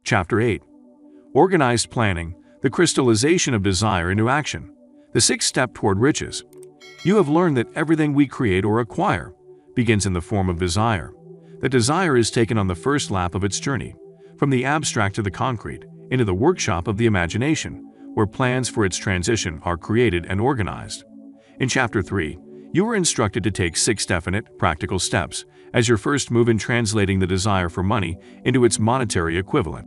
Chapter 8. Organized Planning, the Crystallization of Desire into Action. The sixth step toward riches. You have learned that everything we create or acquire begins in the form of desire. That desire is taken on the first lap of its journey, from the abstract to the concrete, into the workshop of the imagination, where plans for its transition are created and organized. In Chapter 3, you were instructed to take 6 definite, practical steps as your first move in translating the desire for money into its monetary equivalent.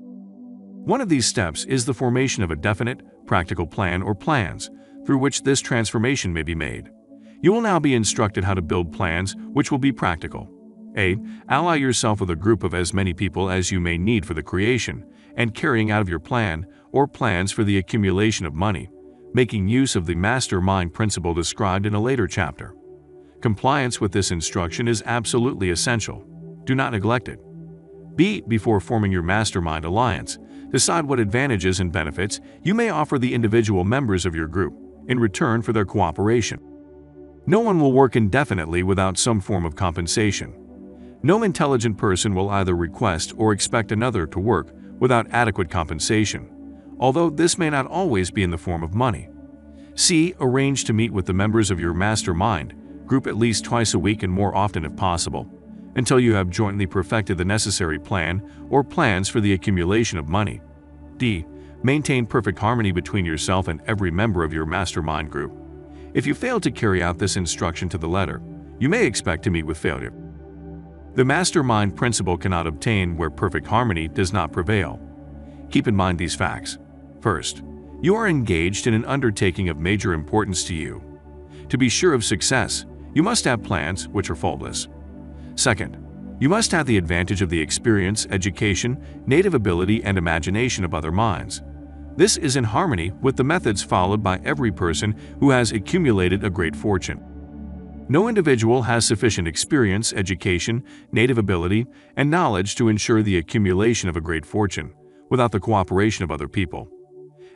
One of these steps is the formation of a definite, practical plan or plans through which this transformation may be made. You will now be instructed how to build plans which will be practical. A. Ally yourself with a group of as many people as you may need for the creation and carrying out of your plan or plans for the accumulation of money, making use of the mastermind principle described in a later chapter. Compliance with this instruction is absolutely essential. Do not neglect it. B. Before forming your mastermind alliance, decide what advantages and benefits you may offer the individual members of your group in return for their cooperation. No one will work indefinitely without some form of compensation. No intelligent person will either request or expect another to work without adequate compensation, although this may not always be in the form of money. C. Arrange to meet with the members of your mastermind group at least twice a week and more often if possible, until you have jointly perfected the necessary plan or plans for the accumulation of money. D. Maintain perfect harmony between yourself and every member of your mastermind group. If you fail to carry out this instruction to the letter, you may expect to meet with failure. The mastermind principle cannot obtain where perfect harmony does not prevail. Keep in mind these facts. First, you are engaged in an undertaking of major importance to you. To be sure of success, you must have plans which are faultless. Second, you must have the advantage of the experience, education, native ability, and imagination of other minds. This is in harmony with the methods followed by every person who has accumulated a great fortune. No individual has sufficient experience, education, native ability, and knowledge to ensure the accumulation of a great fortune without the cooperation of other people.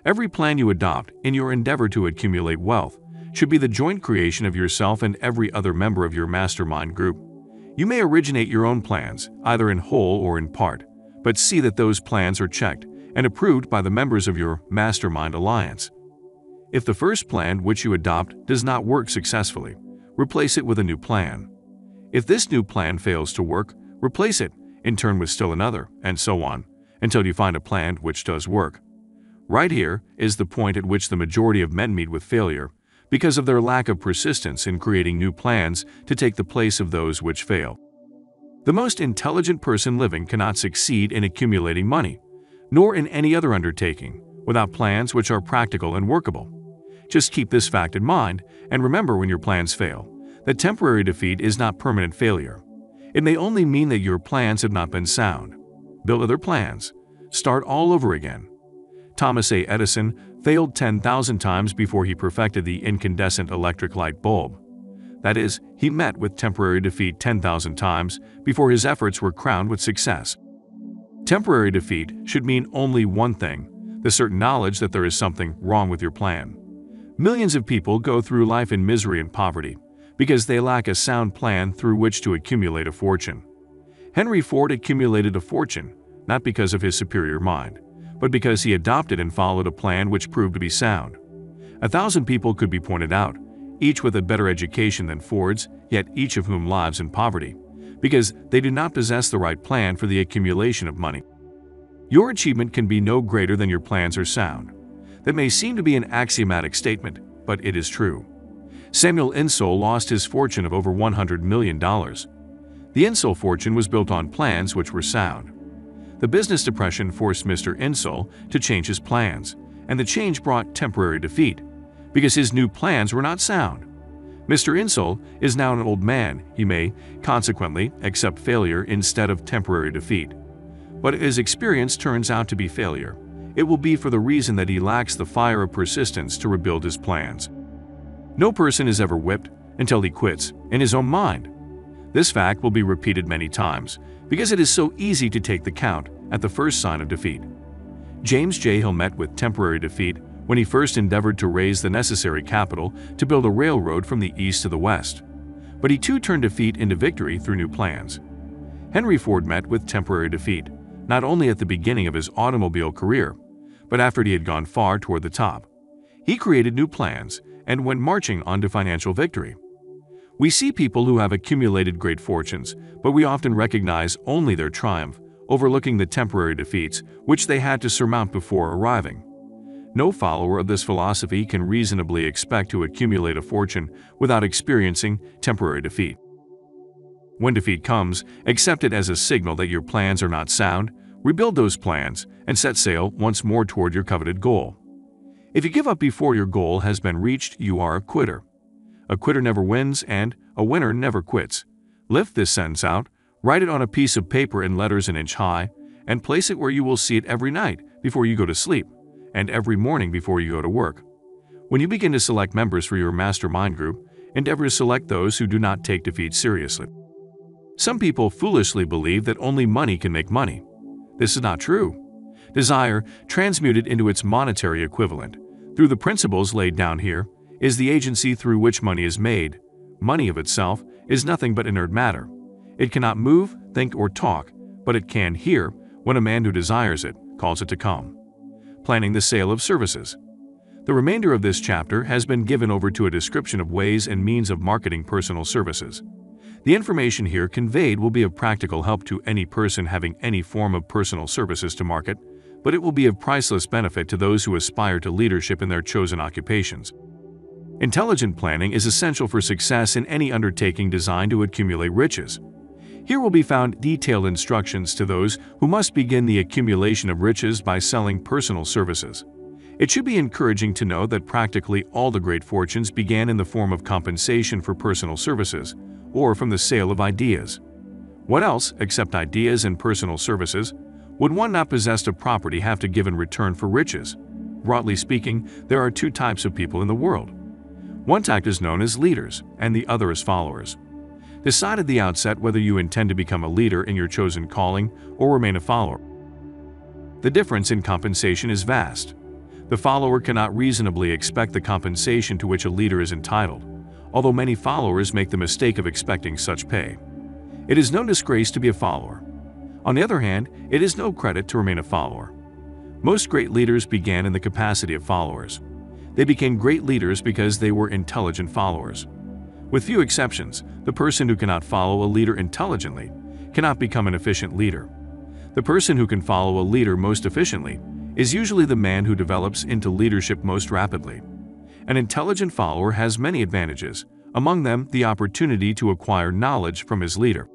Every plan you adopt in your endeavor to accumulate wealth should be the joint creation of yourself and every other member of your mastermind group. You may originate your own plans, either in whole or in part, but see that those plans are checked and approved by the members of your mastermind alliance. If the first plan which you adopt does not work successfully, replace it with a new plan. If this new plan fails to work, replace it, in turn with still another, and so on, until you find a plan which does work. Right here is the point at which the majority of men meet with failure, because of their lack of persistence in creating new plans to take the place of those which fail. The most intelligent person living cannot succeed in accumulating money, nor in any other undertaking, without plans which are practical and workable. Just keep this fact in mind, and remember when your plans fail, that temporary defeat is not permanent failure. It may only mean that your plans have not been sound. Build other plans. Start all over again. Thomas A. Edison failed 10,000 times before he perfected the incandescent electric light bulb. That is, he met with temporary defeat 10,000 times before his efforts were crowned with success. Temporary defeat should mean only one thing: the certain knowledge that there is something wrong with your plan. Millions of people go through life in misery and poverty because they lack a sound plan through which to accumulate a fortune. Henry Ford accumulated a fortune not because of his superior mind, but because he adopted and followed a plan which proved to be sound. 1,000 people could be pointed out, each with a better education than Ford's, yet each of whom lives in poverty, because they do not possess the right plan for the accumulation of money. Your achievement can be no greater than your plans are sound. That may seem to be an axiomatic statement, but it is true. Samuel Insull lost his fortune of over $100 million. The Insull fortune was built on plans which were sound. The business depression forced Mr. Insull to change his plans, and the change brought temporary defeat, because his new plans were not sound. Mr. Insull is now an old man. He may, consequently, accept failure instead of temporary defeat. But if his experience turns out to be failure, it will be for the reason that he lacks the fire of persistence to rebuild his plans. No person is ever whipped until he quits in his own mind. This fact will be repeated many times because it is so easy to take the count at the first sign of defeat. James J. Hill met with temporary defeat when he first endeavored to raise the necessary capital to build a railroad from the east to the west. But he too turned defeat into victory through new plans. Henry Ford met with temporary defeat, not only at the beginning of his automobile career, but after he had gone far toward the top. He created new plans and went marching on to financial victory. We see people who have accumulated great fortunes, but we often recognize only their triumph, overlooking the temporary defeats which they had to surmount before arriving. No follower of this philosophy can reasonably expect to accumulate a fortune without experiencing temporary defeat. When defeat comes, accept it as a signal that your plans are not sound, rebuild those plans, and set sail once more toward your coveted goal. If you give up before your goal has been reached, you are a quitter. A quitter never wins, and a winner never quits. Lift this sentence out, write it on a piece of paper in letters an inch high, and place it where you will see it every night before you go to sleep, and every morning before you go to work. When you begin to select members for your mastermind group, endeavor to select those who do not take defeat seriously. Some people foolishly believe that only money can make money. This is not true. Desire, transmuted into its monetary equivalent, through the principles laid down here, is the agency through which money is made. Money of itself is nothing but inert matter. It cannot move, think, or talk, but it can hear when a man who desires it calls it to come. Planning the sale of services. The remainder of this chapter has been given over to a description of ways and means of marketing personal services. The information here conveyed will be of practical help to any person having any form of personal services to market, but it will be of priceless benefit to those who aspire to leadership in their chosen occupations. Intelligent planning is essential for success in any undertaking designed to accumulate riches. Here will be found detailed instructions to those who must begin the accumulation of riches by selling personal services. It should be encouraging to know that practically all the great fortunes began in the form of compensation for personal services, or from the sale of ideas. What else, except ideas and personal services, would one not possessed of property have to give in return for riches? Broadly speaking, there are two types of people in the world. One type is known as leaders, and the other as followers. Decide at the outset whether you intend to become a leader in your chosen calling or remain a follower. The difference in compensation is vast. The follower cannot reasonably expect the compensation to which a leader is entitled, although many followers make the mistake of expecting such pay. It is no disgrace to be a follower. On the other hand, it is no credit to remain a follower. Most great leaders began in the capacity of followers. They became great leaders because they were intelligent followers. With few exceptions, the person who cannot follow a leader intelligently cannot become an efficient leader. The person who can follow a leader most efficiently is usually the man who develops into leadership most rapidly. An intelligent follower has many advantages, among them the opportunity to acquire knowledge from his leader.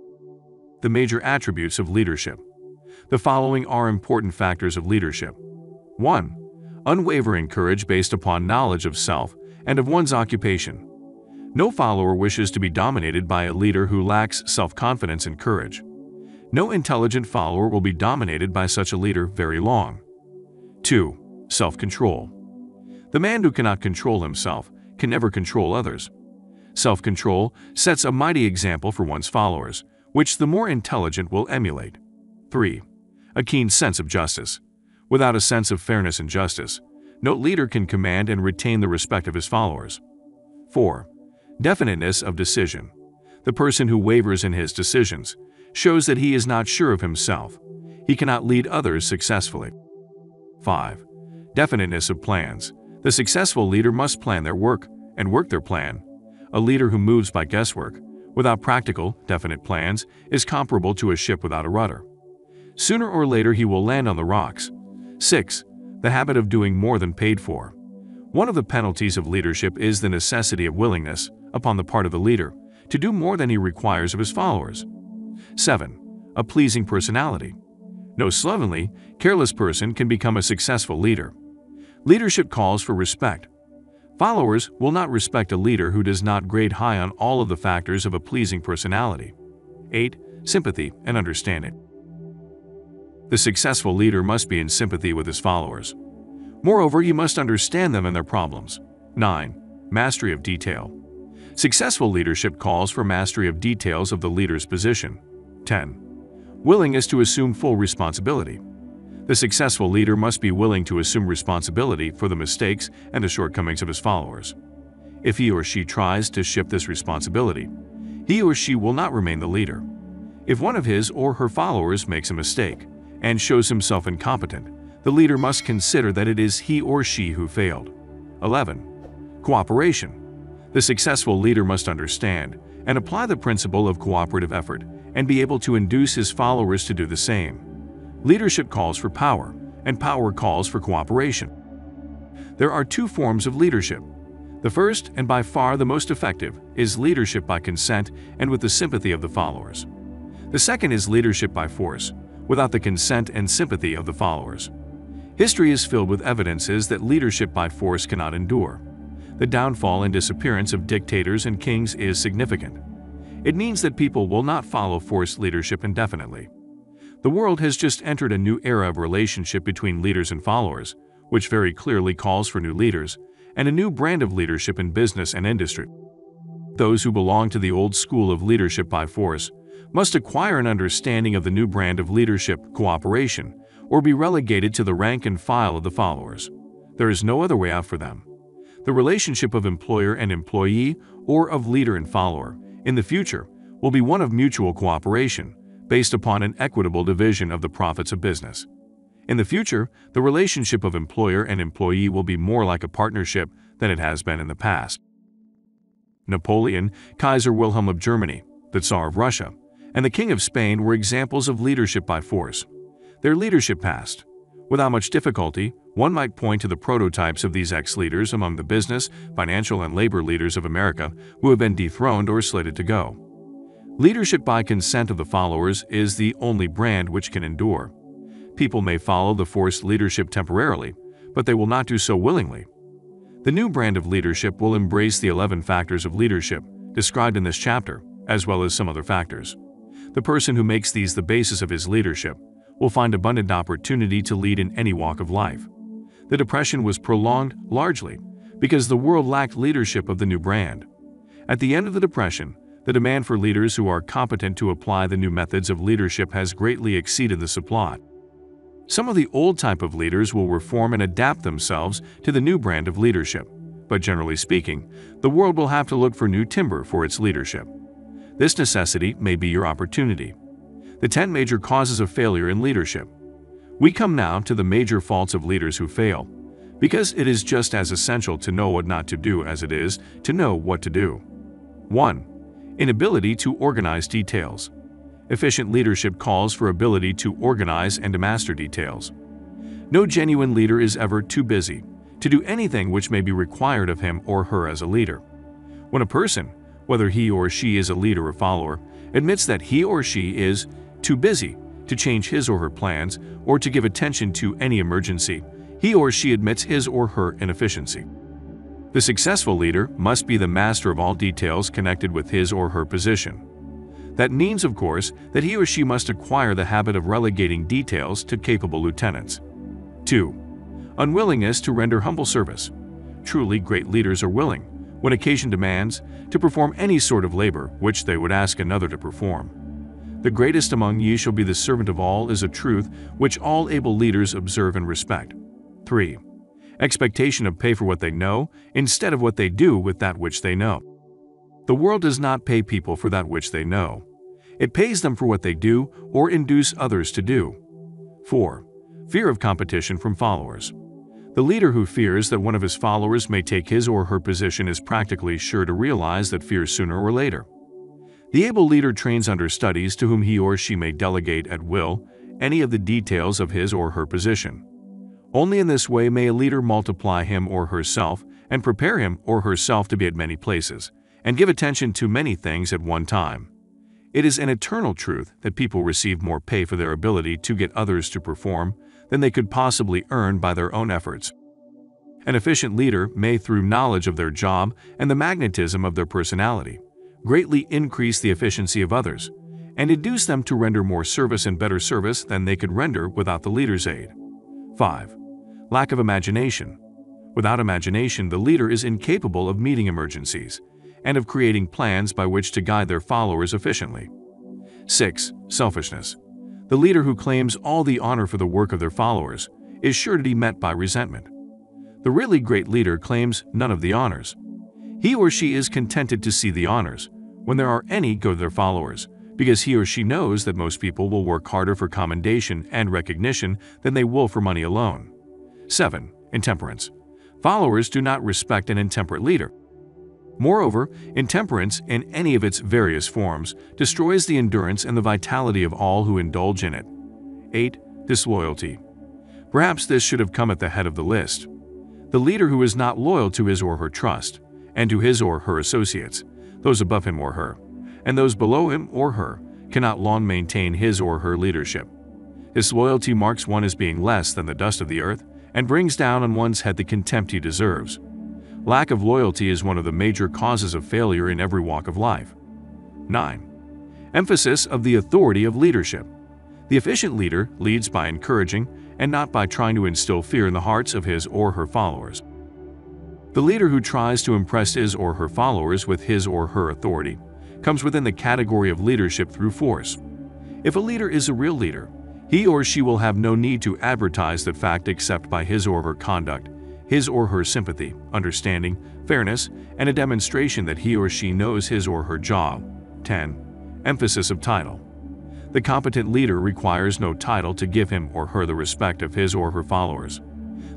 The major attributes of leadership. The following are important factors of leadership. 1. Unwavering courage based upon knowledge of self and of one's occupation. No follower wishes to be dominated by a leader who lacks self-confidence and courage. No intelligent follower will be dominated by such a leader very long. 2. Self-control. The man who cannot control himself can never control others. Self-control sets a mighty example for one's followers, which the more intelligent will emulate. 3. A keen sense of justice. Without a sense of fairness and justice, no leader can command and retain the respect of his followers. 4. Definiteness of decision. The person who wavers in his decisions shows that he is not sure of himself. He cannot lead others successfully. 5. Definiteness of plans. The successful leader must plan their work and work their plan. A leader who moves by guesswork, without practical, definite plans, is comparable to a ship without a rudder. Sooner or later he will land on the rocks. 6. The habit of doing more than paid for. One of the penalties of leadership is the necessity of willingness, upon the part of the leader, to do more than he requires of his followers. 7. A pleasing personality. No slovenly, careless person can become a successful leader. Leadership calls for respect. Followers will not respect a leader who does not grade high on all of the factors of a pleasing personality. 8. Sympathy and Understanding. The successful leader must be in sympathy with his followers. Moreover, he must understand them and their problems. 9. Mastery of detail. Successful leadership calls for mastery of details of the leader's position. 10. Willingness to assume full responsibility. The successful leader must be willing to assume responsibility for the mistakes and the shortcomings of his followers. If he or she tries to shift this responsibility, he or she will not remain the leader. If one of his or her followers makes a mistake, and shows himself incompetent, the leader must consider that it is he or she who failed. 11. Cooperation. The successful leader must understand and apply the principle of cooperative effort and be able to induce his followers to do the same. Leadership calls for power, and power calls for cooperation. There are two forms of leadership. The first, and by far the most effective, is leadership by consent and with the sympathy of the followers. The second is leadership by force, without the consent and sympathy of the followers. History is filled with evidences that leadership by force cannot endure. The downfall and disappearance of dictators and kings is significant. It means that people will not follow forced leadership indefinitely. The world has just entered a new era of relationship between leaders and followers, which very clearly calls for new leaders, and a new brand of leadership in business and industry. Those who belong to the old school of leadership by force must acquire an understanding of the new brand of leadership, cooperation, or be relegated to the rank and file of the followers. There is no other way out for them. The relationship of employer and employee, or of leader and follower, in the future will be one of mutual cooperation, based upon an equitable division of the profits of business. In the future, the relationship of employer and employee will be more like a partnership than it has been in the past. Napoleon, Kaiser Wilhelm of Germany, the Tsar of Russia, and the King of Spain were examples of leadership by force. Their leadership passed. Without much difficulty, one might point to the prototypes of these ex-leaders among the business, financial, and labor leaders of America who have been dethroned or slated to go. Leadership by consent of the followers is the only brand which can endure. People may follow the forced leadership temporarily, but they will not do so willingly. The new brand of leadership will embrace the 11 factors of leadership described in this chapter, as well as some other factors. The person who makes these the basis of his leadership will find abundant opportunity to lead in any walk of life. The Depression was prolonged largely because the world lacked leadership of the new brand. At the end of the Depression, the demand for leaders who are competent to apply the new methods of leadership has greatly exceeded the supply. Some of the old type of leaders will reform and adapt themselves to the new brand of leadership, but generally speaking, the world will have to look for new timber for its leadership. This necessity may be your opportunity. The 10 major causes of failure in leadership. We come now to the major faults of leaders who fail, because it is just as essential to know what not to do as it is to know what to do. 1. Inability to organize details. Efficient leadership calls for ability to organize and to master details. No genuine leader is ever too busy to do anything which may be required of him or her as a leader. When a person, whether he or she is a leader or follower, admits that he or she is too busy to change his or her plans or to give attention to any emergency, he or she admits his or her inefficiency. The successful leader must be the master of all details connected with his or her position. That means, of course, that he or she must acquire the habit of relegating details to capable lieutenants. 2. Unwillingness to render humble service. Truly great leaders are willing, when occasion demands, to perform any sort of labor which they would ask another to perform. The greatest among ye shall be the servant of all is a truth which all able leaders observe and respect. 3. Expectation of pay for what they know instead of what they do with that which they know. The world does not pay people for that which they know. It pays them for what they do or induce others to do. 4. Fear of competition from followers. The leader who fears that one of his followers may take his or her position is practically sure to realize that fear sooner or later. The able leader trains understudies to whom he or she may delegate at will any of the details of his or her position. Only in this way may a leader multiply him or herself and prepare him or herself to be at many places and give attention to many things at one time. It is an eternal truth that people receive more pay for their ability to get others to perform than they could possibly earn by their own efforts. An efficient leader may, through knowledge of their job and the magnetism of their personality, greatly increase the efficiency of others and induce them to render more service and better service than they could render without the leader's aid. 5. Lack of imagination. Without imagination, the leader is incapable of meeting emergencies and of creating plans by which to guide their followers efficiently. 6. Selfishness. The leader who claims all the honor for the work of their followers is sure to be met by resentment. The really great leader claims none of the honors. He or she is contented to see the honors, when there are any, go to their followers, because he or she knows that most people will work harder for commendation and recognition than they will for money alone. 7. Intemperance. Followers do not respect an intemperate leader. Moreover, intemperance, in any of its various forms, destroys the endurance and the vitality of all who indulge in it. 8. Disloyalty. Perhaps this should have come at the head of the list. The leader who is not loyal to his or her trust, and to his or her associates, those above him or her, and those below him or her, cannot long maintain his or her leadership. Disloyalty marks one as being less than the dust of the earth, and brings down on one's head the contempt he deserves. Lack of loyalty is one of the major causes of failure in every walk of life. 9. Emphasis of the authority of leadership. The efficient leader leads by encouraging and not by trying to instill fear in the hearts of his or her followers. The leader who tries to impress his or her followers with his or her authority comes within the category of leadership through force. If a leader is a real leader, he or she will have no need to advertise that fact except by his or her conduct, his or her sympathy, understanding, fairness, and a demonstration that he or she knows his or her job. 10. Emphasis of title. The competent leader requires no title to give him or her the respect of his or her followers.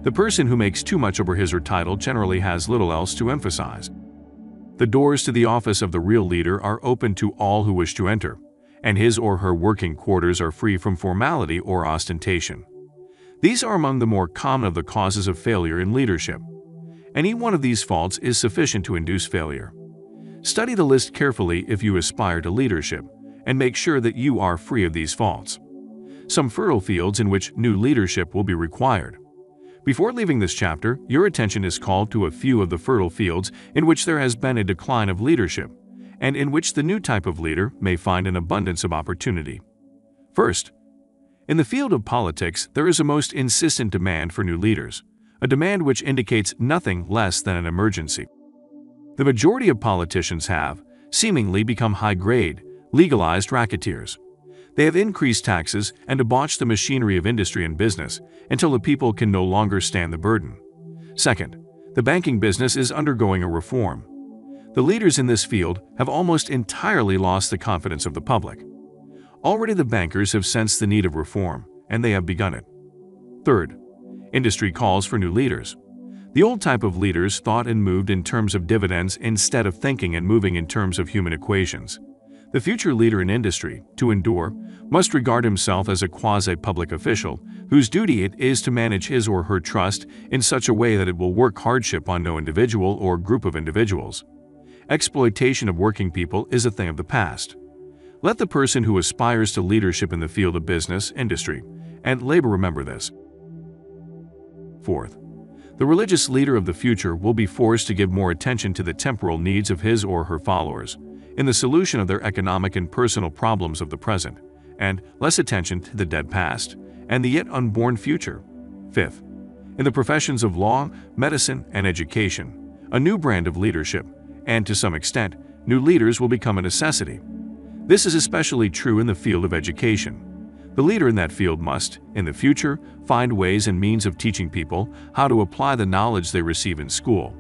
The person who makes too much over his or her title generally has little else to emphasize. The doors to the office of the real leader are open to all who wish to enter, and his or her working quarters are free from formality or ostentation. These are among the more common of the causes of failure in leadership. Any one of these faults is sufficient to induce failure. Study the list carefully if you aspire to leadership, and make sure that you are free of these faults. Some fertile fields in which new leadership will be required. Before leaving this chapter, your attention is called to a few of the fertile fields in which there has been a decline of leadership, and in which the new type of leader may find an abundance of opportunity. First, in the field of politics, there is a most insistent demand for new leaders, a demand which indicates nothing less than an emergency. The majority of politicians have, seemingly, become high-grade, legalized racketeers. They have increased taxes and debauched the machinery of industry and business until the people can no longer stand the burden. Second, the banking business is undergoing a reform. The leaders in this field have almost entirely lost the confidence of the public. Already the bankers have sensed the need of reform, and they have begun it. Third, industry calls for new leaders. The old type of leaders thought and moved in terms of dividends instead of thinking and moving in terms of human equations. The future leader in industry, to endure, must regard himself as a quasi-public official whose duty it is to manage his or her trust in such a way that it will work hardship on no individual or group of individuals. Exploitation of working people is a thing of the past. Let the person who aspires to leadership in the field of business, industry, and labor remember this. Fourth, the religious leader of the future will be forced to give more attention to the temporal needs of his or her followers in the solution of their economic and personal problems of the present, and less attention to the dead past and the yet unborn future. Fifth, in the professions of law, medicine, and education, a new brand of leadership, and to some extent, new leaders will become a necessity. This is especially true in the field of education. The leader in that field must, in the future, find ways and means of teaching people how to apply the knowledge they receive in school.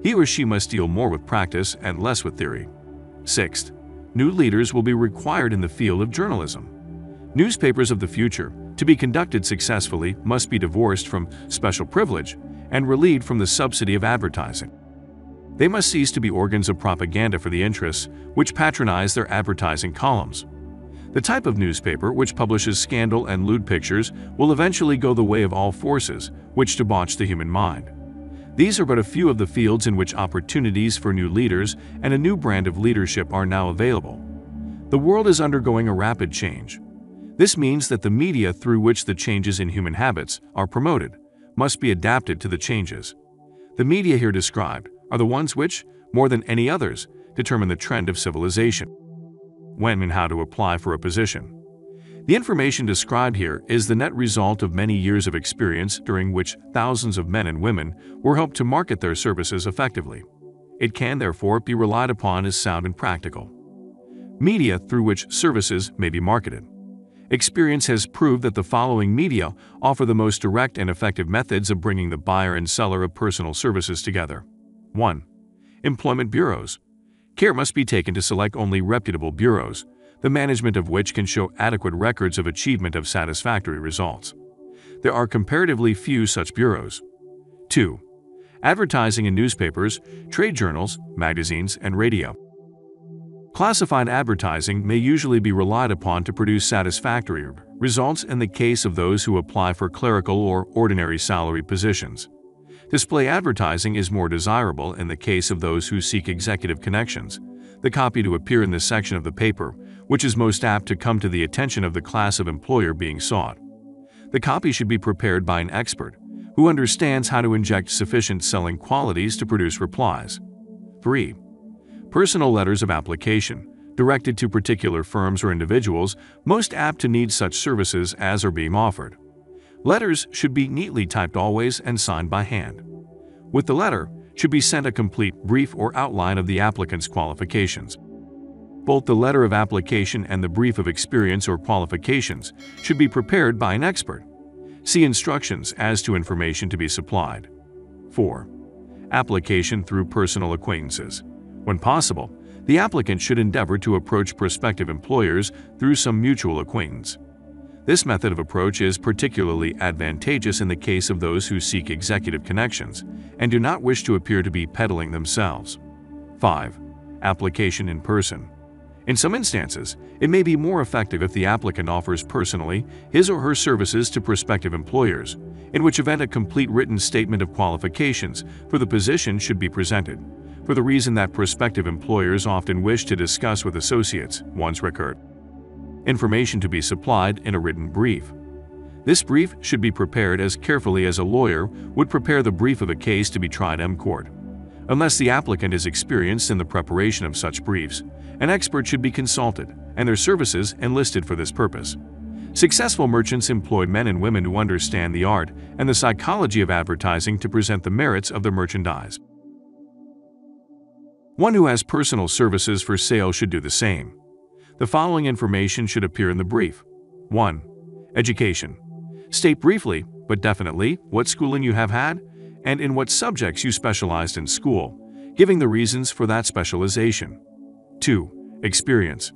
He or she must deal more with practice and less with theory. Sixth, new leaders will be required in the field of journalism. Newspapers of the future, to be conducted successfully, must be divorced from special privilege and relieved from the subsidy of advertising. They must cease to be organs of propaganda for the interests which patronize their advertising columns. The type of newspaper which publishes scandal and lewd pictures will eventually go the way of all forces which debauch the human mind. These are but a few of the fields in which opportunities for new leaders and a new brand of leadership are now available. The world is undergoing a rapid change. This means that the media through which the changes in human habits are promoted must be adapted to the changes. The media here described are the ones which, more than any others, determine the trend of civilization. When and how to apply for a position. The information described here is the net result of many years of experience during which thousands of men and women were helped to market their services effectively. It can therefore be relied upon as sound and practical. Media through which services may be marketed. Experience has proved that the following media offer the most direct and effective methods of bringing the buyer and seller of personal services together. 1. Employment bureaus. Care must be taken to select only reputable bureaus, the management of which can show adequate records of achievement of satisfactory results. There are comparatively few such bureaus. 2. Advertising in newspapers, trade journals, magazines, and radio. Classified advertising may usually be relied upon to produce satisfactory results in the case of those who apply for clerical or ordinary salary positions. Display advertising is more desirable in the case of those who seek executive connections. The copy to appear in this section of the paper, which is most apt to come to the attention of the class of employer being sought. The copy should be prepared by an expert who understands how to inject sufficient selling qualities to produce replies. 3. Personal letters of application, directed to particular firms or individuals most apt to need such services as are being offered. Letters should be neatly typed always and signed by hand. With the letter should be sent a complete brief or outline of the applicant's qualifications. Both the letter of application and the brief of experience or qualifications should be prepared by an expert. See instructions as to information to be supplied. 4. Application through personal acquaintances. When possible, the applicant should endeavor to approach prospective employers through some mutual acquaintance. This method of approach is particularly advantageous in the case of those who seek executive connections and do not wish to appear to be peddling themselves. 5. Application in person. In some instances, it may be more effective if the applicant offers personally his or her services to prospective employers, in which event a complete written statement of qualifications for the position should be presented, for the reason that prospective employers often wish to discuss with associates once recruited. Information to be supplied in a written brief. This brief should be prepared as carefully as a lawyer would prepare the brief of a case to be tried in court. Unless the applicant is experienced in the preparation of such briefs, an expert should be consulted and their services enlisted for this purpose. Successful merchants employed men and women who understand the art and the psychology of advertising to present the merits of their merchandise. One who has personal services for sale should do the same. The following information should appear in the brief. 1. Education. State briefly, but definitely, what schooling you have had and in what subjects you specialized in school, giving the reasons for that specialization. 2. Experience.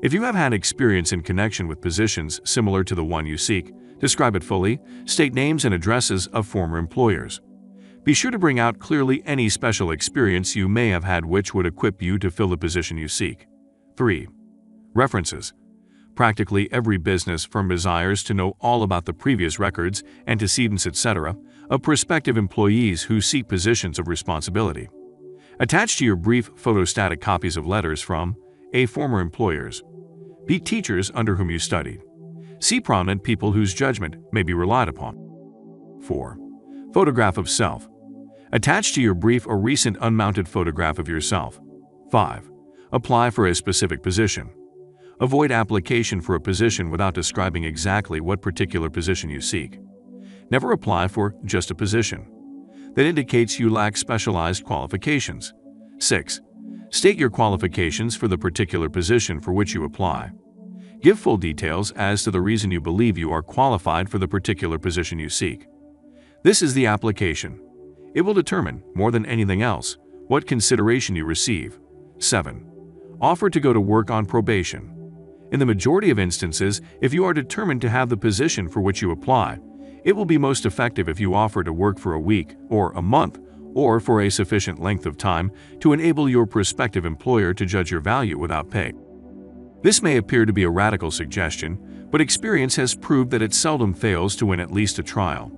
If you have had experience in connection with positions similar to the one you seek, describe it fully, state names and addresses of former employers. Be sure to bring out clearly any special experience you may have had which would equip you to fill the position you seek. 3. References. Practically every business firm desires to know all about the previous records, antecedents, etc. of prospective employees who seek positions of responsibility. Attach to your brief photostatic copies of letters from A. Former employers. B. Teachers under whom you studied. C. Prominent people whose judgment may be relied upon. 4. Photograph of self. Attach to your brief a recent unmounted photograph of yourself. 5. Apply for a specific position. Avoid application for a position without describing exactly what particular position you seek. Never apply for just a position. That indicates you lack specialized qualifications. 6. State your qualifications for the particular position for which you apply. Give full details as to the reason you believe you are qualified for the particular position you seek. This is the application. It will determine, more than anything else, what consideration you receive. 7. Offer to go to work on probation. In the majority of instances, if you are determined to have the position for which you apply, it will be most effective if you offer to work for a week or a month or for a sufficient length of time to enable your prospective employer to judge your value without pay. This may appear to be a radical suggestion, but experience has proved that it seldom fails to win at least a trial.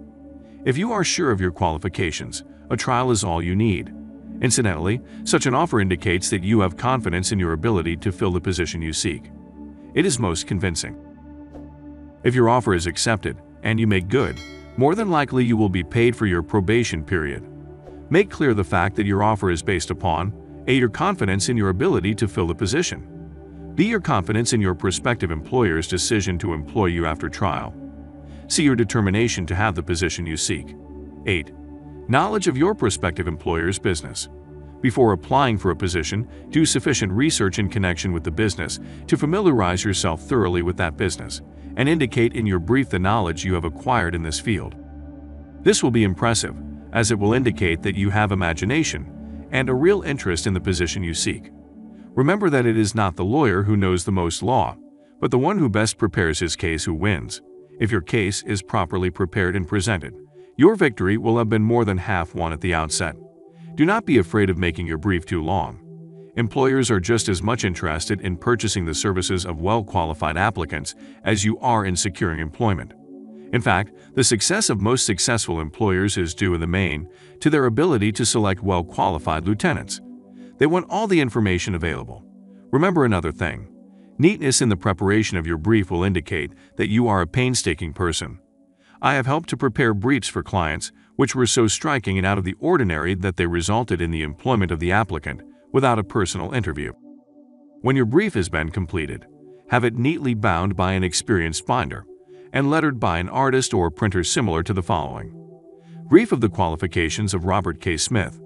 If you are sure of your qualifications, a trial is all you need. Incidentally, such an offer indicates that you have confidence in your ability to fill the position you seek. It is most convincing. If your offer is accepted and you make good, more than likely you will be paid for your probation period. Make clear the fact that your offer is based upon A. Your confidence in your ability to fill the position. B. Your confidence in your prospective employer's decision to employ you after trial. C. Your determination to have the position you seek. 8. Knowledge of your prospective employer's business. Before applying for a position, do sufficient research in connection with the business to familiarize yourself thoroughly with that business and indicate in your brief the knowledge you have acquired in this field. This will be impressive, as it will indicate that you have imagination and a real interest in the position you seek. Remember that it is not the lawyer who knows the most law, but the one who best prepares his case who wins. If your case is properly prepared and presented, your victory will have been more than half won at the outset. Do not be afraid of making your brief too long. Employers are just as much interested in purchasing the services of well-qualified applicants as you are in securing employment. In fact, the success of most successful employers is due in the main to their ability to select well-qualified lieutenants. They want all the information available. Remember another thing. Neatness in the preparation of your brief will indicate that you are a painstaking person. I have helped to prepare briefs for clients which were so striking and out of the ordinary that they resulted in the employment of the applicant without a personal interview. When your brief has been completed, have it neatly bound by an experienced binder and lettered by an artist or printer similar to the following. Brief of the qualifications of Robert K. Smith,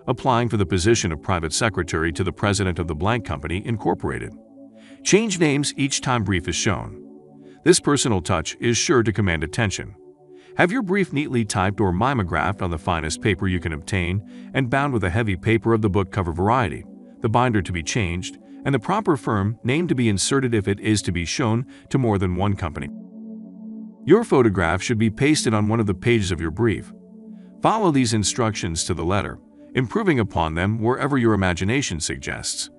applying for the position of private secretary to the president of the blank company, Incorporated. Change names each time brief is shown. This personal touch is sure to command attention. Have your brief neatly typed or mimeographed on the finest paper you can obtain and bound with a heavy paper of the book cover variety, the binder to be changed, and the proper firm name to be inserted if it is to be shown to more than one company. Your photograph should be pasted on one of the pages of your brief. Follow these instructions to the letter, improving upon them wherever your imagination suggests.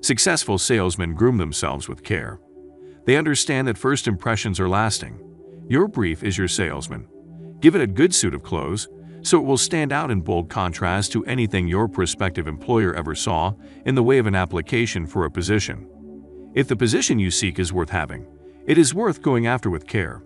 Successful salesmen groom themselves with care. They understand that first impressions are lasting. Your brief is your salesman. Give it a good suit of clothes, so it will stand out in bold contrast to anything your prospective employer ever saw in the way of an application for a position. If the position you seek is worth having, it is worth going after with care.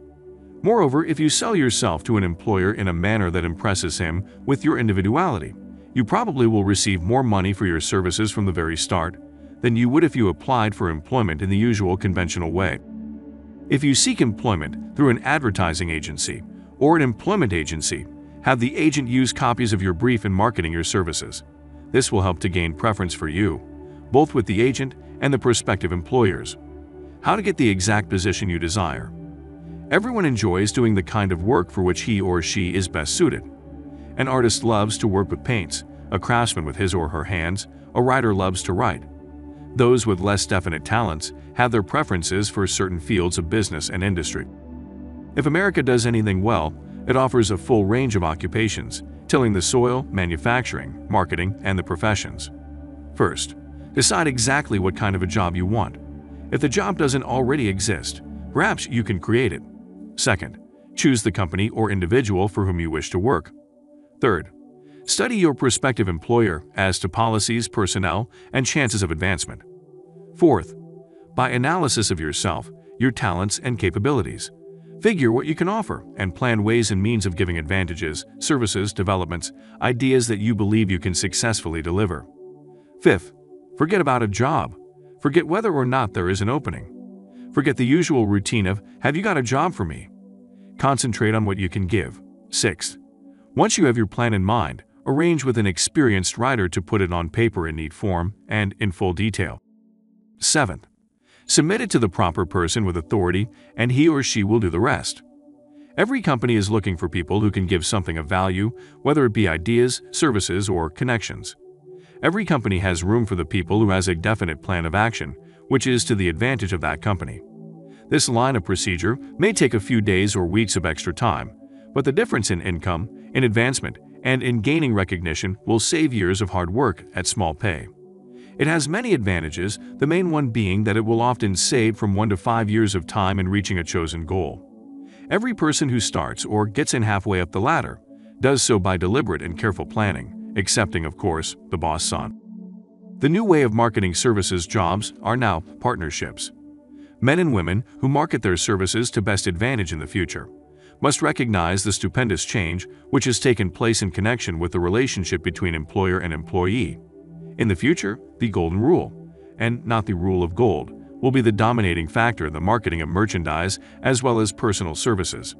Moreover, if you sell yourself to an employer in a manner that impresses him with your individuality, you probably will receive more money for your services from the very start than you would if you applied for employment in the usual conventional way. If you seek employment through an advertising agency or an employment agency, have the agent use copies of your brief in marketing your services. This will help to gain preference for you, both with the agent and the prospective employers. How to get the exact position you desire. Everyone enjoys doing the kind of work for which he or she is best suited. An artist loves to work with paints, a craftsman with his or her hands, a writer loves to write. Those with less definite talents have their preferences for certain fields of business and industry. If America does anything well, it offers a full range of occupations, tilling the soil, manufacturing, marketing, and the professions. First, decide exactly what kind of a job you want. If the job doesn't already exist, perhaps you can create it. Second, choose the company or individual for whom you wish to work. Third, study your prospective employer as to policies, personnel, and chances of advancement. Fourth, by analysis of yourself, your talents and capabilities, figure what you can offer and plan ways and means of giving advantages, services, developments, ideas that you believe you can successfully deliver. Fifth, forget about a job. Forget whether or not there is an opening. Forget the usual routine of, have you got a job for me? Concentrate on what you can give. Sixth, once you have your plan in mind, arrange with an experienced writer to put it on paper in neat form and in full detail. Seventh, submit it to the proper person with authority and he or she will do the rest. Every company is looking for people who can give something of value, whether it be ideas, services, or connections. Every company has room for the people who has a definite plan of action, which is to the advantage of that company. This line of procedure may take a few days or weeks of extra time, but the difference in income, in advancement, and in gaining recognition will save years of hard work at small pay. It has many advantages, the main one being that it will often save from 1 to 5 years of time in reaching a chosen goal. Every person who starts or gets in halfway up the ladder does so by deliberate and careful planning, excepting, of course, the boss son. The new way of marketing services jobs are now partnerships. Men and women who market their services to best advantage in the future must recognize the stupendous change which has taken place in connection with the relationship between employer and employee. In the future, the golden rule, and not the rule of gold, will be the dominating factor in the marketing of merchandise as well as personal services.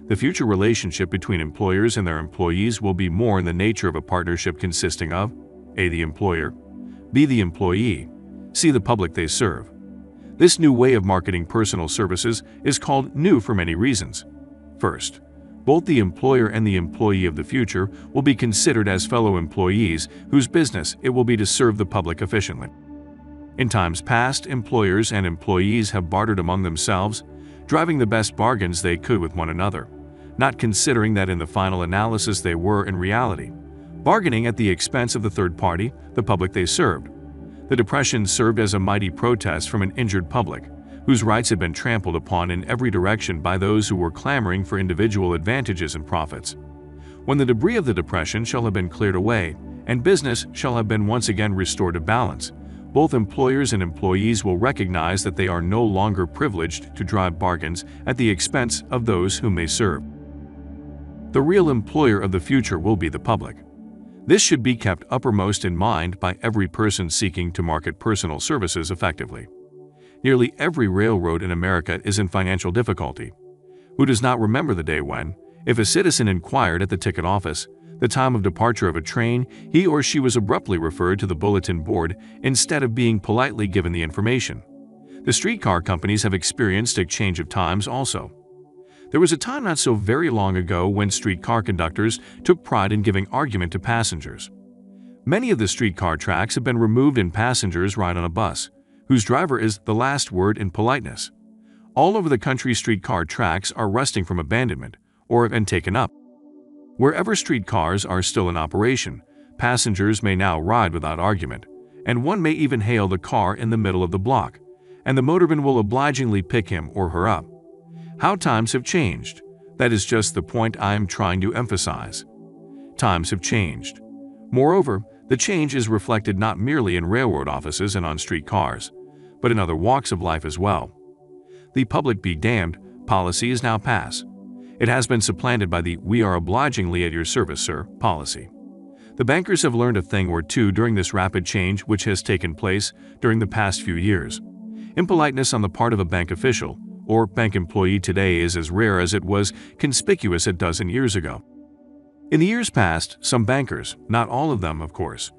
The future relationship between employers and their employees will be more in the nature of a partnership consisting of A. the employer, B. the employee, C. the public they serve. This new way of marketing personal services is called new for many reasons. First, both the employer and the employee of the future will be considered as fellow employees whose business it will be to serve the public efficiently. In times past, employers and employees have bartered among themselves, driving the best bargains they could with one another, not considering that in the final analysis they were, in reality, bargaining at the expense of the third party, the public they served. The Depression served as a mighty protest from an injured public, whose rights had been trampled upon in every direction by those who were clamoring for individual advantages and profits. When the debris of the Depression shall have been cleared away, and business shall have been once again restored to balance, both employers and employees will recognize that they are no longer privileged to drive bargains at the expense of those whom they serve. The real employer of the future will be the public. This should be kept uppermost in mind by every person seeking to market personal services effectively. Nearly every railroad in America is in financial difficulty. Who does not remember the day when, if a citizen inquired at the ticket office the time of departure of a train, he or she was abruptly referred to the bulletin board instead of being politely given the information? The streetcar companies have experienced a change of times also. There was a time not so very long ago when streetcar conductors took pride in giving argument to passengers. Many of the streetcar tracks have been removed and passengers ride on a bus, whose driver is the last word in politeness. All over the country, streetcar tracks are rusting from abandonment or have been taken up. Wherever streetcars are still in operation, passengers may now ride without argument, and one may even hail the car in the middle of the block, and the motorman will obligingly pick him or her up. How times have changed. That is just the point I am trying to emphasize. Times have changed. Moreover, the change is reflected not merely in railroad offices and on streetcars, but in other walks of life as well. The public be damned policy is now passed. It has been supplanted by the "we are obligingly at your service, sir" policy. The bankers have learned a thing or two during this rapid change which has taken place during the past few years. Impoliteness on the part of a bank official or bank employee today is as rare as it was conspicuous a dozen years ago. In the years past, some bankers, not all of them of course,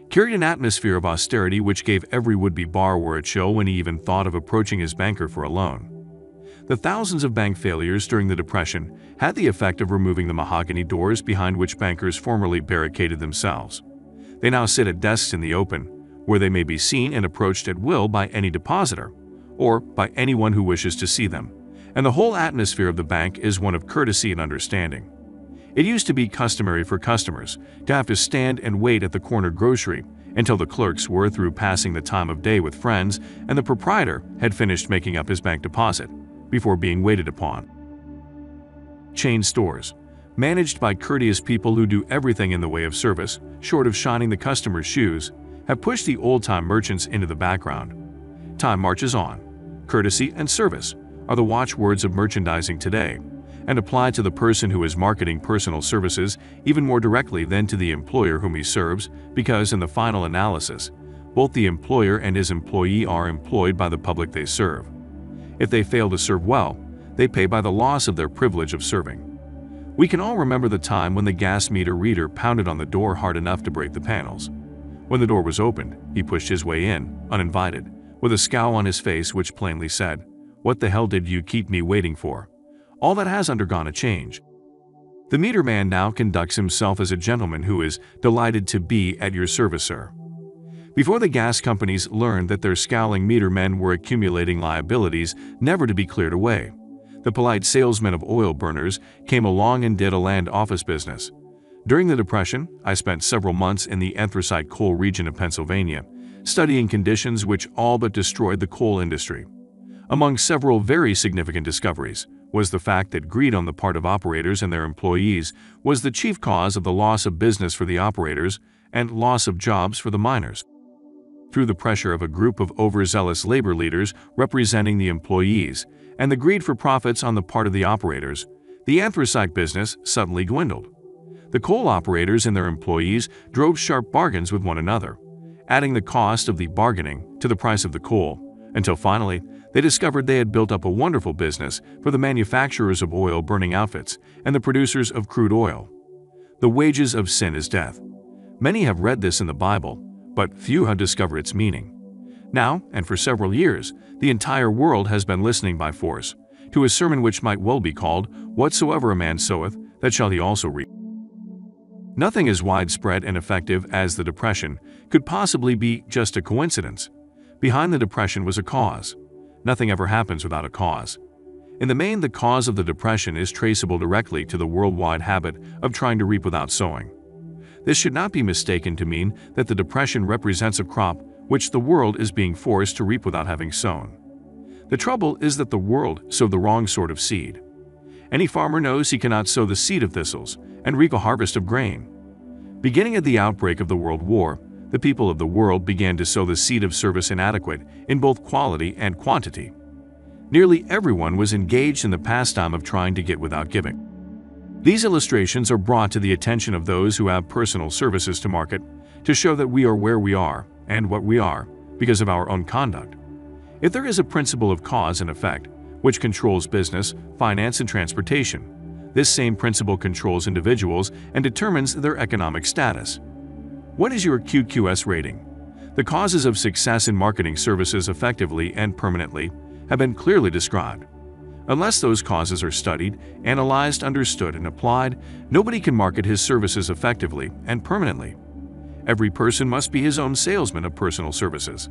carried an atmosphere of austerity which gave every would-be borrower a chill when he even thought of approaching his banker for a loan. The thousands of bank failures during the Depression had the effect of removing the mahogany doors behind which bankers formerly barricaded themselves. They now sit at desks in the open, where they may be seen and approached at will by any depositor, or by anyone who wishes to see them, and the whole atmosphere of the bank is one of courtesy and understanding. It used to be customary for customers to have to stand and wait at the corner grocery until the clerks were through passing the time of day with friends and the proprietor had finished making up his bank deposit before being waited upon. Chain stores, managed by courteous people who do everything in the way of service, short of shining the customer's shoes, have pushed the old-time merchants into the background. Time marches on. Courtesy and service are the watchwords of merchandising today, and apply to the person who is marketing personal services even more directly than to the employer whom he serves, because in the final analysis, both the employer and his employee are employed by the public they serve. If they fail to serve well, they pay by the loss of their privilege of serving. We can all remember the time when the gas meter reader pounded on the door hard enough to break the panels. When the door was opened, he pushed his way in, uninvited, with a scowl on his face which plainly said, "What the hell did you keep me waiting for?" All that has undergone a change. The meter man now conducts himself as a gentleman who is delighted to be at your service, sir. Before the gas companies learned that their scowling meter men were accumulating liabilities never to be cleared away, the polite salesmen of oil burners came along and did a land office business. During the Depression, I spent several months in the anthracite coal region of Pennsylvania, studying conditions which all but destroyed the coal industry. Among several very significant discoveries was the fact that greed on the part of operators and their employees was the chief cause of the loss of business for the operators and loss of jobs for the miners. Through the pressure of a group of overzealous labor leaders representing the employees and the greed for profits on the part of the operators, the anthracite business suddenly dwindled. The coal operators and their employees drove sharp bargains with one another, adding the cost of the bargaining to the price of the coal, until finally they discovered they had built up a wonderful business for the manufacturers of oil-burning outfits and the producers of crude oil. The wages of sin is death. Many have read this in the Bible, but few have discovered its meaning. Now, and for several years, the entire world has been listening by force to a sermon which might well be called, "Whatsoever a man soweth, that shall he also reap." Nothing as widespread and effective as the Depression could possibly be just a coincidence. Behind the depression was a cause. Nothing ever happens without a cause. In the main, the cause of the depression is traceable directly to the worldwide habit of trying to reap without sowing. This should not be mistaken to mean that the depression represents a crop which the world is being forced to reap without having sown. The trouble is that the world sowed the wrong sort of seed. Any farmer knows he cannot sow the seed of thistles and reap a harvest of grain. Beginning at the outbreak of the World War, the people of the world began to sow the seed of service inadequate in both quality and quantity. Nearly everyone was engaged in the pastime of trying to get without giving. These illustrations are brought to the attention of those who have personal services to market to show that we are where we are and what we are because of our own conduct. If there is a principle of cause and effect which controls business, finance, and transportation, this same principle controls individuals and determines their economic status. What is your Qqs rating? The causes of success in marketing services effectively and permanently have been clearly described. Unless those causes are studied, analyzed, understood, and applied, nobody can market his services effectively and permanently. Every person must be his own salesman of personal services.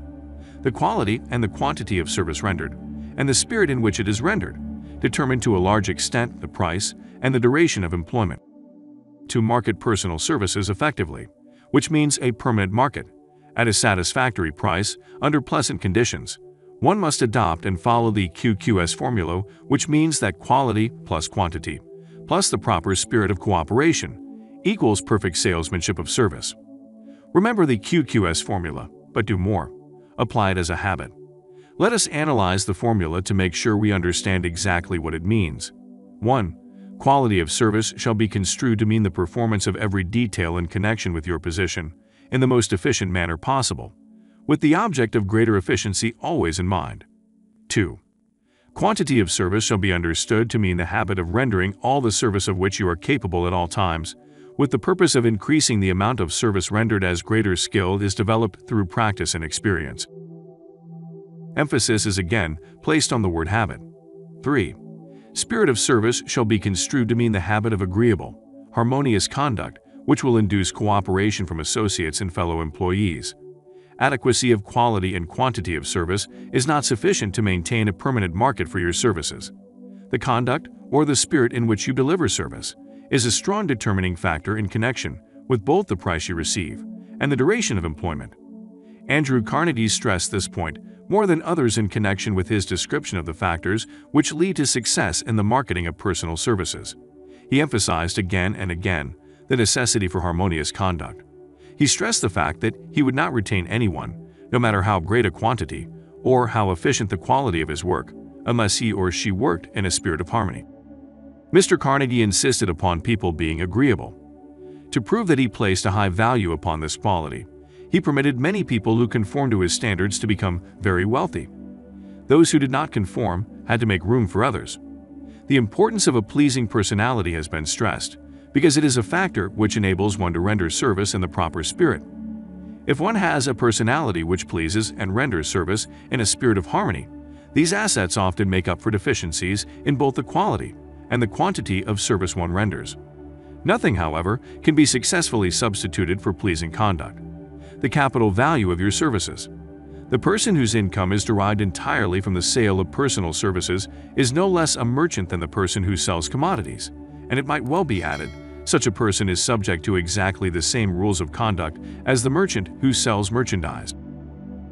The quality and the quantity of service rendered, and the spirit in which it is rendered, determine to a large extent the price and the duration of employment. To market personal services effectively, which means a permanent market, at a satisfactory price, under pleasant conditions, one must adopt and follow the Qqs Formula, which means that quality plus quantity, plus the proper spirit of cooperation, equals perfect salesmanship of service. Remember the Qqs Formula, but do more. Apply it as a habit. Let us analyze the formula to make sure we understand exactly what it means. 1. Quality of service shall be construed to mean the performance of every detail in connection with your position in the most efficient manner possible, with the object of greater efficiency always in mind. 2. Quantity of service shall be understood to mean the habit of rendering all the service of which you are capable at all times, with the purpose of increasing the amount of service rendered as greater skill is developed through practice and experience. Emphasis is again placed on the word habit. 3. Spirit of service shall be construed to mean the habit of agreeable, harmonious conduct, which will induce cooperation from associates and fellow employees. Adequacy of quality and quantity of service is not sufficient to maintain a permanent market for your services. The conduct, or the spirit in which you deliver service, is a strong determining factor in connection with both the price you receive and the duration of employment. Andrew Carnegie stressed this point more than others in connection with his description of the factors which lead to success in the marketing of personal services. He emphasized again and again the necessity for harmonious conduct. He stressed the fact that he would not retain anyone, no matter how great a quantity or how efficient the quality of his work, unless he or she worked in a spirit of harmony. Mr. Carnegie insisted upon people being agreeable. To prove that he placed a high value upon this quality, he permitted many people who conformed to his standards to become very wealthy. Those who did not conform had to make room for others. The importance of a pleasing personality has been stressed, because it is a factor which enables one to render service in the proper spirit. If one has a personality which pleases and renders service in a spirit of harmony, these assets often make up for deficiencies in both the quality and the quantity of service one renders. Nothing, however, can be successfully substituted for pleasing conduct. The capital value of your services. The person whose income is derived entirely from the sale of personal services is no less a merchant than the person who sells commodities, and it might well be added, such a person is subject to exactly the same rules of conduct as the merchant who sells merchandise.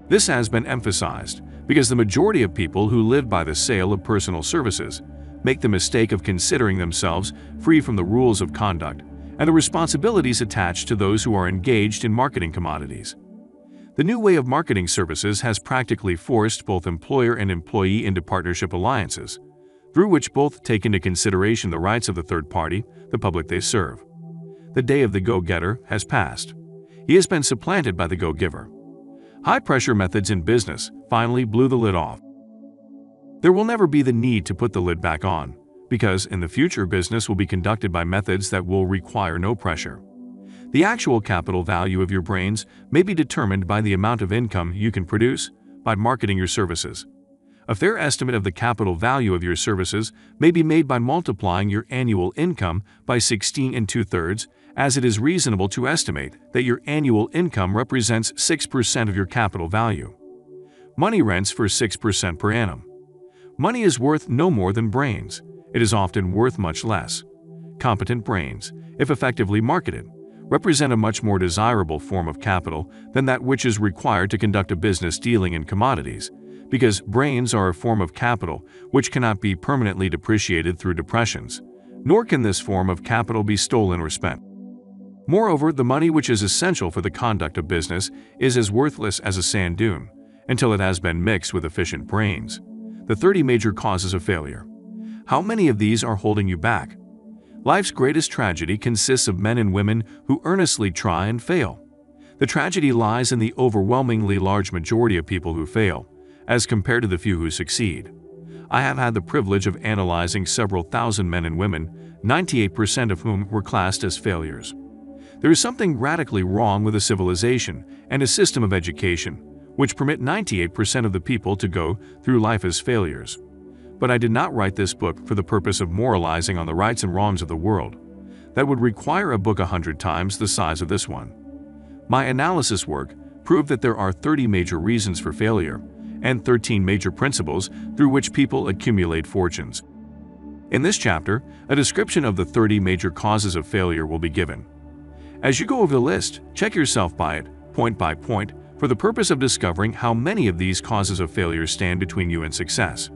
This has been emphasized because the majority of people who live by the sale of personal services make the mistake of considering themselves free from the rules of conduct and the responsibilities attached to those who are engaged in marketing commodities. The new way of marketing services has practically forced both employer and employee into partnership alliances, through which both take into consideration the rights of the third party, the public they serve. The day of the go-getter has passed. He has been supplanted by the go-giver. High-pressure methods in business finally blew the lid off. There will never be the need to put the lid back on, because in the future business will be conducted by methods that will require no pressure. The actual capital value of your brains may be determined by the amount of income you can produce by marketing your services. A fair estimate of the capital value of your services may be made by multiplying your annual income by 16 2/3, as it is reasonable to estimate that your annual income represents 6% of your capital value. Money rents for 6% per annum. Money is worth no more than brains. It is often worth much less. Competent brains, if effectively marketed, represent a much more desirable form of capital than that which is required to conduct a business dealing in commodities, because brains are a form of capital which cannot be permanently depreciated through depressions, nor can this form of capital be stolen or spent. Moreover, the money which is essential for the conduct of business is as worthless as a sand dune until it has been mixed with efficient brains. The 30 major causes of failure. How many of these are holding you back? Life's greatest tragedy consists of men and women who earnestly try and fail. The tragedy lies in the overwhelmingly large majority of people who fail, as compared to the few who succeed. I have had the privilege of analyzing several thousand men and women, 98% of whom were classed as failures. There is something radically wrong with a civilization and a system of education which permit 98% of the people to go through life as failures. But I did not write this book for the purpose of moralizing on the rights and wrongs of the world. That would require a book 100 times the size of this one. My analysis work proved that there are 30 major reasons for failure and 13 major principles through which people accumulate fortunes. In this chapter, a description of the 30 major causes of failure will be given. As you go over the list, check yourself by it, point by point, for the purpose of discovering how many of these causes of failure stand between you and success.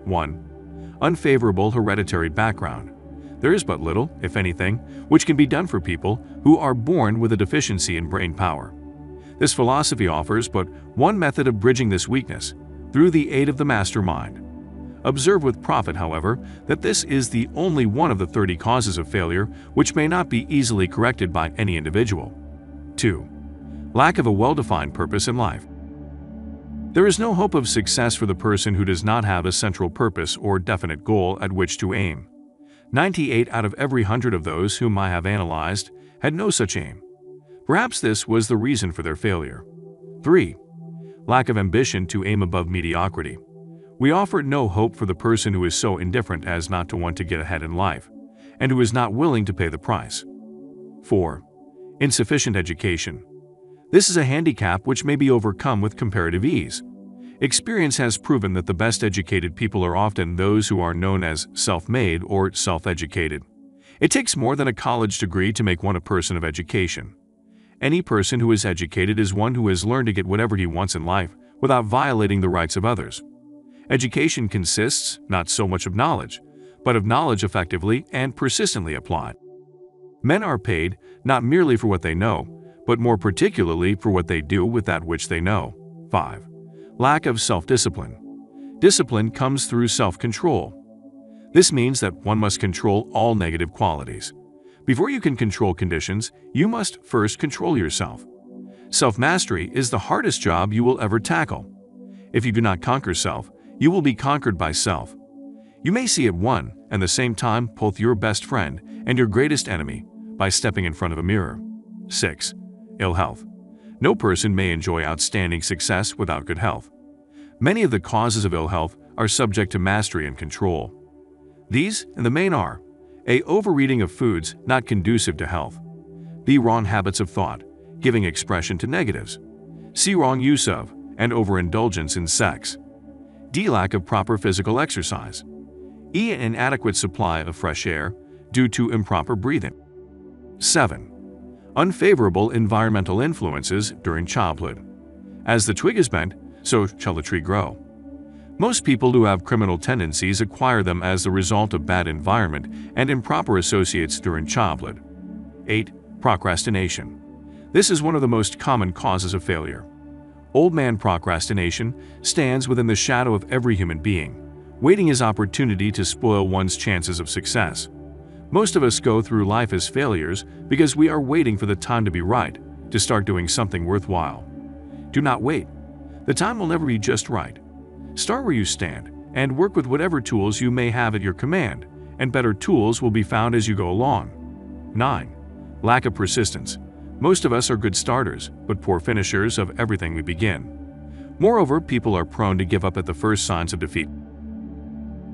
1. Unfavorable hereditary background. There is but little, if anything, which can be done for people who are born with a deficiency in brain power. This philosophy offers but one method of bridging this weakness, through the aid of the mastermind. Observe with profit, however, that this is the only one of the 30 causes of failure which may not be easily corrected by any individual. 2. Lack of a well-defined purpose in life. There is no hope of success for the person who does not have a central purpose or definite goal at which to aim. 98 out of every 100 of those whom I have analyzed had no such aim. Perhaps this was the reason for their failure. 3. Lack of ambition to aim above mediocrity. We offer no hope for the person who is so indifferent as not to want to get ahead in life, and who is not willing to pay the price. 4. Insufficient education. This is a handicap which may be overcome with comparative ease. Experience has proven that the best educated people are often those who are known as self-made or self-educated. It takes more than a college degree to make one a person of education. Any person who is educated is one who has learned to get whatever he wants in life without violating the rights of others. Education consists not so much of knowledge, but of knowledge effectively and persistently applied. Men are paid not merely for what they know, but more particularly for what they do with that which they know. 5. Lack of self-discipline. Discipline comes through self-control. This means that one must control all negative qualities. Before you can control conditions, you must first control yourself. Self-mastery is the hardest job you will ever tackle. If you do not conquer self, you will be conquered by self. You may see at one and the same time both your best friend and your greatest enemy by stepping in front of a mirror. 6. Ill health. No person may enjoy outstanding success without good health. Many of the causes of ill health are subject to mastery and control. These, in the main, are A. Overeating of foods not conducive to health. B. Wrong habits of thought, giving expression to negatives. C. Wrong use of and overindulgence in sex. D. Lack of proper physical exercise. E. An inadequate supply of fresh air due to improper breathing. 7. Unfavorable environmental influences during childhood. As the twig is bent, so shall the tree grow. Most people who have criminal tendencies acquire them as the result of bad environment and improper associates during childhood. 8. Procrastination. This is one of the most common causes of failure. Old man procrastination stands within the shadow of every human being, waiting his opportunity to spoil one's chances of success. Most of us go through life as failures because we are waiting for the time to be right to start doing something worthwhile. Do not wait. The time will never be just right. Start where you stand and work with whatever tools you may have at your command, and better tools will be found as you go along. 9. Lack of persistence. Most of us are good starters, but poor finishers of everything we begin. Moreover, people are prone to give up at the first signs of defeat.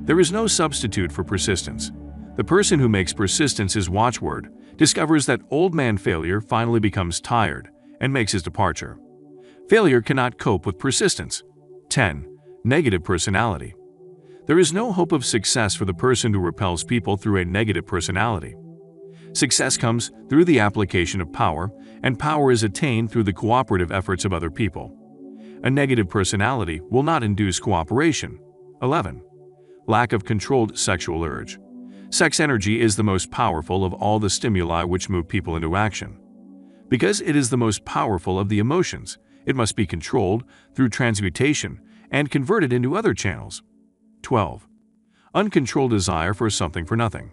There is no substitute for persistence. The person who makes persistence his watchword discovers that old man failure finally becomes tired and makes his departure. Failure cannot cope with persistence. 10. Negative personality. There is no hope of success for the person who repels people through a negative personality. Success comes through the application of power, and power is attained through the cooperative efforts of other people. A negative personality will not induce cooperation. 11. Lack of controlled sexual urge. Sex energy is the most powerful of all the stimuli which move people into action. Because it is the most powerful of the emotions, it must be controlled through transmutation and converted into other channels. 12. Uncontrolled desire for something for nothing.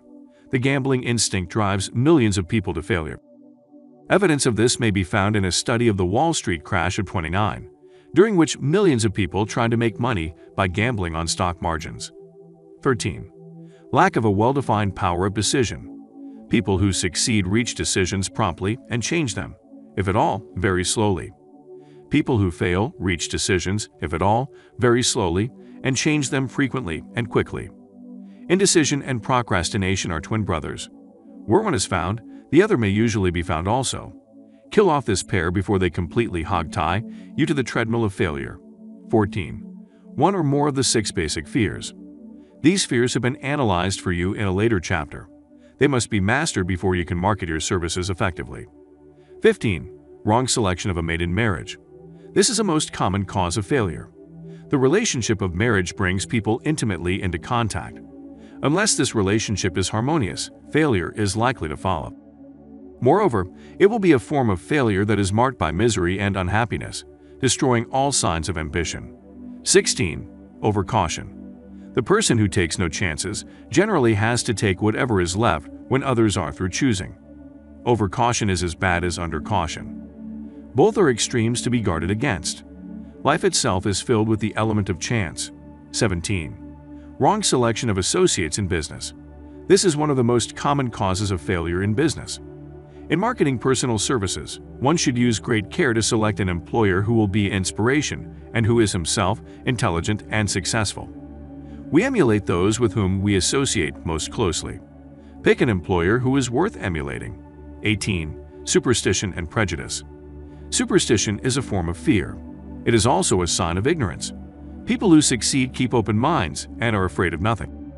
The gambling instinct drives millions of people to failure. Evidence of this may be found in a study of the Wall Street crash of '29, during which millions of people tried to make money by gambling on stock margins. 13. Lack of a well-defined power of decision. People who succeed reach decisions promptly and change them, if at all, very slowly. People who fail reach decisions, if at all, very slowly, and change them frequently and quickly. Indecision and procrastination are twin brothers. Where one is found, the other may usually be found also. Kill off this pair before they completely hog-tie you to the treadmill of failure. 14. One or more of the 6 basic fears. These fears have been analyzed for you in a later chapter. They must be mastered before you can market your services effectively. 15. Wrong selection of a mate in marriage. This is a most common cause of failure. The relationship of marriage brings people intimately into contact. Unless this relationship is harmonious, failure is likely to follow. Moreover, it will be a form of failure that is marked by misery and unhappiness, destroying all signs of ambition. 16. Overcaution. The person who takes no chances generally has to take whatever is left when others are through choosing. Overcaution is as bad as undercaution. Both are extremes to be guarded against. Life itself is filled with the element of chance. 17. Wrong selection of associates in business. This is one of the most common causes of failure in business. In marketing personal services, one should use great care to select an employer who will be inspiration and who is himself intelligent and successful. We emulate those with whom we associate most closely. Pick an employer who is worth emulating. 18. Superstition and Prejudice. Superstition is a form of fear. It is also a sign of ignorance. People who succeed keep open minds and are afraid of nothing.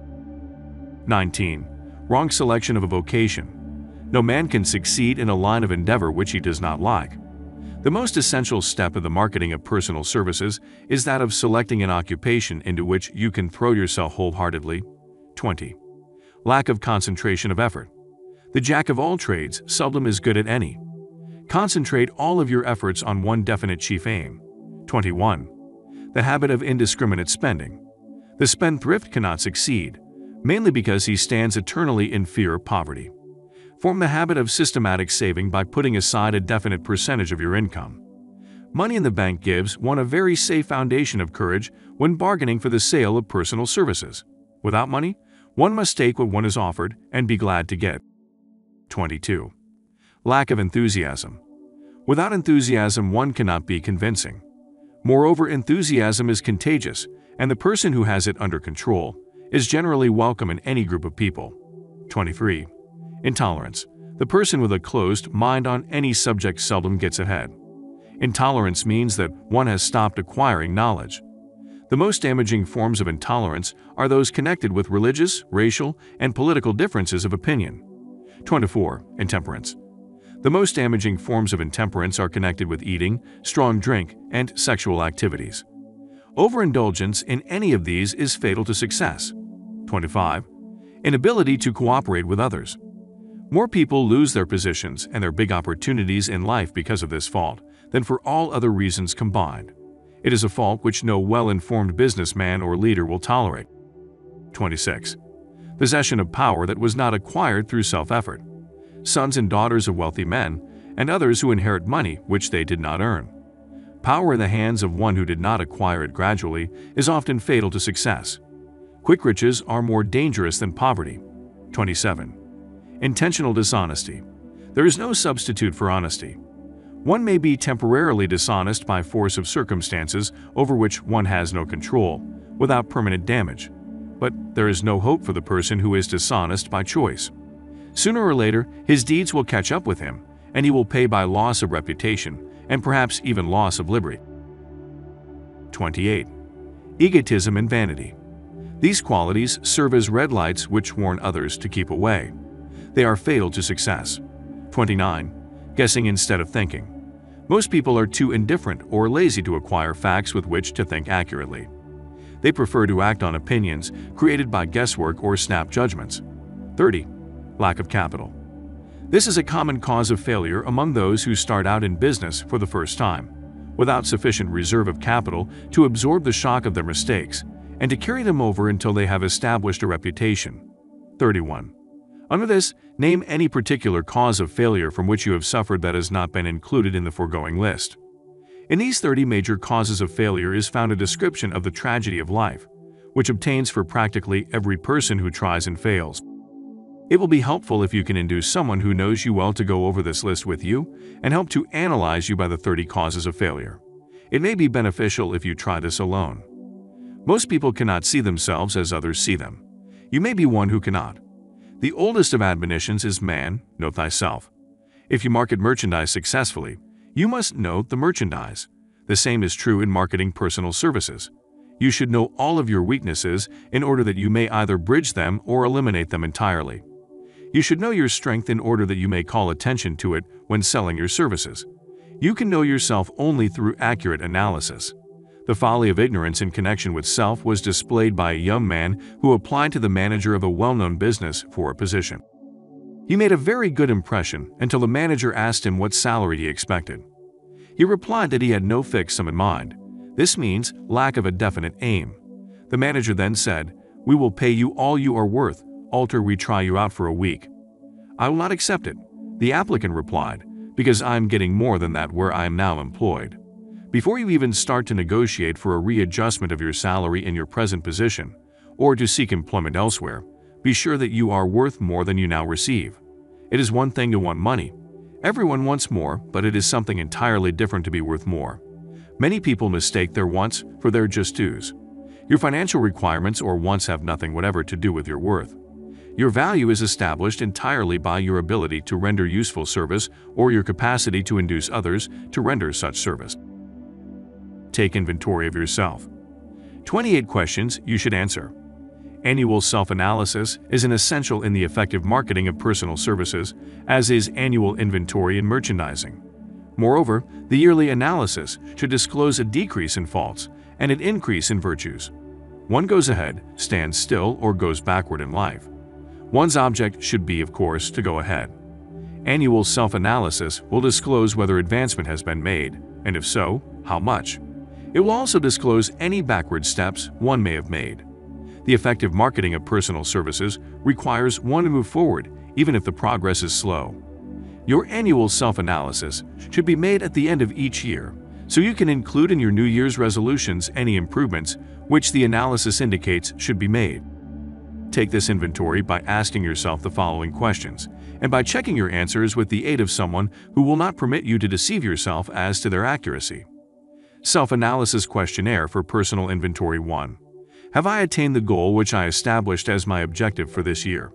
19. Wrong selection of a vocation. No man can succeed in a line of endeavor which he does not like. The most essential step in the marketing of personal services is that of selecting an occupation into which you can throw yourself wholeheartedly. 20. Lack of concentration of effort. The jack of all trades seldom is good at any. Concentrate all of your efforts on one definite chief aim. 21. The habit of indiscriminate spending. The spendthrift cannot succeed, mainly because he stands eternally in fear of poverty. Form the habit of systematic saving by putting aside a definite percentage of your income. Money in the bank gives one a very safe foundation of courage when bargaining for the sale of personal services. Without money, one must take what one is offered and be glad to get. 22. Lack of enthusiasm. Without enthusiasm, one cannot be convincing. Moreover, enthusiasm is contagious, and the person who has it under control is generally welcome in any group of people. 23. Intolerance. The person with a closed mind on any subject seldom gets ahead. Intolerance means that one has stopped acquiring knowledge. The most damaging forms of intolerance are those connected with religious, racial, and political differences of opinion. 24. Intemperance. The most damaging forms of intemperance are connected with eating, strong drink, and sexual activities. Overindulgence in any of these is fatal to success. 25. Inability to cooperate with others. More people lose their positions and their big opportunities in life because of this fault than for all other reasons combined. It is a fault which no well-informed businessman or leader will tolerate. 26. Possession of power that was not acquired through self-effort. Sons and daughters of wealthy men, and others who inherit money which they did not earn. Power in the hands of one who did not acquire it gradually is often fatal to success. Quick riches are more dangerous than poverty. 27. Intentional dishonesty. There is no substitute for honesty. One may be temporarily dishonest by force of circumstances over which one has no control, without permanent damage. But there is no hope for the person who is dishonest by choice. Sooner or later, his deeds will catch up with him, and he will pay by loss of reputation and perhaps even loss of liberty. 28. Egotism and Vanity. These qualities serve as red lights which warn others to keep away. They are fatal to success. 29. Guessing instead of thinking. Most people are too indifferent or lazy to acquire facts with which to think accurately. They prefer to act on opinions created by guesswork or snap judgments. 30. Lack of capital. This is a common cause of failure among those who start out in business for the first time, without sufficient reserve of capital to absorb the shock of their mistakes and to carry them over until they have established a reputation. 31. Under this, name any particular cause of failure from which you have suffered that has not been included in the foregoing list. In these 30 major causes of failure is found a description of the tragedy of life, which obtains for practically every person who tries and fails. It will be helpful if you can induce someone who knows you well to go over this list with you and help to analyze you by the 30 causes of failure. It may be beneficial if you try this alone. Most people cannot see themselves as others see them. You may be one who cannot. The oldest of admonitions is man, note thyself. If you market merchandise successfully, you must know the merchandise. The same is true in marketing personal services. You should know all of your weaknesses in order that you may either bridge them or eliminate them entirely. You should know your strength in order that you may call attention to it when selling your services. You can know yourself only through accurate analysis. The folly of ignorance in connection with self was displayed by a young man who applied to the manager of a well-known business for a position. He made a very good impression until the manager asked him what salary he expected. He replied that he had no fixed sum in mind. This means lack of a definite aim. The manager then said, "We will pay you all you are worth, alter we try you out for a week." "I will not accept it," the applicant replied, "because I am getting more than that where I am now employed." Before you even start to negotiate for a readjustment of your salary in your present position, or to seek employment elsewhere, be sure that you are worth more than you now receive. It is one thing to want money. Everyone wants more, but it is something entirely different to be worth more. Many people mistake their wants for their just dues. Your financial requirements or wants have nothing whatever to do with your worth. Your value is established entirely by your ability to render useful service or your capacity to induce others to render such service. Take inventory of yourself. 28 questions you should answer. Annual self-analysis is an essential in the effective marketing of personal services, as is annual inventory in merchandising. Moreover, the yearly analysis should disclose a decrease in faults and an increase in virtues. One goes ahead, stands still, or goes backward in life. One's object should be, of course, to go ahead. Annual self-analysis will disclose whether advancement has been made, and if so, how much. It will also disclose any backward steps one may have made. The effective marketing of personal services requires one to move forward, even if the progress is slow. Your annual self-analysis should be made at the end of each year, so you can include in your New Year's resolutions any improvements which the analysis indicates should be made. Take this inventory by asking yourself the following questions, and by checking your answers with the aid of someone who will not permit you to deceive yourself as to their accuracy. Self-analysis questionnaire for personal inventory 1. Have I attained the goal which I established as my objective for this year?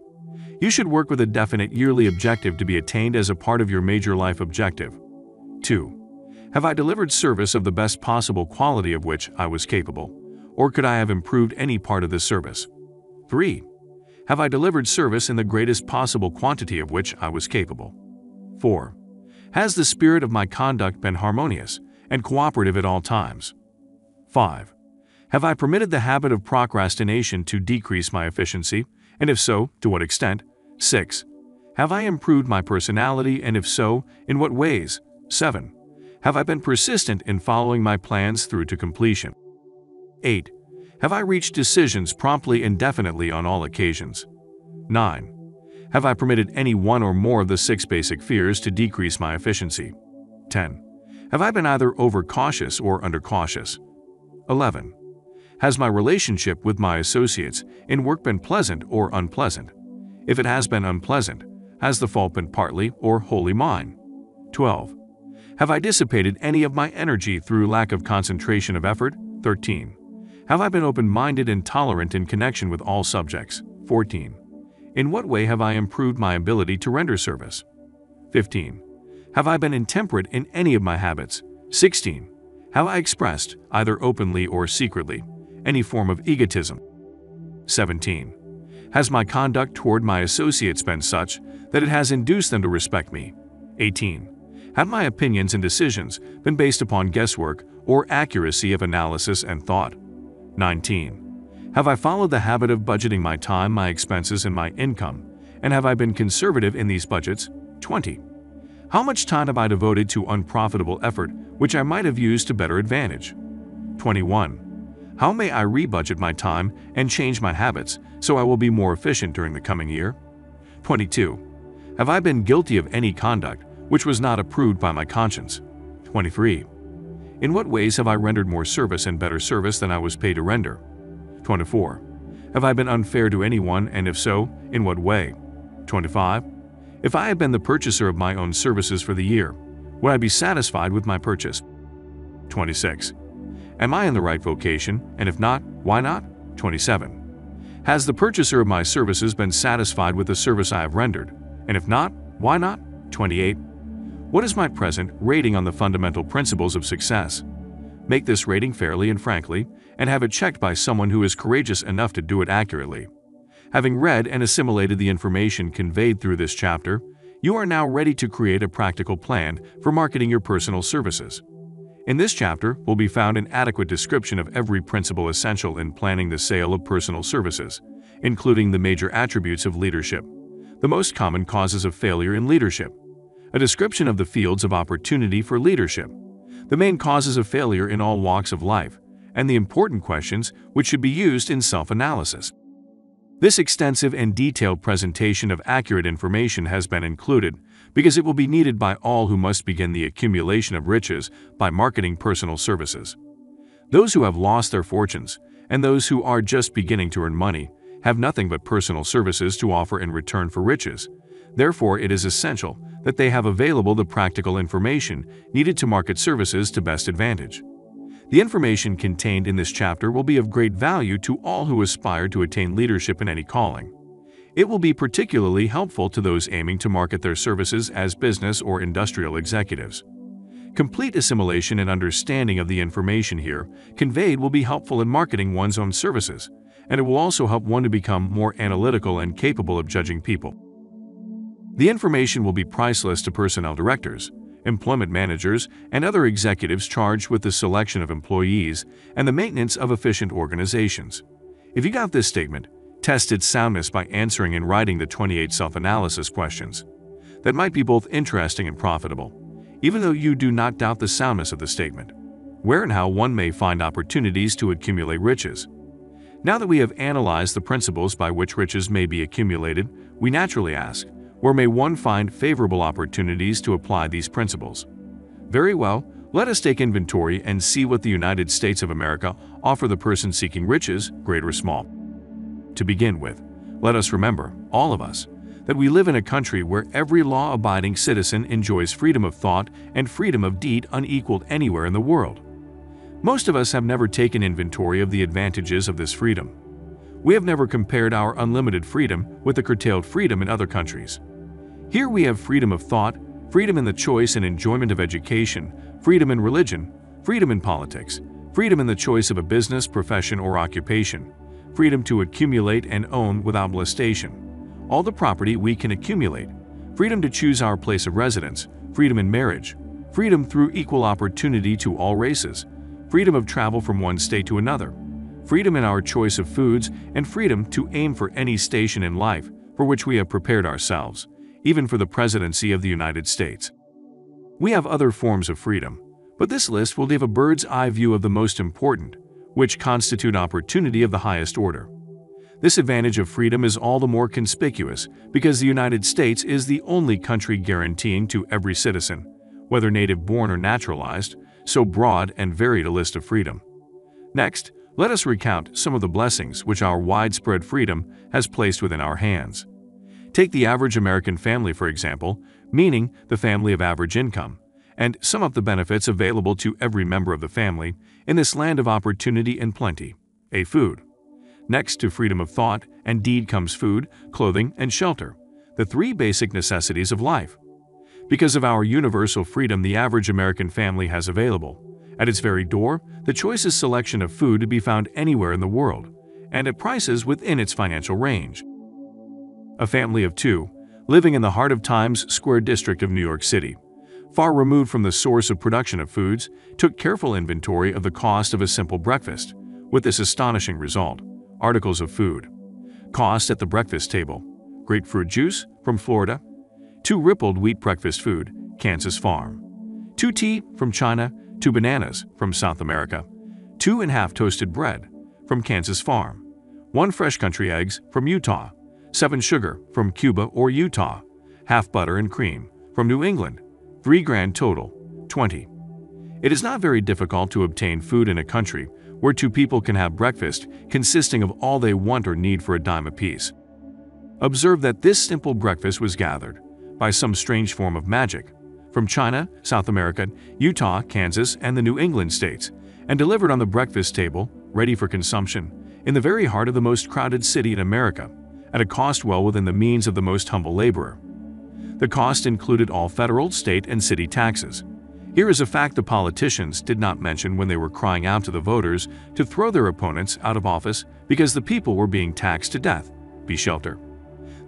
You should work with a definite yearly objective to be attained as a part of your major life objective. 2. Have I delivered service of the best possible quality of which I was capable, or could I have improved any part of this service? 3. Have I delivered service in the greatest possible quantity of which I was capable? 4. Has the spirit of my conduct been harmonious and cooperative at all times? 5. Have I permitted the habit of procrastination to decrease my efficiency, and if so, to what extent? 6. Have I improved my personality, and if so, in what ways? 7. Have I been persistent in following my plans through to completion? 8. Have I reached decisions promptly and definitely on all occasions? 9. Have I permitted any one or more of the 6 basic fears to decrease my efficiency? 10. Have I been either overcautious or undercautious? 11. Has my relationship with my associates in work been pleasant or unpleasant? If it has been unpleasant, has the fault been partly or wholly mine? 12. Have I dissipated any of my energy through lack of concentration of effort? 13. Have I been open-minded and tolerant in connection with all subjects? 14. In what way have I improved my ability to render service? 15. Have I been intemperate in any of my habits? 16. Have I expressed, either openly or secretly, any form of egotism. 17. Has my conduct toward my associates been such that it has induced them to respect me? 18. Have my opinions and decisions been based upon guesswork or accuracy of analysis and thought? 19. Have I followed the habit of budgeting my time, my expenses, and my income, and have I been conservative in these budgets? 20. How much time have I devoted to unprofitable effort which I might have used to better advantage? 21. How may I rebudget my time and change my habits so I will be more efficient during the coming year? 22. Have I been guilty of any conduct which was not approved by my conscience? 23. In what ways have I rendered more service and better service than I was paid to render? 24. Have I been unfair to anyone, and if so, in what way? 25. If I had been the purchaser of my own services for the year, would I be satisfied with my purchase? 26. Am I in the right vocation, and if not, why not? 27. Has the purchaser of my services been satisfied with the service I have rendered, and if not, why not? 28. What is my present rating on the fundamental principles of success? Make this rating fairly and frankly, and have it checked by someone who is courageous enough to do it accurately. Having read and assimilated the information conveyed through this chapter, you are now ready to create a practical plan for marketing your personal services. In this chapter will be found an adequate description of every principle essential in planning the sale of personal services, including the major attributes of leadership, the most common causes of failure in leadership, a description of the fields of opportunity for leadership, the main causes of failure in all walks of life, and the important questions which should be used in self-analysis. This extensive and detailed presentation of accurate information has been included because it will be needed by all who must begin the accumulation of riches by marketing personal services. Those who have lost their fortunes and those who are just beginning to earn money have nothing but personal services to offer in return for riches. Therefore, it is essential that they have available the practical information needed to market services to best advantage. The information contained in this chapter will be of great value to all who aspire to attain leadership in any calling. It will be particularly helpful to those aiming to market their services as business or industrial executives. Complete assimilation and understanding of the information here conveyed will be helpful in marketing one's own services, and it will also help one to become more analytical and capable of judging people. The information will be priceless to personnel directors, employment managers, and other executives charged with the selection of employees and the maintenance of efficient organizations. If you got this statement, test its soundness by answering and writing the 28 self-analysis questions. That might be both interesting and profitable, even though you do not doubt the soundness of the statement. Where and how one may find opportunities to accumulate riches. Now that we have analyzed the principles by which riches may be accumulated, we naturally ask, where may one find favorable opportunities to apply these principles? Very well, let us take inventory and see what the United States of America offer the person seeking riches, great or small. To begin with, let us remember, all of us, that we live in a country where every law-abiding citizen enjoys freedom of thought and freedom of deed unequaled anywhere in the world. Most of us have never taken inventory of the advantages of this freedom. We have never compared our unlimited freedom with the curtailed freedom in other countries. Here we have freedom of thought, freedom in the choice and enjoyment of education, freedom in religion, freedom in politics, freedom in the choice of a business, profession, or occupation, freedom to accumulate and own without molestation, all the property we can accumulate, freedom to choose our place of residence, freedom in marriage, freedom through equal opportunity to all races, freedom of travel from one state to another, freedom in our choice of foods, and freedom to aim for any station in life for which we have prepared ourselves, even for the presidency of the United States. We have other forms of freedom, but this list will give a bird's eye view of the most important, which constitute opportunity of the highest order. This advantage of freedom is all the more conspicuous because the United States is the only country guaranteeing to every citizen, whether native-born or naturalized, so broad and varied a list of freedom. Next, let us recount some of the blessings which our widespread freedom has placed within our hands. Take the average American family, for example, meaning the family of average income, and sum up the benefits available to every member of the family in this land of opportunity and plenty. A. Food. Next to freedom of thought and deed comes food, clothing, and shelter, the three basic necessities of life. Because of our universal freedom the average American family has available, At its very door, the choicest selection of food to be found anywhere in the world, and at prices within its financial range. A family of two, living in the heart of Times Square district of New York City, far removed from the source of production of foods, took careful inventory of the cost of a simple breakfast, with this astonishing result: articles of food. Cost at the breakfast table: grapefruit juice from Florida, 2 rippled wheat breakfast food, Kansas Farm, 2 tea from China, 2 bananas from South America, 2½ toasted bread from Kansas Farm, 1 fresh country eggs from Utah, 7 sugar from Cuba or Utah, half butter and cream from New England, 3 grand total, 20. It is not very difficult to obtain food in a country where 2 people can have breakfast consisting of all they want or need for a dime apiece. Observe that this simple breakfast was gathered, by some strange form of magic, from China, South America, Utah, Kansas, and the New England states, and delivered on the breakfast table, ready for consumption, in the very heart of the most crowded city in America, at a cost well within the means of the most humble laborer. The cost included all federal, state, and city taxes. Here is a fact the politicians did not mention when they were crying out to the voters to throw their opponents out of office because the people were being taxed to death. Be shelter.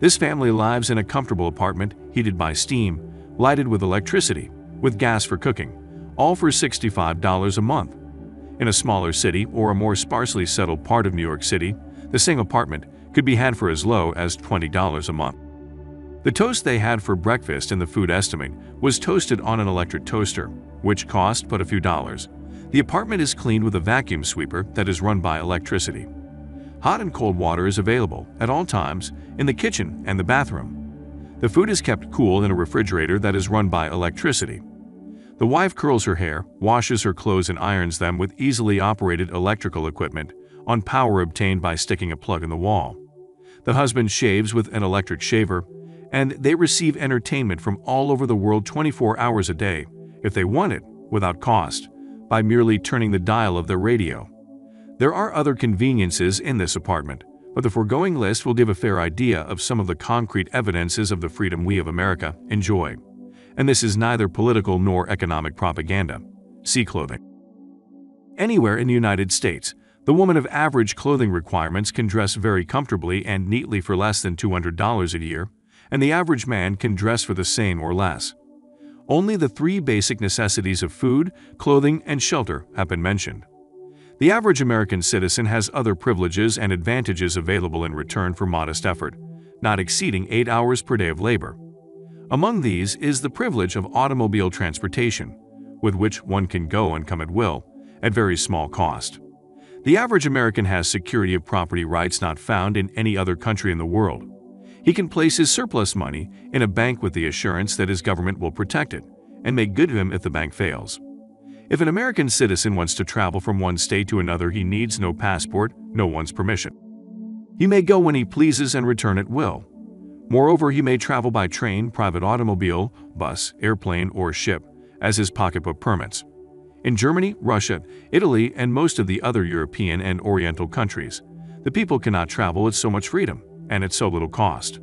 This family lives in a comfortable apartment heated by steam, lighted with electricity, with gas for cooking, all for $65 a month. In a smaller city or a more sparsely settled part of New York City, the same apartment could be had for as low as $20 a month. The toast they had for breakfast in the food estimate was toasted on an electric toaster, which cost but a few dollars. The apartment is cleaned with a vacuum sweeper that is run by electricity. Hot and cold water is available at all times in the kitchen and the bathroom. The food is kept cool in a refrigerator that is run by electricity. The wife curls her hair, washes her clothes and irons them with easily operated electrical equipment on power obtained by sticking a plug in the wall. The husband shaves with an electric shaver, and they receive entertainment from all over the world 24 hours a day, if they want it, without cost, by merely turning the dial of their radio. There are other conveniences in this apartment, but the foregoing list will give a fair idea of some of the concrete evidences of the freedom we of America enjoy. And this is neither political nor economic propaganda. See clothing. Anywhere in the United States, the woman of average clothing requirements can dress very comfortably and neatly for less than $200 a year, and the average man can dress for the same or less. Only the 3 basic necessities of food, clothing, and shelter have been mentioned. The average American citizen has other privileges and advantages available in return for modest effort, not exceeding 8 hours per day of labor. Among these is the privilege of automobile transportation, with which one can go and come at will, at very small cost. The average American has security of property rights not found in any other country in the world. He can place his surplus money in a bank with the assurance that his government will protect it and make good to him if the bank fails. If an American citizen wants to travel from one state to another, he needs no passport, no one's permission. He may go when he pleases and return at will. Moreover, he may travel by train, private automobile, bus, airplane, or ship, as his pocketbook permits. In Germany, Russia, Italy, and most of the other European and Oriental countries, the people cannot travel with so much freedom and at so little cost.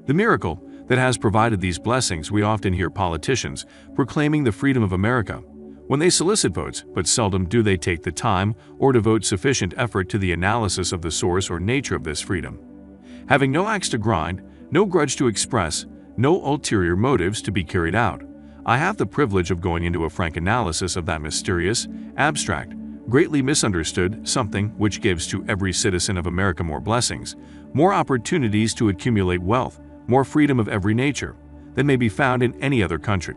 The miracle that has provided these blessings, we often hear politicians proclaiming the freedom of America when they solicit votes, but seldom do they take the time or devote sufficient effort to the analysis of the source or nature of this freedom. Having no axe to grind, no grudge to express, no ulterior motives to be carried out, I have the privilege of going into a frank analysis of that mysterious, abstract, greatly misunderstood something which gives to every citizen of America more blessings, more opportunities to accumulate wealth, more freedom of every nature than may be found in any other country.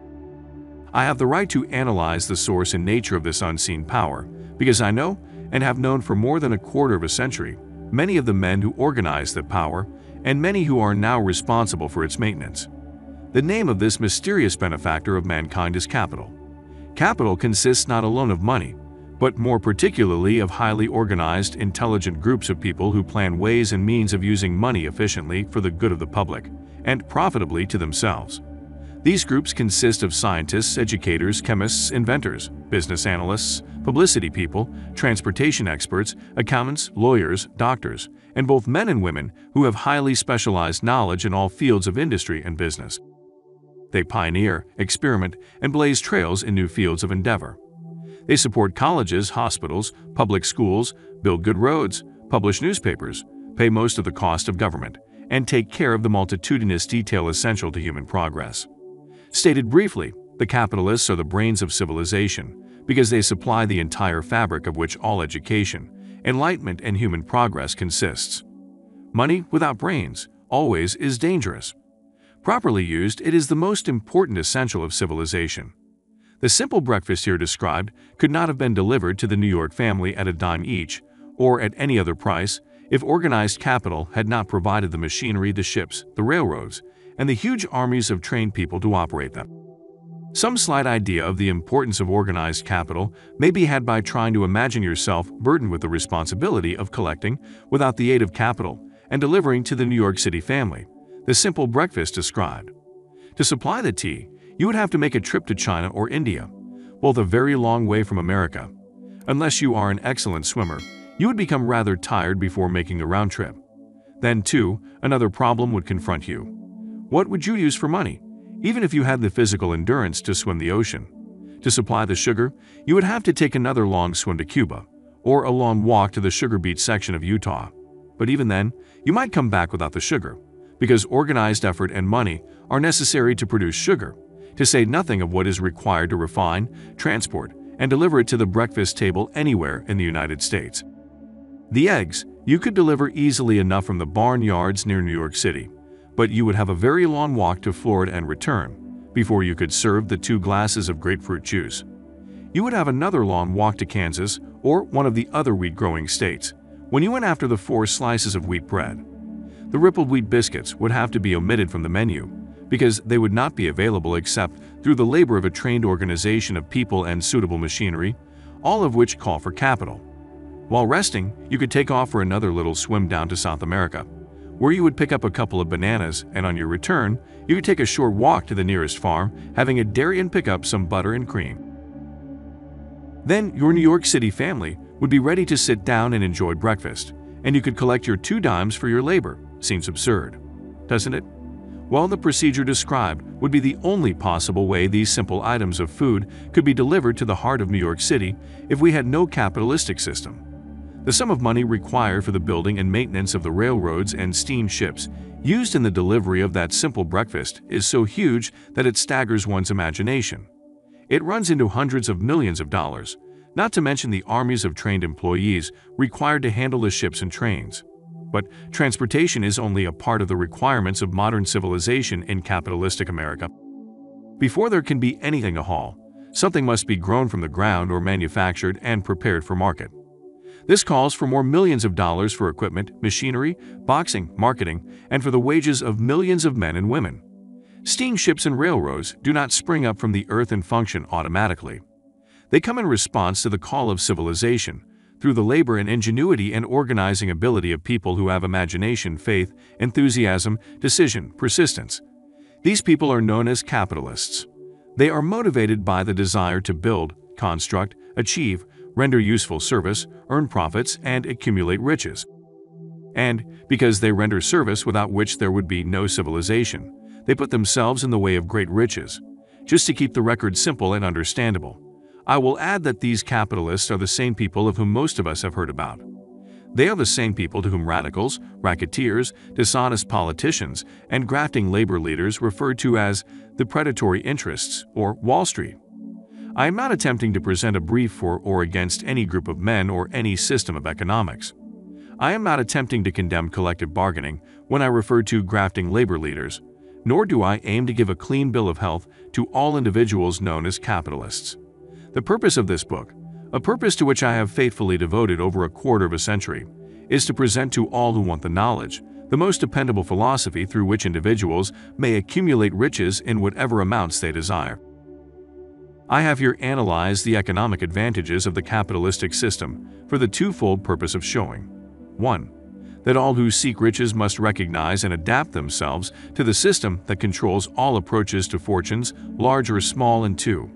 I have the right to analyze the source and nature of this unseen power because I know, and have known for more than a quarter of a century, many of the men who organize the power and many who are now responsible for its maintenance. The name of this mysterious benefactor of mankind is capital. Capital consists not alone of money, but more particularly of highly organized, intelligent groups of people who plan ways and means of using money efficiently for the good of the public and profitably to themselves. These groups consist of scientists, educators, chemists, inventors, business analysts, publicity people, transportation experts, accountants, lawyers, doctors, and both men and women who have highly specialized knowledge in all fields of industry and business. They pioneer, experiment, and blaze trails in new fields of endeavor. They support colleges, hospitals, public schools, build good roads, publish newspapers, pay most of the cost of government, and take care of the multitudinous detail essential to human progress. Stated briefly, the capitalists are the brains of civilization because they supply the entire fabric of which all education, enlightenment, and human progress consists. Money without brains always is dangerous. Properly used, it is the most important essential of civilization. The simple breakfast here described could not have been delivered to the New York family at a dime each, or at any other price, if organized capital had not provided the machinery, the ships, the railroads, and the huge armies of trained people to operate them. Some slight idea of the importance of organized capital may be had by trying to imagine yourself burdened with the responsibility of collecting, without the aid of capital, and delivering to the New York City family the simple breakfast described. To supply the tea, you would have to make a trip to China or India, both a very long way from America. Unless you are an excellent swimmer, you would become rather tired before making the round trip. Then, too, another problem would confront you. What would you use for money, even if you had the physical endurance to swim the ocean? To supply the sugar, you would have to take another long swim to Cuba, or a long walk to the sugar beet section of Utah. But even then, you might come back without the sugar, because organized effort and money are necessary to produce sugar, to say nothing of what is required to refine, transport, and deliver it to the breakfast table anywhere in the United States. The eggs you could deliver easily enough from the barnyards near New York City, but you would have a very long walk to Florida and return before you could serve the 2 glasses of grapefruit juice. You would have another long walk to Kansas or one of the other wheat-growing states when you went after the 4 slices of wheat bread. The rippled wheat biscuits would have to be omitted from the menu because they would not be available except through the labor of a trained organization of people and suitable machinery, all of which call for capital. While resting, you could take off for another little swim down to South America, where you would pick up a couple of bananas, and on your return, you could take a short walk to the nearest farm, having a dairy, and pick up some butter and cream. Then your New York City family would be ready to sit down and enjoy breakfast, and you could collect your 2 dimes for your labor. Seems absurd, doesn't it? Well, the procedure described would be the only possible way these simple items of food could be delivered to the heart of New York City if we had no capitalistic system. The sum of money required for the building and maintenance of the railroads and steamships used in the delivery of that simple breakfast is so huge that it staggers one's imagination. It runs into hundreds of millions of dollars, not to mention the armies of trained employees required to handle the ships and trains. But transportation is only a part of the requirements of modern civilization in capitalistic America. Before there can be anything to haul, something must be grown from the ground or manufactured and prepared for market. This calls for more millions of dollars for equipment, machinery, boxing, marketing, and for the wages of millions of men and women. Steamships and railroads do not spring up from the earth and function automatically. They come in response to the call of civilization, through the labor and ingenuity and organizing ability of people who have imagination, faith, enthusiasm, decision, persistence. These people are known as capitalists. They are motivated by the desire to build, construct, achieve, render useful service, earn profits, and accumulate riches. And, because they render service without which there would be no civilization, they put themselves in the way of great riches. Just to keep the record simple and understandable, I will add that these capitalists are the same people of whom most of us have heard about. They are the same people to whom radicals, racketeers, dishonest politicians, and grafting labor leaders refer to as the predatory interests, or Wall Street. I am not attempting to present a brief for or against any group of men or any system of economics. I am not attempting to condemn collective bargaining when I refer to grafting labor leaders, nor do I aim to give a clean bill of health to all individuals known as capitalists. The purpose of this book, a purpose to which I have faithfully devoted over a quarter of a century, is to present to all who want the knowledge, the most dependable philosophy through which individuals may accumulate riches in whatever amounts they desire. I have here analyzed the economic advantages of the capitalistic system for the twofold purpose of showing: 1. That all who seek riches must recognize and adapt themselves to the system that controls all approaches to fortunes, large or small, and 2.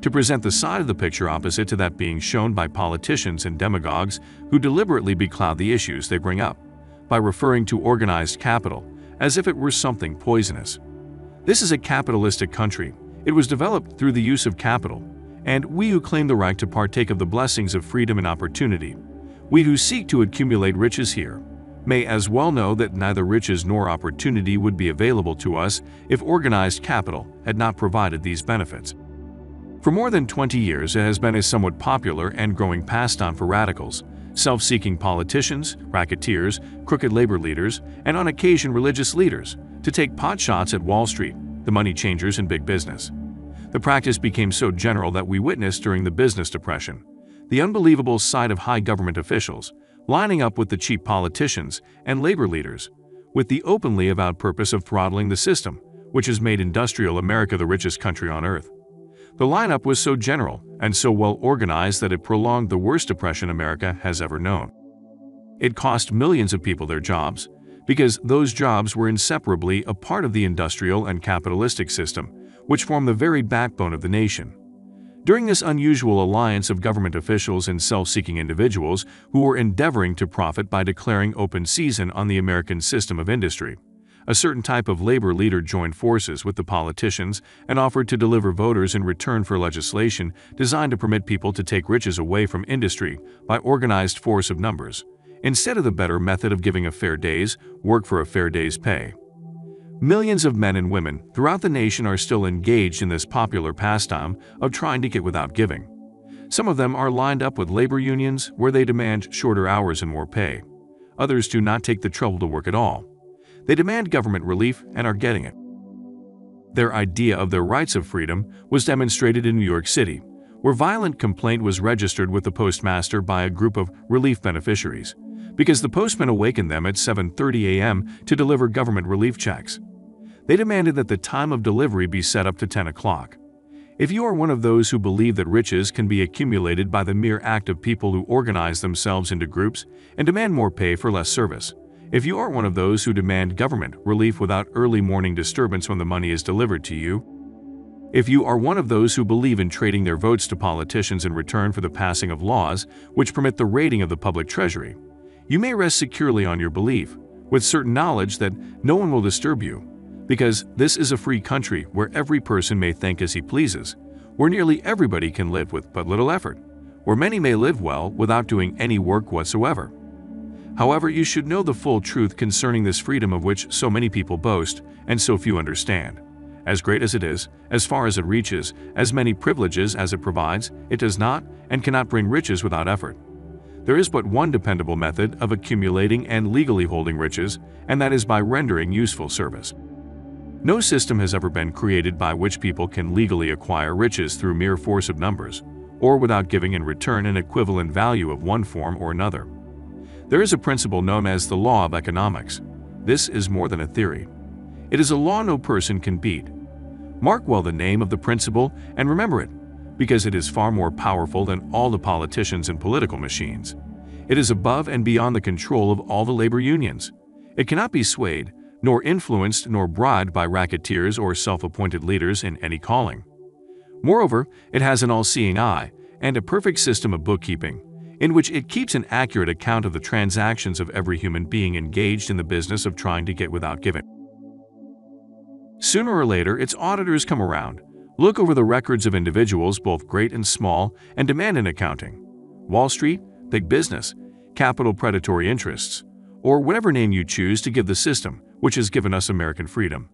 To present the side of the picture opposite to that being shown by politicians and demagogues who deliberately becloud the issues they bring up, by referring to organized capital as if it were something poisonous. This is a capitalistic country. It was developed through the use of capital, and we who claim the right to partake of the blessings of freedom and opportunity, we who seek to accumulate riches here, may as well know that neither riches nor opportunity would be available to us if organized capital had not provided these benefits. For more than 20 years, it has been a somewhat popular and growing pastime for radicals, self-seeking politicians, racketeers, crooked labor leaders, and on occasion religious leaders to take pot shots at Wall Street, the money changers in big business. The practice became so general that we witnessed during the business depression the unbelievable sight of high government officials lining up with the cheap politicians and labor leaders, with the openly avowed purpose of throttling the system, which has made industrial America the richest country on earth. The lineup was so general and so well organized that it prolonged the worst depression America has ever known. It cost millions of people their jobs, because those jobs were inseparably a part of the industrial and capitalistic system, which form the very backbone of the nation. During this unusual alliance of government officials and self-seeking individuals who were endeavoring to profit by declaring open season on the American system of industry, a certain type of labor leader joined forces with the politicians and offered to deliver voters in return for legislation designed to permit people to take riches away from industry by organized force of numbers, instead of the better method of giving a fair day's work for a fair day's pay. Millions of men and women throughout the nation are still engaged in this popular pastime of trying to get without giving. Some of them are lined up with labor unions where they demand shorter hours and more pay. Others do not take the trouble to work at all. They demand government relief and are getting it. Their idea of their rights of freedom was demonstrated in New York City, where violent complaint was registered with the postmaster by a group of relief beneficiaries, because the postman awakened them at 7:30 a.m. to deliver government relief checks. They demanded that the time of delivery be set up to 10 o'clock. If you are one of those who believe that riches can be accumulated by the mere act of people who organize themselves into groups and demand more pay for less service, if you are one of those who demand government relief without early morning disturbance when the money is delivered to you, if you are one of those who believe in trading their votes to politicians in return for the passing of laws which permit the raiding of the public treasury, you may rest securely on your belief, with certain knowledge that no one will disturb you, because this is a free country where every person may think as he pleases, where nearly everybody can live with but little effort, where many may live well without doing any work whatsoever. However, you should know the full truth concerning this freedom of which so many people boast and so few understand. As great as it is, as far as it reaches, as many privileges as it provides, it does not and cannot bring riches without effort. There is but one dependable method of accumulating and legally holding riches, and that is by rendering useful service. No system has ever been created by which people can legally acquire riches through mere force of numbers, or without giving in return an equivalent value of one form or another. There is a principle known as the law of economics. This is more than a theory. It is a law no person can beat. Mark well the name of the principle and remember it, because it is far more powerful than all the politicians and political machines. It is above and beyond the control of all the labor unions. It cannot be swayed, nor influenced nor bribed by racketeers or self-appointed leaders in any calling. Moreover, it has an all-seeing eye and a perfect system of bookkeeping, in which it keeps an accurate account of the transactions of every human being engaged in the business of trying to get without giving. Sooner or later, its auditors come around, look over the records of individuals both great and small, and demand an accounting. Wall Street, big business, capital predatory interests, or whatever name you choose to give the system which has given us American freedom,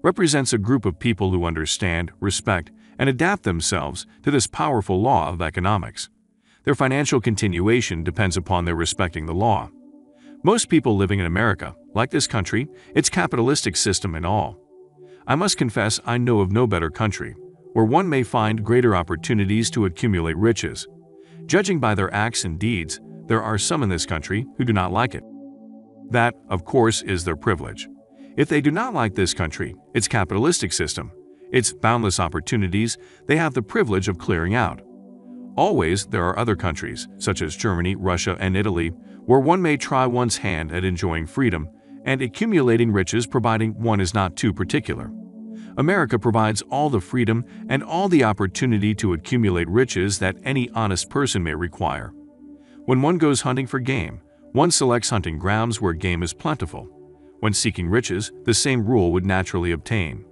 represents a group of people who understand, respect, and adapt themselves to this powerful law of economics. Their financial continuation depends upon their respecting the law. Most people living in America, like this country, its capitalistic system and all. I must confess I know of no better country, where one may find greater opportunities to accumulate riches. Judging by their acts and deeds, there are some in this country who do not like it. That, of course, is their privilege. If they do not like this country, its capitalistic system, its boundless opportunities, they have the privilege of clearing out. Always, there are other countries, such as Germany, Russia, and Italy, where one may try one's hand at enjoying freedom and accumulating riches providing one is not too particular. America provides all the freedom and all the opportunity to accumulate riches that any honest person may require. When one goes hunting for game, one selects hunting grounds where game is plentiful. When seeking riches, the same rule would naturally obtain.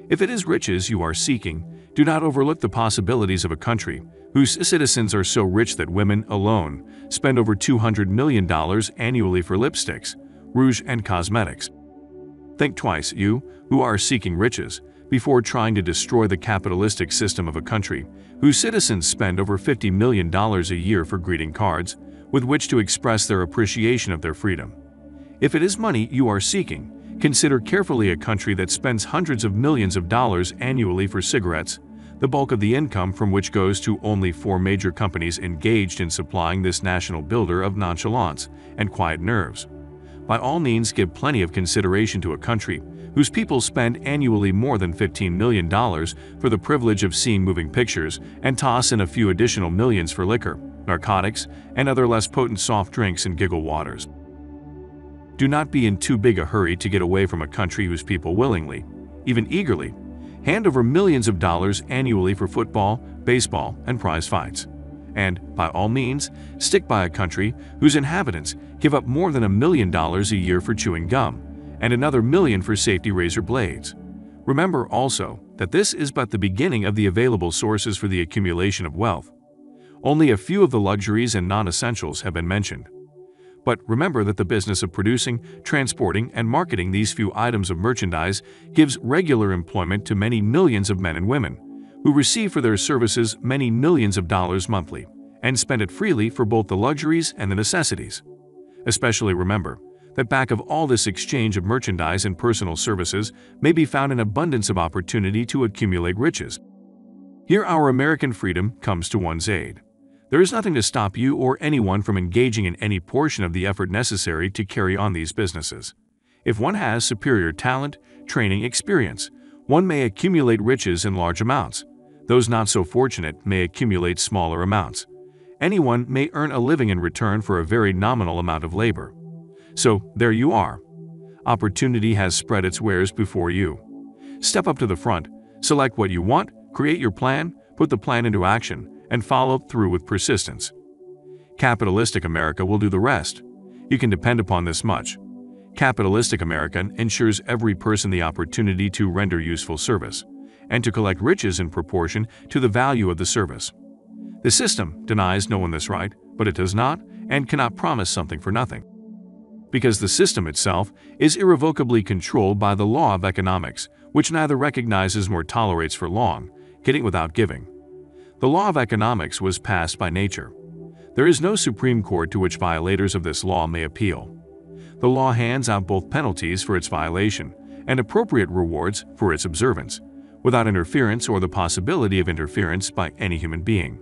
If it is riches you are seeking, Do not overlook the possibilities of a country whose citizens are so rich that women alone spend over $200 million annually for lipsticks, rouge, and cosmetics. Think twice, you, who are seeking riches, before trying to destroy the capitalistic system of a country whose citizens spend over $50 million a year for greeting cards with which to express their appreciation of their freedom. If it is money you are seeking, consider carefully a country that spends hundreds of millions of dollars annually for cigarettes, the bulk of the income from which goes to only 4 major companies engaged in supplying this national builder of nonchalance and quiet nerves. By all means, give plenty of consideration to a country whose people spend annually more than $15 million for the privilege of seeing moving pictures and toss in a few additional millions for liquor, narcotics, and other less potent soft drinks and giggle waters. Do not be in too big a hurry to get away from a country whose people willingly, even eagerly, hand over millions of dollars annually for football, baseball, and prize fights. And, by all means, stick by a country whose inhabitants give up more than $1 million a year for chewing gum, and another $1 million for safety razor blades. Remember also that this is but the beginning of the available sources for the accumulation of wealth. Only a few of the luxuries and non-essentials have been mentioned. But remember that the business of producing, transporting, and marketing these few items of merchandise gives regular employment to many millions of men and women, who receive for their services many millions of dollars monthly, and spend it freely for both the luxuries and the necessities. Especially remember that back of all this exchange of merchandise and personal services may be found an abundance of opportunity to accumulate riches. Here our American freedom comes to one's aid. There is nothing to stop you or anyone from engaging in any portion of the effort necessary to carry on these businesses. If one has superior talent, training, experience, one may accumulate riches in large amounts. Those not so fortunate may accumulate smaller amounts. Anyone may earn a living in return for a very nominal amount of labor. So, there you are. Opportunity has spread its wares before you. Step up to the front, select what you want, create your plan, put the plan into action, and follow through with persistence. Capitalistic America will do the rest. You can depend upon this much. Capitalistic America ensures every person the opportunity to render useful service, and to collect riches in proportion to the value of the service. The system denies no one this right, but it does not and cannot promise something for nothing. Because the system itself is irrevocably controlled by the law of economics, which neither recognizes nor tolerates for long, getting without giving. The law of economics was passed by nature. There is no Supreme Court to which violators of this law may appeal. The law hands out both penalties for its violation and appropriate rewards for its observance, without interference or the possibility of interference by any human being.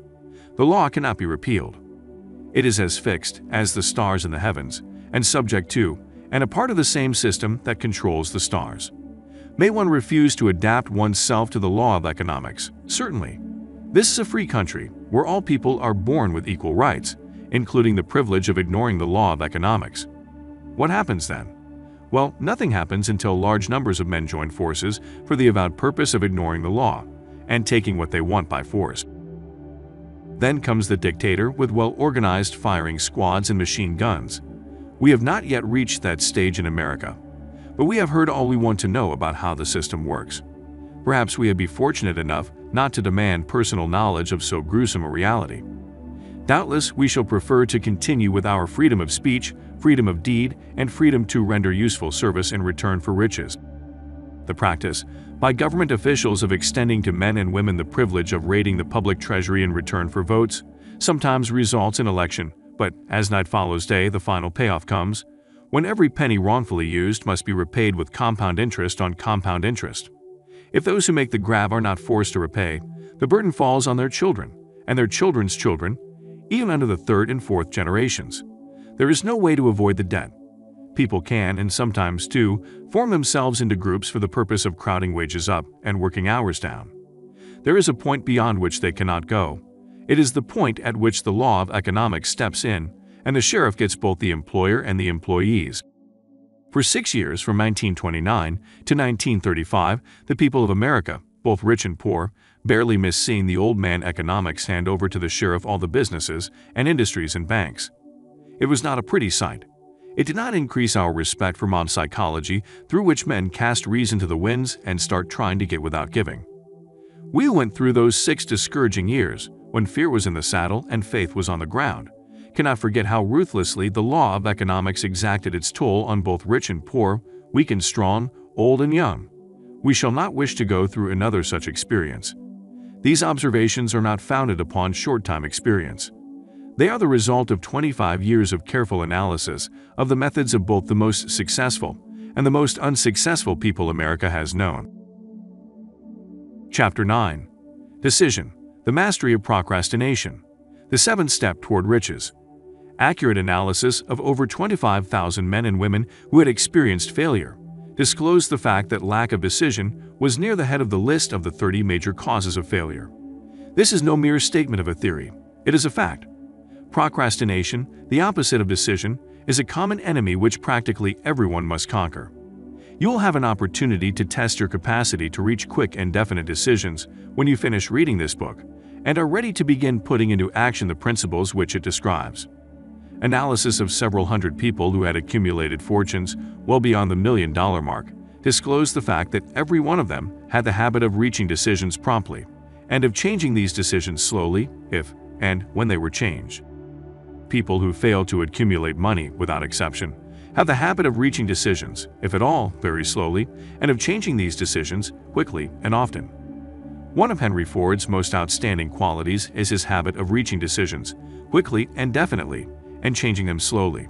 The law cannot be repealed. It is as fixed as the stars in the heavens, and subject to, and a part of the same system that controls the stars. May one refuse to adapt oneself to the law of economics? Certainly. This is a free country where all people are born with equal rights, including the privilege of ignoring the law of economics. What happens then? Well, nothing happens until large numbers of men join forces for the avowed purpose of ignoring the law and taking what they want by force. Then comes the dictator with well-organized firing squads and machine guns. We have not yet reached that stage in America, but we have heard all we want to know about how the system works. Perhaps we would be fortunate enough not to demand personal knowledge of so gruesome a reality. Doubtless, we shall prefer to continue with our freedom of speech, freedom of deed, and freedom to render useful service in return for riches. The practice, by government officials, of extending to men and women the privilege of raiding the public treasury in return for votes, sometimes results in election, but as night follows day, the final payoff comes, when every penny wrongfully used must be repaid with compound interest on compound interest. If those who make the grab are not forced to repay, the burden falls on their children, and their children's children, even under the third and fourth generations. There is no way to avoid the debt. People can, and sometimes do, form themselves into groups for the purpose of crowding wages up and working hours down. There is a point beyond which they cannot go. It is the point at which the law of economics steps in, and the sheriff gets both the employer and the employees. For 6 years, from 1929 to 1935, the people of America, both rich and poor, barely missed seeing the old man economics hand over to the sheriff all the businesses and industries and banks. It was not a pretty sight. It did not increase our respect for mob psychology, through which men cast reason to the winds and start trying to get without giving. We went through those 6 discouraging years, when fear was in the saddle and faith was on the ground. Cannot forget how ruthlessly the law of economics exacted its toll on both rich and poor, weak and strong, old and young. We shall not wish to go through another such experience. These observations are not founded upon short-time experience. They are the result of 25 years of careful analysis of the methods of both the most successful and the most unsuccessful people America has known. Chapter 9. Decision: The Mastery of Procrastination. The 7th Step Toward Riches. Accurate analysis of over 25,000 men and women who had experienced failure disclosed the fact that lack of decision was near the head of the list of the 30 major causes of failure. This is no mere statement of a theory. It is a fact. Procrastination, the opposite of decision, is a common enemy which practically everyone must conquer. You will have an opportunity to test your capacity to reach quick and definite decisions when you finish reading this book and are ready to begin putting into action the principles which it describes. Analysis of several hundred people who had accumulated fortunes well beyond the $1 million mark disclosed the fact that every one of them had the habit of reaching decisions promptly and of changing these decisions slowly if and when they were changed. People who fail to accumulate money, without exception, have the habit of reaching decisions, if at all, very slowly, and of changing these decisions quickly and often. One of Henry Ford's most outstanding qualities is his habit of reaching decisions quickly and definitely, and changing them slowly.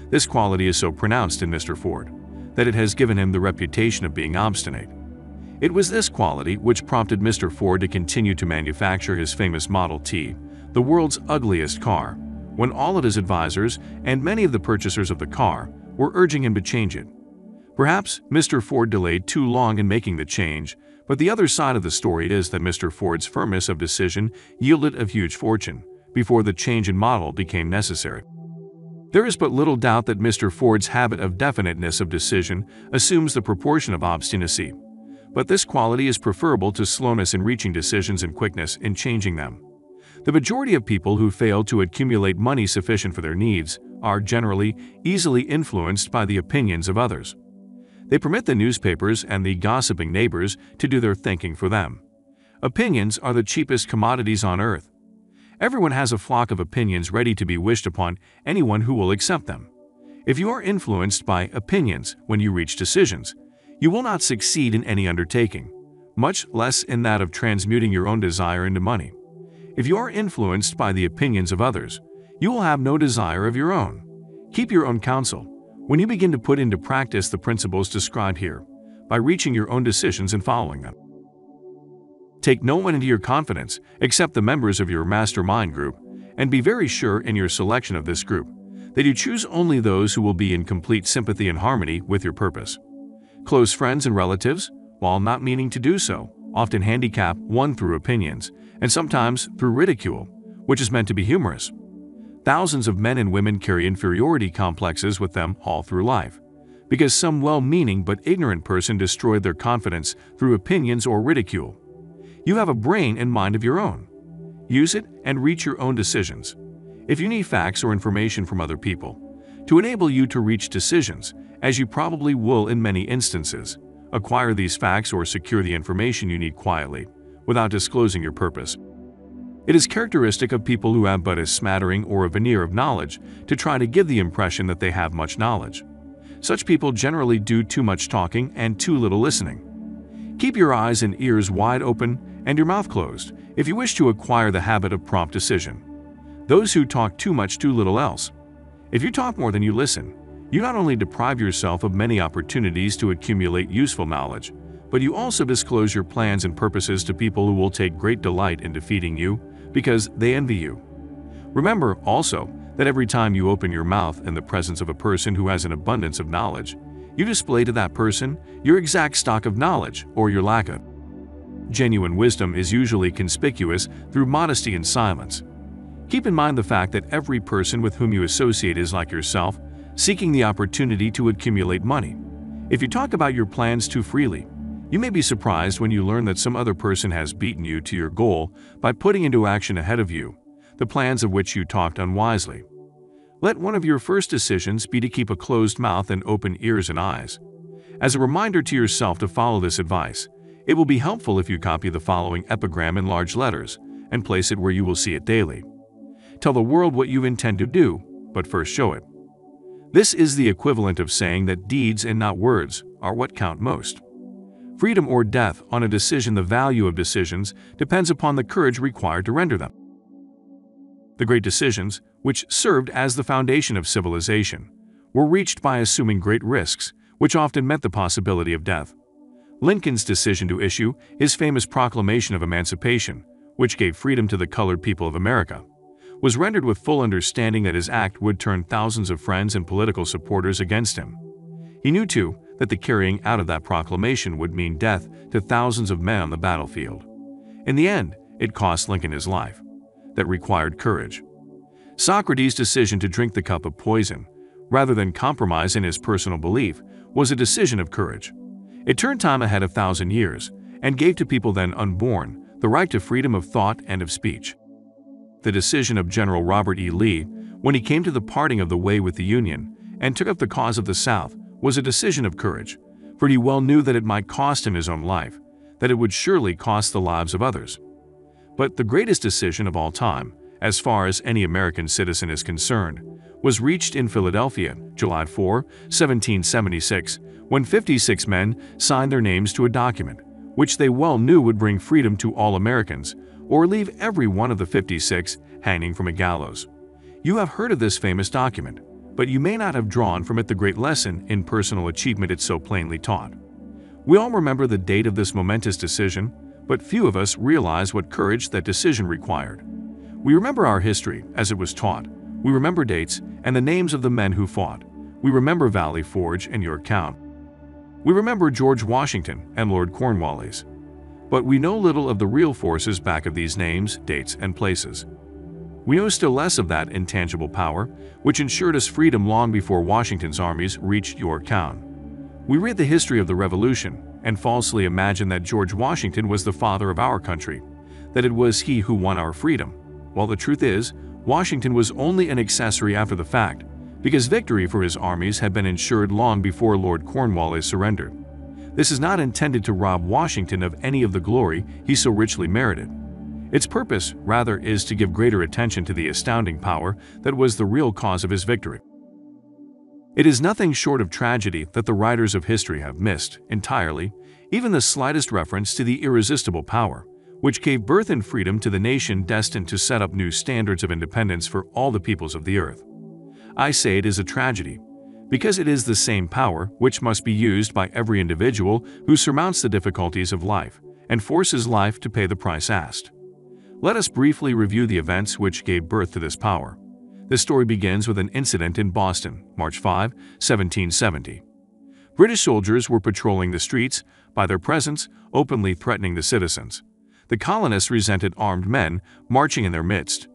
This quality is so pronounced in Mr. Ford that it has given him the reputation of being obstinate. It was this quality which prompted Mr. Ford to continue to manufacture his famous Model T, the world's ugliest car, when all of his advisors and many of the purchasers of the car were urging him to change it. Perhaps Mr. Ford delayed too long in making the change, but the other side of the story is that Mr. Ford's firmness of decision yielded a huge fortune before the change in model became necessary. There is but little doubt that Mr. Ford's habit of definiteness of decision assumes the proportion of obstinacy, but this quality is preferable to slowness in reaching decisions and quickness in changing them. The majority of people who fail to accumulate money sufficient for their needs are generally easily influenced by the opinions of others. They permit the newspapers and the gossiping neighbors to do their thinking for them. Opinions are the cheapest commodities on earth. Everyone has a flock of opinions ready to be wished upon anyone who will accept them. If you are influenced by opinions when you reach decisions, you will not succeed in any undertaking, much less in that of transmuting your own desire into money. If you are influenced by the opinions of others, you will have no desire of your own. Keep your own counsel when you begin to put into practice the principles described here, by reaching your own decisions and following them. Take no one into your confidence except the members of your mastermind group, and be very sure in your selection of this group that you choose only those who will be in complete sympathy and harmony with your purpose. Close friends and relatives, while not meaning to do so, often handicap one through opinions, and sometimes through ridicule, which is meant to be humorous. Thousands of men and women carry inferiority complexes with them all through life, because some well-meaning but ignorant person destroyed their confidence through opinions or ridicule. You have a brain and mind of your own. Use it and reach your own decisions. If you need facts or information from other people to enable you to reach decisions, as you probably will in many instances, acquire these facts or secure the information you need quietly, without disclosing your purpose. It is characteristic of people who have but a smattering or a veneer of knowledge to try to give the impression that they have much knowledge. Such people generally do too much talking and too little listening. Keep your eyes and ears wide open and your mouth closed if you wish to acquire the habit of prompt decision. Those who talk too much do little else. If you talk more than you listen, you not only deprive yourself of many opportunities to accumulate useful knowledge, but you also disclose your plans and purposes to people who will take great delight in defeating you because they envy you. Remember also that every time you open your mouth in the presence of a person who has an abundance of knowledge, you display to that person your exact stock of knowledge or your lack of. Genuine wisdom is usually conspicuous through modesty and silence. Keep in mind the fact that every person with whom you associate is like yourself, seeking the opportunity to accumulate money. If you talk about your plans too freely, you may be surprised when you learn that some other person has beaten you to your goal by putting into action ahead of you the plans of which you talked unwisely. Let one of your first decisions be to keep a closed mouth and open ears and eyes. As a reminder to yourself to follow this advice, It will be helpful if you copy the following epigram in large letters and place it where you will see it daily. Tell the world what you intend to do, but first show it. This is the equivalent of saying that deeds and not words are what count most. Freedom or death on a decision. The value of decisions depends upon the courage required to render them. The great decisions, which served as the foundation of civilization, were reached by assuming great risks, which often meant the possibility of death. Lincoln's decision to issue his famous Proclamation of Emancipation, which gave freedom to the colored people of America, was rendered with full understanding that his act would turn thousands of friends and political supporters against him. He knew, too, that the carrying out of that proclamation would mean death to thousands of men on the battlefield. In the end, it cost Lincoln his life. That required courage. Socrates' decision to drink the cup of poison, rather than compromise in his personal belief, was a decision of courage. It turned time ahead 1,000 years and gave to people then unborn the right to freedom of thought and of speech. The decision of General Robert E. Lee, when he came to the parting of the way with the Union and took up the cause of the South, was a decision of courage, for he well knew that it might cost him his own life, that it would surely cost the lives of others. But the greatest decision of all time, as far as any American citizen is concerned, was reached in Philadelphia, July 4, 1776, when 56 men signed their names to a document, which they well knew would bring freedom to all Americans, or leave every one of the 56 hanging from a gallows. You have heard of this famous document, but you may not have drawn from it the great lesson in personal achievement it so plainly taught. We all remember the date of this momentous decision, but few of us realize what courage that decision required. We remember our history as it was taught. We remember dates and the names of the men who fought. We remember Valley Forge and Yorktown. We remember George Washington and Lord Cornwallis. But we know little of the real forces back of these names, dates, and places. We know still less of that intangible power, which ensured us freedom long before Washington's armies reached Yorktown. We read the history of the Revolution and falsely imagine that George Washington was the father of our country, that it was he who won our freedom, while the truth is, Washington was only an accessory after the fact, because victory for his armies had been ensured long before Lord Cornwallis surrendered. This is not intended to rob Washington of any of the glory he so richly merited. Its purpose, rather, is to give greater attention to the astounding power that was the real cause of his victory. It is nothing short of tragedy that the writers of history have missed, entirely, even the slightest reference to the irresistible power, which gave birth and freedom to the nation destined to set up new standards of independence for all the peoples of the earth. I say it is a tragedy, because it is the same power which must be used by every individual who surmounts the difficulties of life and forces life to pay the price asked. Let us briefly review the events which gave birth to this power. This story begins with an incident in Boston, March 5, 1770. British soldiers were patrolling the streets, by their presence openly threatening the citizens. The colonists resented armed men marching in their midst.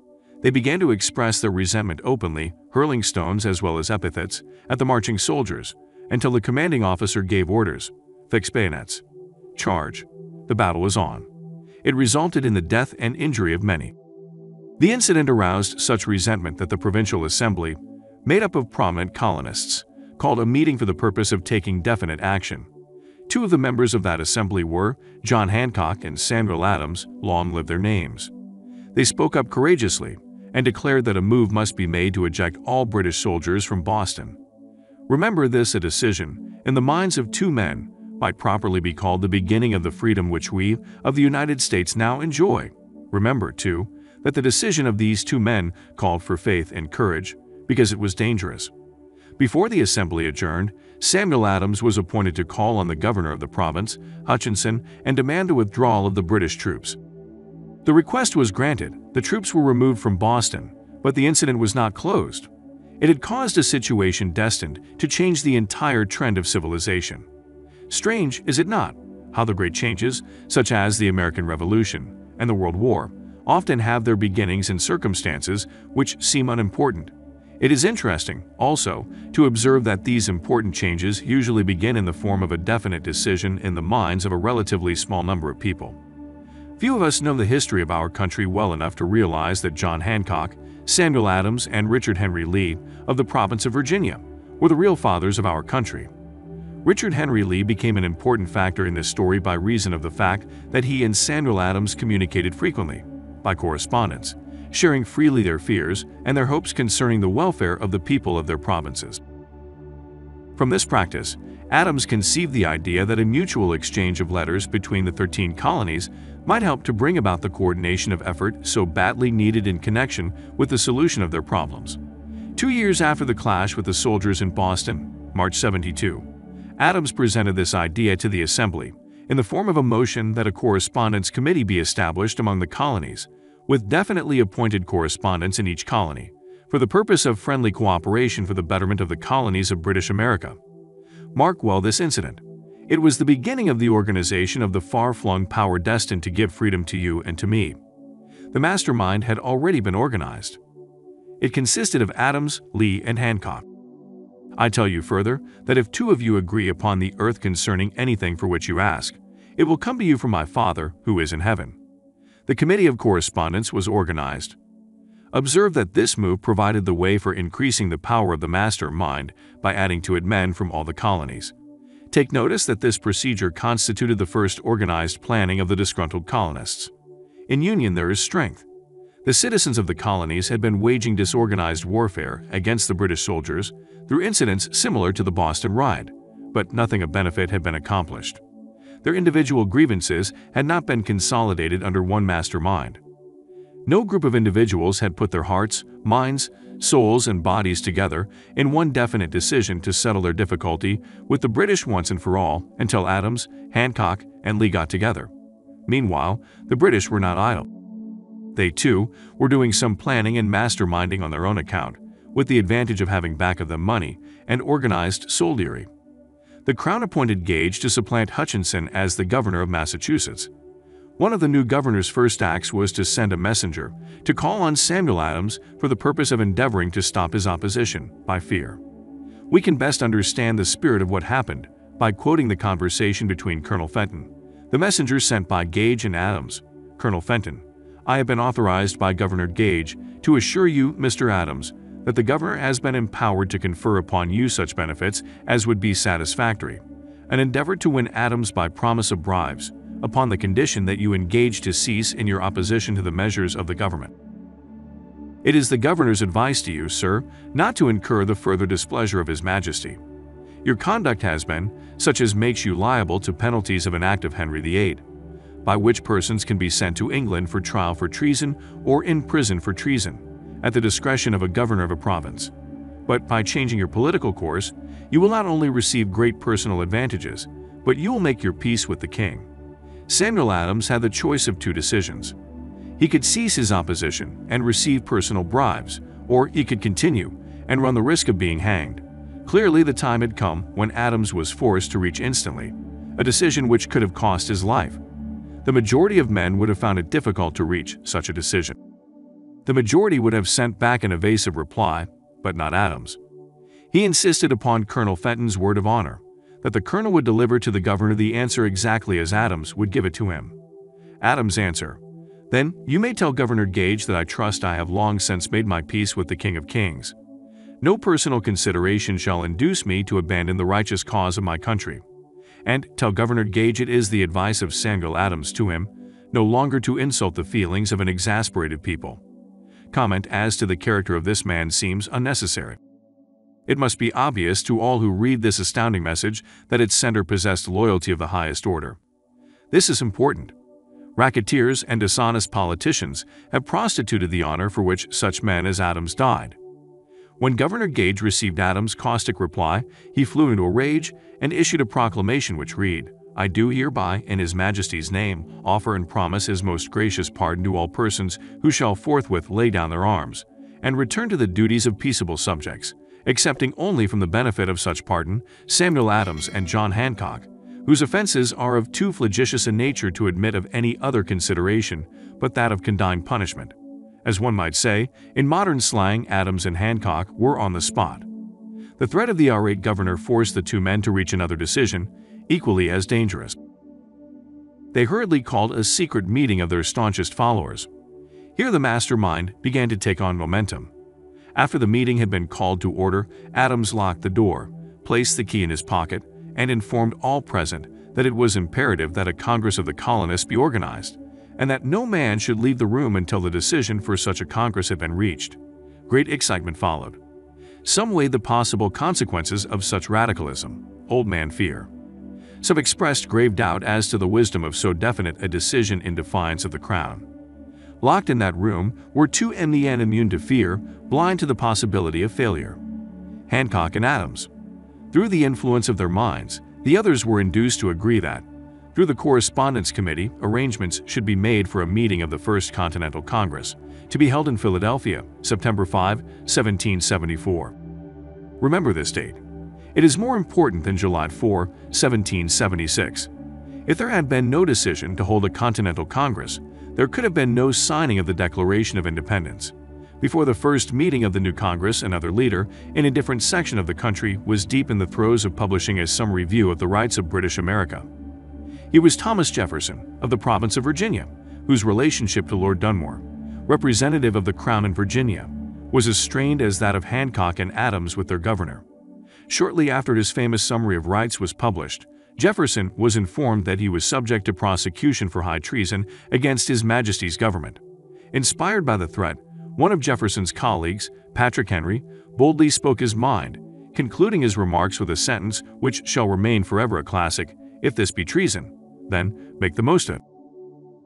They began to express their resentment openly, hurling stones as well as epithets at the marching soldiers, until the commanding officer gave orders, "Fix bayonets. Charge." The battle was on. It resulted in the death and injury of many. The incident aroused such resentment that the Provincial Assembly, made up of prominent colonists, called a meeting for the purpose of taking definite action. Two of the members of that assembly were John Hancock and Samuel Adams, long live their names. They spoke up courageously and declared that a move must be made to eject all British soldiers from Boston. Remember this: a decision, in the minds of two men, might properly be called the beginning of the freedom which we, of the United States, now enjoy. Remember, too, that the decision of these two men called for faith and courage, because it was dangerous. Before the assembly adjourned, Samuel Adams was appointed to call on the governor of the province, Hutchinson, and demand a withdrawal of the British troops. The request was granted. The troops were removed from Boston, but the incident was not closed. It had caused a situation destined to change the entire trend of civilization. Strange, is it not, how the great changes, such as the American Revolution and the World War, often have their beginnings in circumstances which seem unimportant. It is interesting, also, to observe that these important changes usually begin in the form of a definite decision in the minds of a relatively small number of people. Few of us know the history of our country well enough to realize that John Hancock, Samuel Adams, and Richard Henry Lee of the province of Virginia were the real fathers of our country. Richard Henry Lee became an important factor in this story by reason of the fact that he and Samuel Adams communicated frequently, by correspondence, sharing freely their fears and their hopes concerning the welfare of the people of their provinces. From this practice, Adams conceived the idea that a mutual exchange of letters between the 13 colonies might help to bring about the coordination of effort so badly needed in connection with the solution of their problems. 2 years after the clash with the soldiers in Boston, March 72, Adams presented this idea to the Assembly in the form of a motion that a correspondence committee be established among the colonies, with definitely appointed correspondents in each colony, for the purpose of friendly cooperation for the betterment of the colonies of British America. Mark well this incident. It was the beginning of the organization of the far-flung power destined to give freedom to you and to me. The mastermind had already been organized. It consisted of Adams, Lee, and Hancock. I tell you further that if 2 of you agree upon the earth concerning anything for which you ask, it will come to you from my Father who is in heaven. The committee of correspondence was organized. Observe that this move provided the way for increasing the power of the mastermind by adding to it men from all the colonies. Take notice that this procedure constituted the first organized planning of the disgruntled colonists. In union there is strength. The citizens of the colonies had been waging disorganized warfare against the British soldiers through incidents similar to the Boston riot, but nothing of benefit had been accomplished. Their individual grievances had not been consolidated under one mastermind. No group of individuals had put their hearts, minds, souls, and bodies together in one definite decision to settle their difficulty with the British once and for all until Adams, Hancock, and Lee got together. Meanwhile, the British were not idle. They, too, were doing some planning and masterminding on their own account, with the advantage of having back of them money and organized soldiery. The Crown appointed Gage to supplant Hutchinson as the governor of Massachusetts. One of the new governor's first acts was to send a messenger to call on Samuel Adams for the purpose of endeavoring to stop his opposition by fear. We can best understand the spirit of what happened by quoting the conversation between Colonel Fenton, the messenger sent by Gage and Adams. Colonel Fenton: I have been authorized by Governor Gage to assure you, Mr. Adams, that the governor has been empowered to confer upon you such benefits as would be satisfactory, and endeavored to win Adams by promise of bribes, upon the condition that you engage to cease in your opposition to the measures of the government. It is the governor's advice to you, sir, not to incur the further displeasure of His Majesty. Your conduct has been such as makes you liable to penalties of an act of Henry VIII, by which persons can be sent to England for trial for treason or in prison for treason, at the discretion of a governor of a province. But by changing your political course, you will not only receive great personal advantages, but you will make your peace with the king. Samuel Adams had the choice of 2 decisions. He could cease his opposition and receive personal bribes, or he could continue and run the risk of being hanged. Clearly, the time had come when Adams was forced to reach instantly, a decision which could have cost his life. The majority of men would have found it difficult to reach such a decision. The majority would have sent back an evasive reply, but not Adams. He insisted upon Colonel Fenton's word of honor, that the colonel would deliver to the governor the answer exactly as Adams would give it to him. Adams' answer: Then you may tell Governor Gage that I trust I have long since made my peace with the King of Kings. No personal consideration shall induce me to abandon the righteous cause of my country. And tell Governor Gage it is the advice of Samuel Adams to him, no longer to insult the feelings of an exasperated people. Comment as to the character of this man seems unnecessary. It must be obvious to all who read this astounding message that its sender possessed loyalty of the highest order. This is important. Racketeers and dishonest politicians have prostituted the honor for which such men as Adams died. When Governor Gage received Adams' caustic reply, he flew into a rage and issued a proclamation which read, I do hereby, in His Majesty's name, offer and promise His most gracious pardon to all persons who shall forthwith lay down their arms, and return to the duties of peaceable subjects, accepting only from the benefit of such pardon Samuel Adams and John Hancock, whose offenses are of too flagitious a nature to admit of any other consideration but that of condign punishment. As one might say, in modern slang, Adams and Hancock were on the spot. The threat of the irate governor forced the 2 men to reach another decision, equally as dangerous. They hurriedly called a secret meeting of their staunchest followers. Here the mastermind began to take on momentum. After the meeting had been called to order, Adams locked the door, placed the key in his pocket, and informed all present that it was imperative that a Congress of the colonists be organized, and that no man should leave the room until the decision for such a Congress had been reached. Great excitement followed. Some weighed the possible consequences of such radicalism, old man fear. Some expressed grave doubt as to the wisdom of so definite a decision in defiance of the Crown. Locked in that room were two in the end immune to fear, blind to the possibility of failure: Hancock and Adams. Through the influence of their minds, the others were induced to agree that, through the Correspondence Committee, arrangements should be made for a meeting of the First Continental Congress, to be held in Philadelphia, September 5, 1774. Remember this date. It is more important than July 4, 1776. If there had been no decision to hold a Continental Congress, there could have been no signing of the Declaration of Independence. Before the first meeting of the new Congress, another leader, in a different section of the country, was deep in the throes of publishing a summary view of the rights of British America. He was Thomas Jefferson, of the province of Virginia, whose relationship to Lord Dunmore, representative of the Crown in Virginia, was as strained as that of Hancock and Adams with their governor. Shortly after his famous Summary of Rights was published, Jefferson was informed that he was subject to prosecution for high treason against His Majesty's government. Inspired by the threat, one of Jefferson's colleagues, Patrick Henry, boldly spoke his mind, concluding his remarks with a sentence which shall remain forever a classic: "If this be treason, then make the most of it."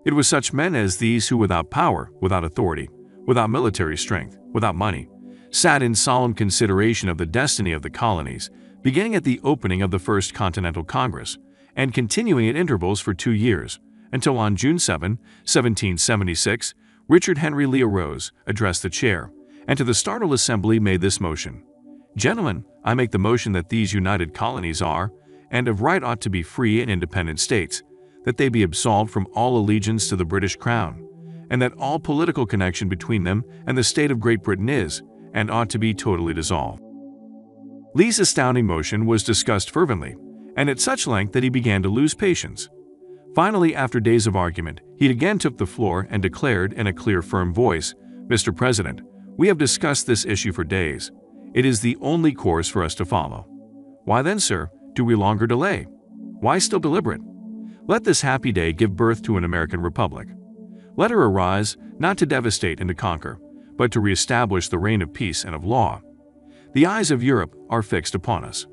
It was such men as these who, without power, without authority, without military strength, without money, sat in solemn consideration of the destiny of the colonies, beginning at the opening of the First Continental Congress and continuing at intervals for 2 years, until on June 7, 1776, Richard Henry Lee arose, addressed the chair, and to the startled assembly made this motion: "Gentlemen, I make the motion that these united colonies are, and of right ought to be free and independent states, that they be absolved from all allegiance to the British Crown, and that all political connection between them and the state of Great Britain is, and ought to be totally dissolved." Lee's astounding motion was discussed fervently, and at such length that he began to lose patience. Finally, after days of argument, he again took the floor and declared in a clear, firm voice, "Mr. President, we have discussed this issue for days. It is the only course for us to follow. Why then, sir, do we longer delay? Why still deliberate? Let this happy day give birth to an American Republic. Let her arise, not to devastate and to conquer, but to reestablish the reign of peace and of law. The eyes of Europe are fixed upon us.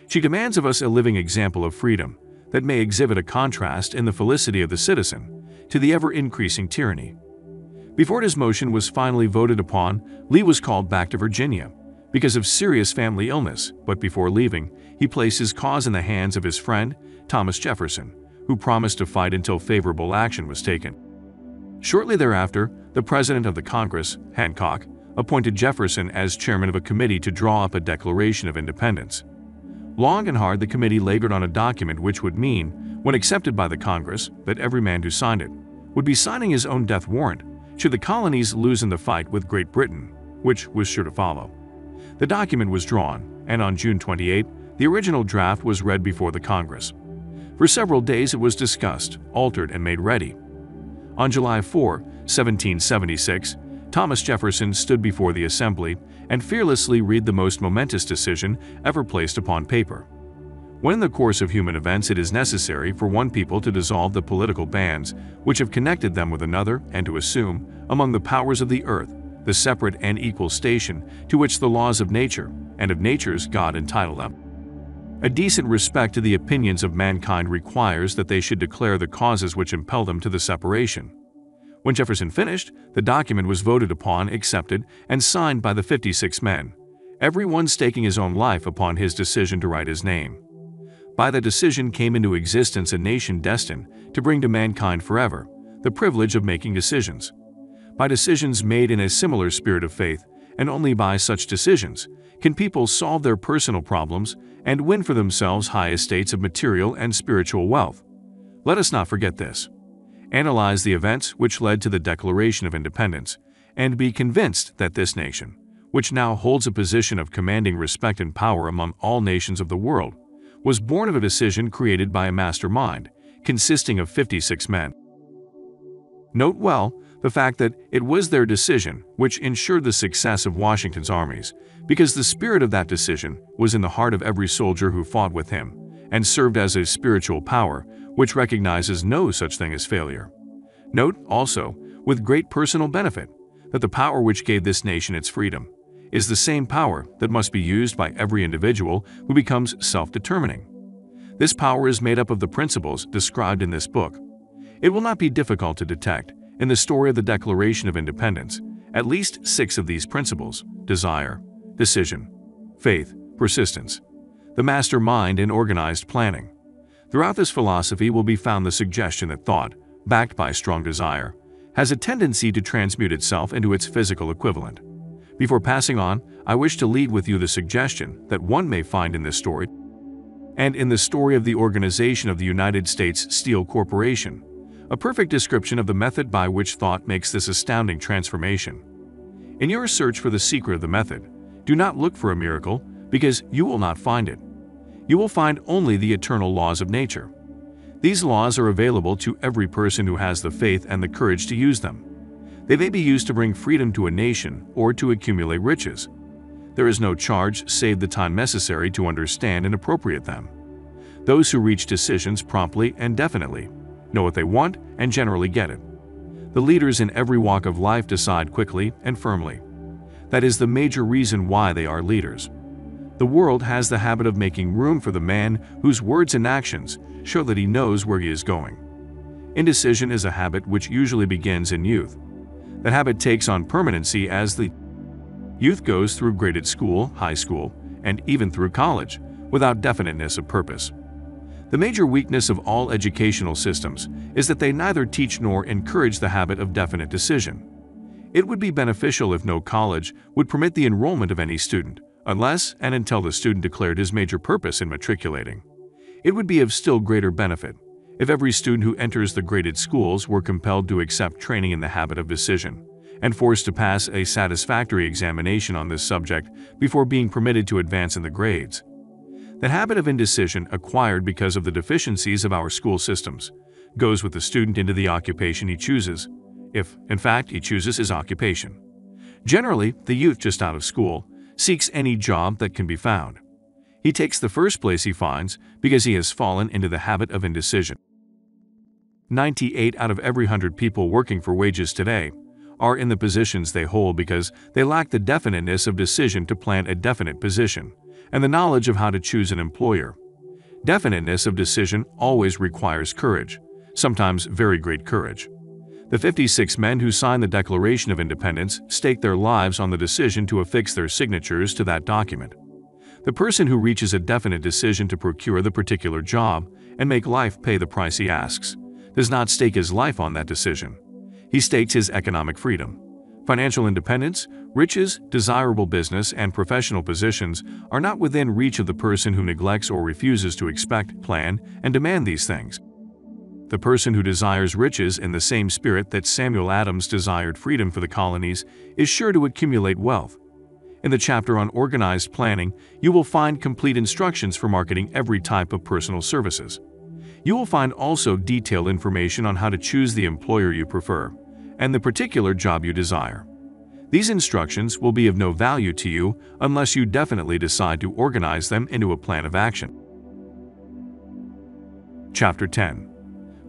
She demands of us a living example of freedom that may exhibit a contrast in the felicity of the citizen to the ever-increasing tyranny." Before his motion was finally voted upon, Lee was called back to Virginia because of serious family illness, but before leaving, he placed his cause in the hands of his friend, Thomas Jefferson, who promised to fight until favorable action was taken. Shortly thereafter, the President of the Congress, Hancock, appointed Jefferson as chairman of a committee to draw up a Declaration of Independence. Long and hard the committee labored on a document which would mean, when accepted by the Congress, that every man who signed it would be signing his own death warrant should the colonies lose in the fight with Great Britain, which was sure to follow. The document was drawn, and on June 28, the original draft was read before the Congress. For several days it was discussed, altered, and made ready. On July 4, 1776, Thomas Jefferson stood before the Assembly and fearlessly read the most momentous decision ever placed upon paper. When in the course of human events it is necessary for one people to dissolve the political bands which have connected them with another and to assume, among the powers of the earth, the separate and equal station to which the laws of nature and of nature's God entitle them. A decent respect to the opinions of mankind requires that they should declare the causes which impel them to the separation. When Jefferson finished, the document was voted upon, accepted, and signed by the 56 men, every one staking his own life upon his decision to write his name. By the decision came into existence a nation destined to bring to mankind forever the privilege of making decisions. By decisions made in a similar spirit of faith, and only by such decisions, can people solve their personal problems and win for themselves high estates of material and spiritual wealth. Let us not forget this. Analyze the events which led to the Declaration of Independence, and be convinced that this nation, which now holds a position of commanding respect and power among all nations of the world, was born of a decision created by a mastermind, consisting of 56 men. Note well the fact that it was their decision which ensured the success of Washington's armies, because the spirit of that decision was in the heart of every soldier who fought with him, and served as a spiritual power which recognizes no such thing as failure. Note also, with great personal benefit, that the power which gave this nation its freedom is the same power that must be used by every individual who becomes self-determining. This power is made up of the principles described in this book. It will not be difficult to detect, in the story of the Declaration of Independence, at least 6 of these principles: desire, decision, faith, persistence, the master mind, and organized planning. Throughout this philosophy will be found the suggestion that thought, backed by strong desire, has a tendency to transmute itself into its physical equivalent. Before passing on, I wish to leave with you the suggestion that one may find in this story and in the story of the organization of the United States Steel Corporation, a perfect description of the method by which thought makes this astounding transformation. In your search for the secret of the method, do not look for a miracle, because you will not find it. You will find only the eternal laws of nature. These laws are available to every person who has the faith and the courage to use them. They may be used to bring freedom to a nation or to accumulate riches. There is no charge save the time necessary to understand and appropriate them. Those who reach decisions promptly and definitely know what they want and generally get it. The leaders in every walk of life decide quickly and firmly. That is the major reason why they are leaders. The world has the habit of making room for the man whose words and actions show that he knows where he is going. Indecision is a habit which usually begins in youth. That habit takes on permanency as the youth goes through graded school, high school, and even through college, without definiteness of purpose. The major weakness of all educational systems is that they neither teach nor encourage the habit of definite decision. It would be beneficial if no college would permit the enrollment of any student, unless and until the student declared his major purpose in matriculating. It would be of still greater benefit if every student who enters the graded schools were compelled to accept training in the habit of decision, and forced to pass a satisfactory examination on this subject before being permitted to advance in the grades. The habit of indecision acquired because of the deficiencies of our school systems goes with the student into the occupation he chooses, if, in fact, he chooses his occupation. Generally, the youth just out of school seeks any job that can be found. He takes the first place he finds because he has fallen into the habit of indecision. 98 out of every 100 people working for wages today are in the positions they hold because they lack the definiteness of decision to plan a definite position and the knowledge of how to choose an employer. Definiteness of decision always requires courage, sometimes very great courage. The 56 men who signed the Declaration of Independence staked their lives on the decision to affix their signatures to that document. The person who reaches a definite decision to procure the particular job and make life pay the price he asks does not stake his life on that decision. He stakes his economic freedom. Financial independence, riches, desirable business, and professional positions are not within reach of the person who neglects or refuses to expect, plan, and demand these things. The person who desires riches in the same spirit that Samuel Adams desired freedom for the colonies is sure to accumulate wealth. In the chapter on organized planning, you will find complete instructions for marketing every type of personal services. You will find also detailed information on how to choose the employer you prefer and the particular job you desire. These instructions will be of no value to you unless you definitely decide to organize them into a plan of action. Chapter 10.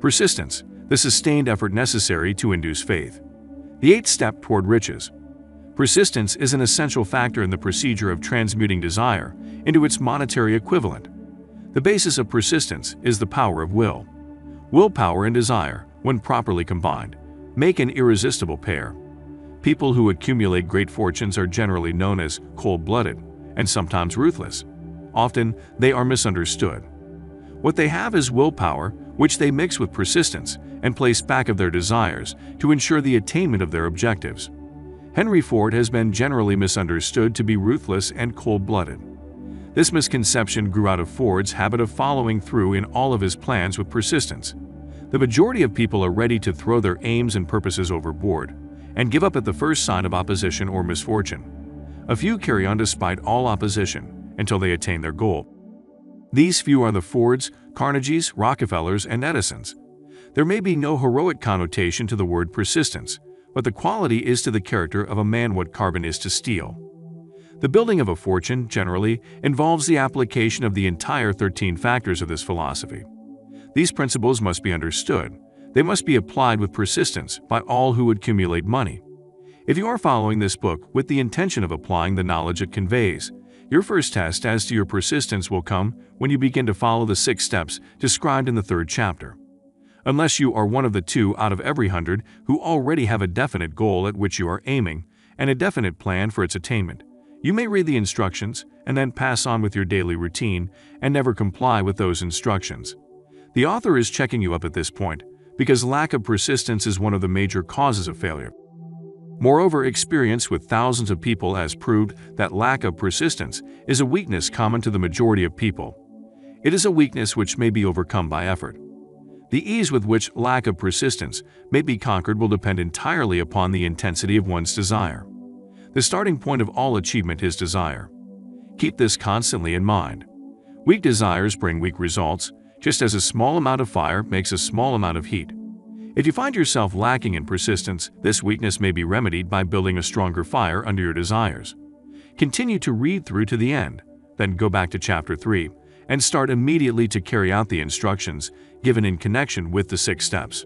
Persistence, the sustained effort necessary to induce faith. The 8th step toward riches. Persistence is an essential factor in the procedure of transmuting desire into its monetary equivalent. The basis of persistence is the power of will. Willpower and desire, when properly combined, make an irresistible pair. People who accumulate great fortunes are generally known as cold-blooded and sometimes ruthless. Often, they are misunderstood. What they have is willpower, which they mix with persistence and place back of their desires to ensure the attainment of their objectives. Henry Ford has been generally misunderstood to be ruthless and cold-blooded. This misconception grew out of Ford's habit of following through in all of his plans with persistence. The majority of people are ready to throw their aims and purposes overboard and give up at the first sign of opposition or misfortune. A few carry on despite all opposition until they attain their goal. These few are the Fords, Carnegies, Rockefellers, and Edisons. There may be no heroic connotation to the word persistence, but the quality is to the character of a man what carbon is to steel. The building of a fortune, generally, involves the application of the entire 13 factors of this philosophy. These principles must be understood. They must be applied with persistence by all who accumulate money. If you are following this book with the intention of applying the knowledge it conveys, your first test as to your persistence will come when you begin to follow the 6 steps described in the 3rd chapter. Unless you are one of the 2 out of every 100 who already have a definite goal at which you are aiming and a definite plan for its attainment, you may read the instructions and then pass on with your daily routine and never comply with those instructions. The author is checking you up at this point because lack of persistence is one of the major causes of failure. Moreover, experience with thousands of people has proved that lack of persistence is a weakness common to the majority of people. It is a weakness which may be overcome by effort. The ease with which lack of persistence may be conquered will depend entirely upon the intensity of one's desire. The starting point of all achievement is desire. Keep this constantly in mind. Weak desires bring weak results, just as a small amount of fire makes a small amount of heat. If you find yourself lacking in persistence, this weakness may be remedied by building a stronger fire under your desires. Continue to read through to the end, then go back to Chapter 3 and start immediately to carry out the instructions given in connection with the 6 steps.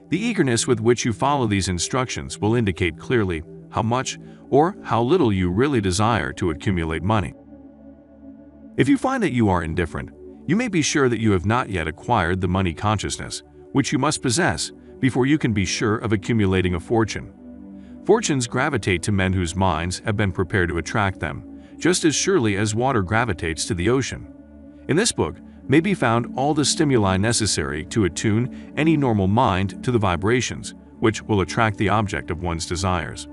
The eagerness with which you follow these instructions will indicate clearly how much or how little you really desire to accumulate money. If you find that you are indifferent, you may be sure that you have not yet acquired the money consciousness, which you must possess before you can be sure of accumulating a fortune. Fortunes gravitate to men whose minds have been prepared to attract them, just as surely as water gravitates to the ocean. In this book may be found all the stimuli necessary to attune any normal mind to the vibrations which will attract the object of one's desires.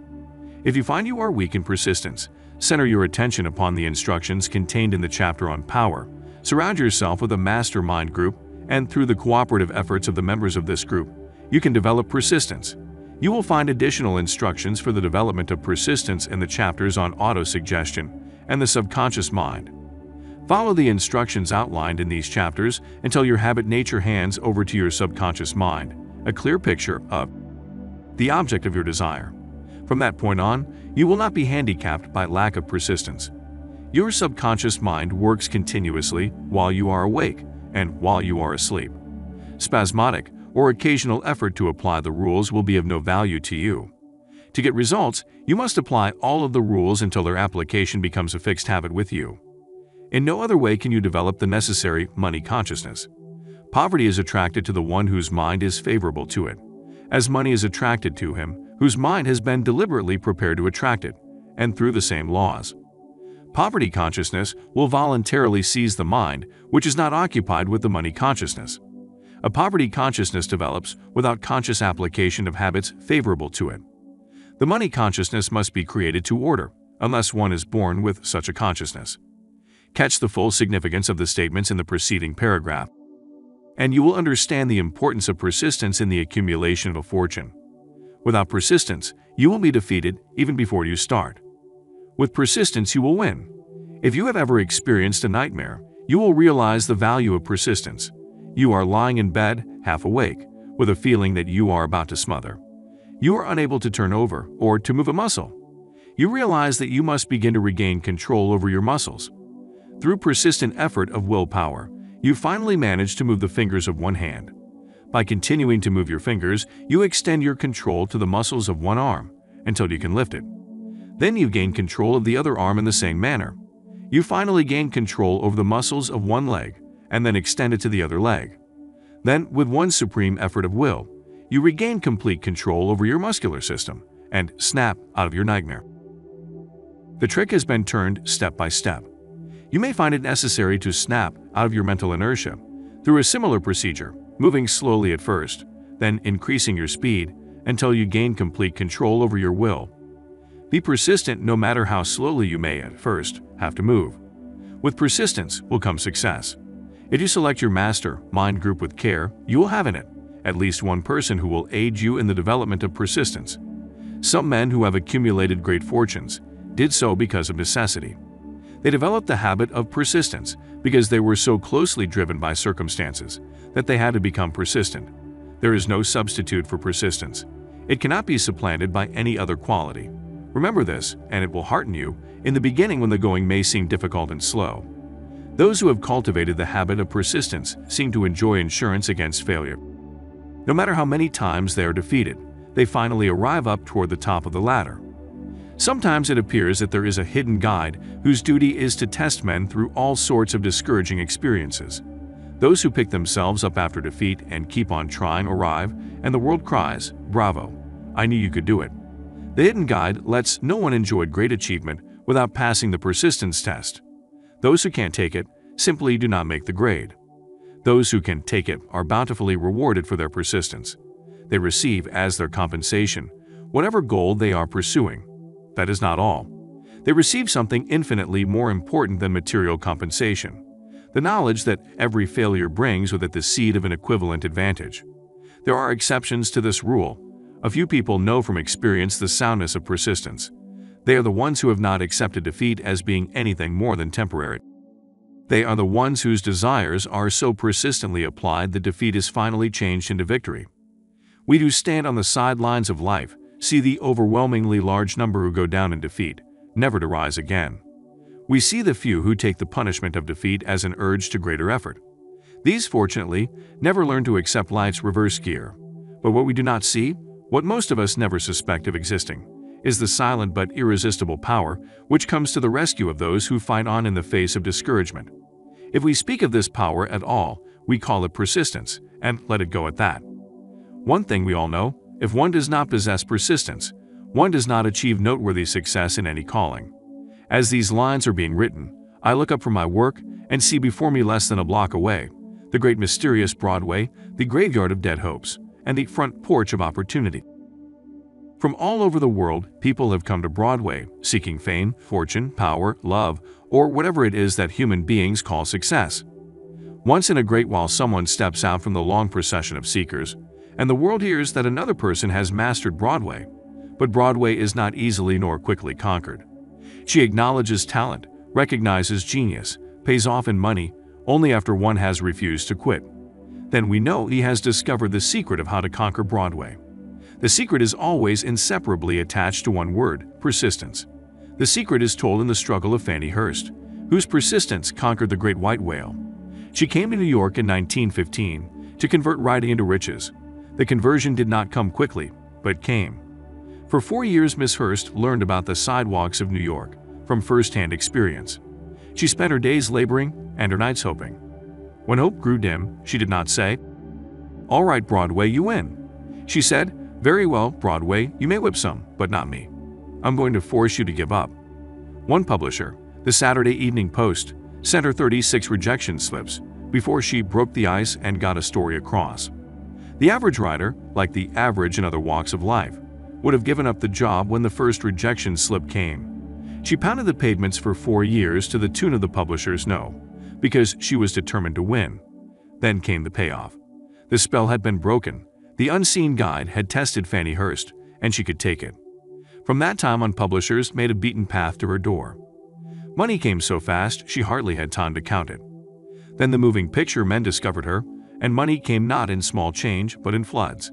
If you find you are weak in persistence, center your attention upon the instructions contained in the chapter on power. Surround yourself with a mastermind group, and through the cooperative efforts of the members of this group, you can develop persistence. You will find additional instructions for the development of persistence in the chapters on autosuggestion and the subconscious mind. Follow the instructions outlined in these chapters until your habit nature hands over to your subconscious mind a clear picture of the object of your desire. From that point on, you will not be handicapped by lack of persistence. Your subconscious mind works continuously while you are awake and while you are asleep. Spasmodic or occasional effort to apply the rules will be of no value to you. To get results, you must apply all of the rules until their application becomes a fixed habit with you. In no other way can you develop the necessary money consciousness. Poverty is attracted to the one whose mind is favorable to it, as money is attracted to him whose mind has been deliberately prepared to attract it, and through the same laws. Poverty consciousness will voluntarily seize the mind which is not occupied with the money consciousness. A poverty consciousness develops without conscious application of habits favorable to it. The money consciousness must be created to order, unless one is born with such a consciousness. Catch the full significance of the statements in the preceding paragraph, and you will understand the importance of persistence in the accumulation of a fortune. Without persistence, you will be defeated even before you start. With persistence, you will win. If you have ever experienced a nightmare, you will realize the value of persistence. You are lying in bed, half awake, with a feeling that you are about to smother. You are unable to turn over or to move a muscle. You realize that you must begin to regain control over your muscles. Through persistent effort of willpower, you finally manage to move the fingers of one hand. By continuing to move your fingers, you extend your control to the muscles of one arm until you can lift it. Then you gain control of the other arm in the same manner. You finally gain control over the muscles of one leg and then extend it to the other leg. Then, with one supreme effort of will, you regain complete control over your muscular system and snap out of your nightmare. The trick has been turned step by step. You may find it necessary to snap out of your mental inertia through a similar procedure, moving slowly at first, then increasing your speed until you gain complete control over your will. Be persistent no matter how slowly you may at first have to move. With persistence will come success. If you select your master mind group with care, you will have in it at least one person who will aid you in the development of persistence. Some men who have accumulated great fortunes did so because of necessity. They developed the habit of persistence because they were so closely driven by circumstances that they had to become persistent. There is no substitute for persistence. It cannot be supplanted by any other quality. Remember this, and it will hearten you in the beginning when the going may seem difficult and slow. Those who have cultivated the habit of persistence seem to enjoy insurance against failure. No matter how many times they are defeated, they finally arrive up toward the top of the ladder. Sometimes it appears that there is a hidden guide whose duty is to test men through all sorts of discouraging experiences. Those who pick themselves up after defeat and keep on trying arrive, and the world cries, "Bravo! I knew you could do it." The hidden guide lets no one enjoy great achievement without passing the persistence test. Those who can't take it simply do not make the grade. Those who can take it are bountifully rewarded for their persistence. They receive as their compensation whatever goal they are pursuing. That is not all. They receive something infinitely more important than material compensation: the knowledge that every failure brings with it the seed of an equivalent advantage. There are exceptions to this rule. A few people know from experience the soundness of persistence. They are the ones who have not accepted defeat as being anything more than temporary. They are the ones whose desires are so persistently applied that defeat is finally changed into victory. We do stand on the sidelines of life, see the overwhelmingly large number who go down in defeat, never to rise again. We see the few who take the punishment of defeat as an urge to greater effort. These, fortunately, never learn to accept life's reverse gear. But what we do not see, what most of us never suspect of existing, is the silent but irresistible power which comes to the rescue of those who fight on in the face of discouragement. If we speak of this power at all, we call it persistence, and let it go at that. One thing we all know: if one does not possess persistence, one does not achieve noteworthy success in any calling. As these lines are being written, I look up from my work and see before me, less than a block away, the great mysterious Broadway, the graveyard of dead hopes, and the front porch of opportunity. From all over the world, people have come to Broadway, seeking fame, fortune, power, love, or whatever it is that human beings call success. Once in a great while, someone steps out from the long procession of seekers, and the world hears that another person has mastered Broadway. But Broadway is not easily nor quickly conquered. She acknowledges talent, recognizes genius, pays off in money, only after one has refused to quit. Then we know he has discovered the secret of how to conquer Broadway. The secret is always inseparably attached to one word: persistence. The secret is told in the struggle of Fanny Hurst, whose persistence conquered the great white whale. She came to New York in 1915 to convert writing into riches. The conversion did not come quickly, but came. For 4 years, Miss Hurst learned about the sidewalks of New York from first-hand experience. She spent her days laboring and her nights hoping. When hope grew dim, she did not say, "All right, Broadway, you win." She said, "Very well, Broadway, you may whip some, but not me. I'm going to force you to give up." One publisher, the Saturday Evening Post, sent her 36 rejection slips before she broke the ice and got a story across. The average writer, like the average in other walks of life, would have given up the job when the first rejection slip came. She pounded the pavements for 4 years to the tune of the publisher's no, because she was determined to win. Then came the payoff. The spell had been broken. The unseen guide had tested Fanny Hurst, and she could take it. From that time on, publishers made a beaten path to her door. Money came so fast she hardly had time to count it. Then the moving picture men discovered her, and money came not in small change but in floods.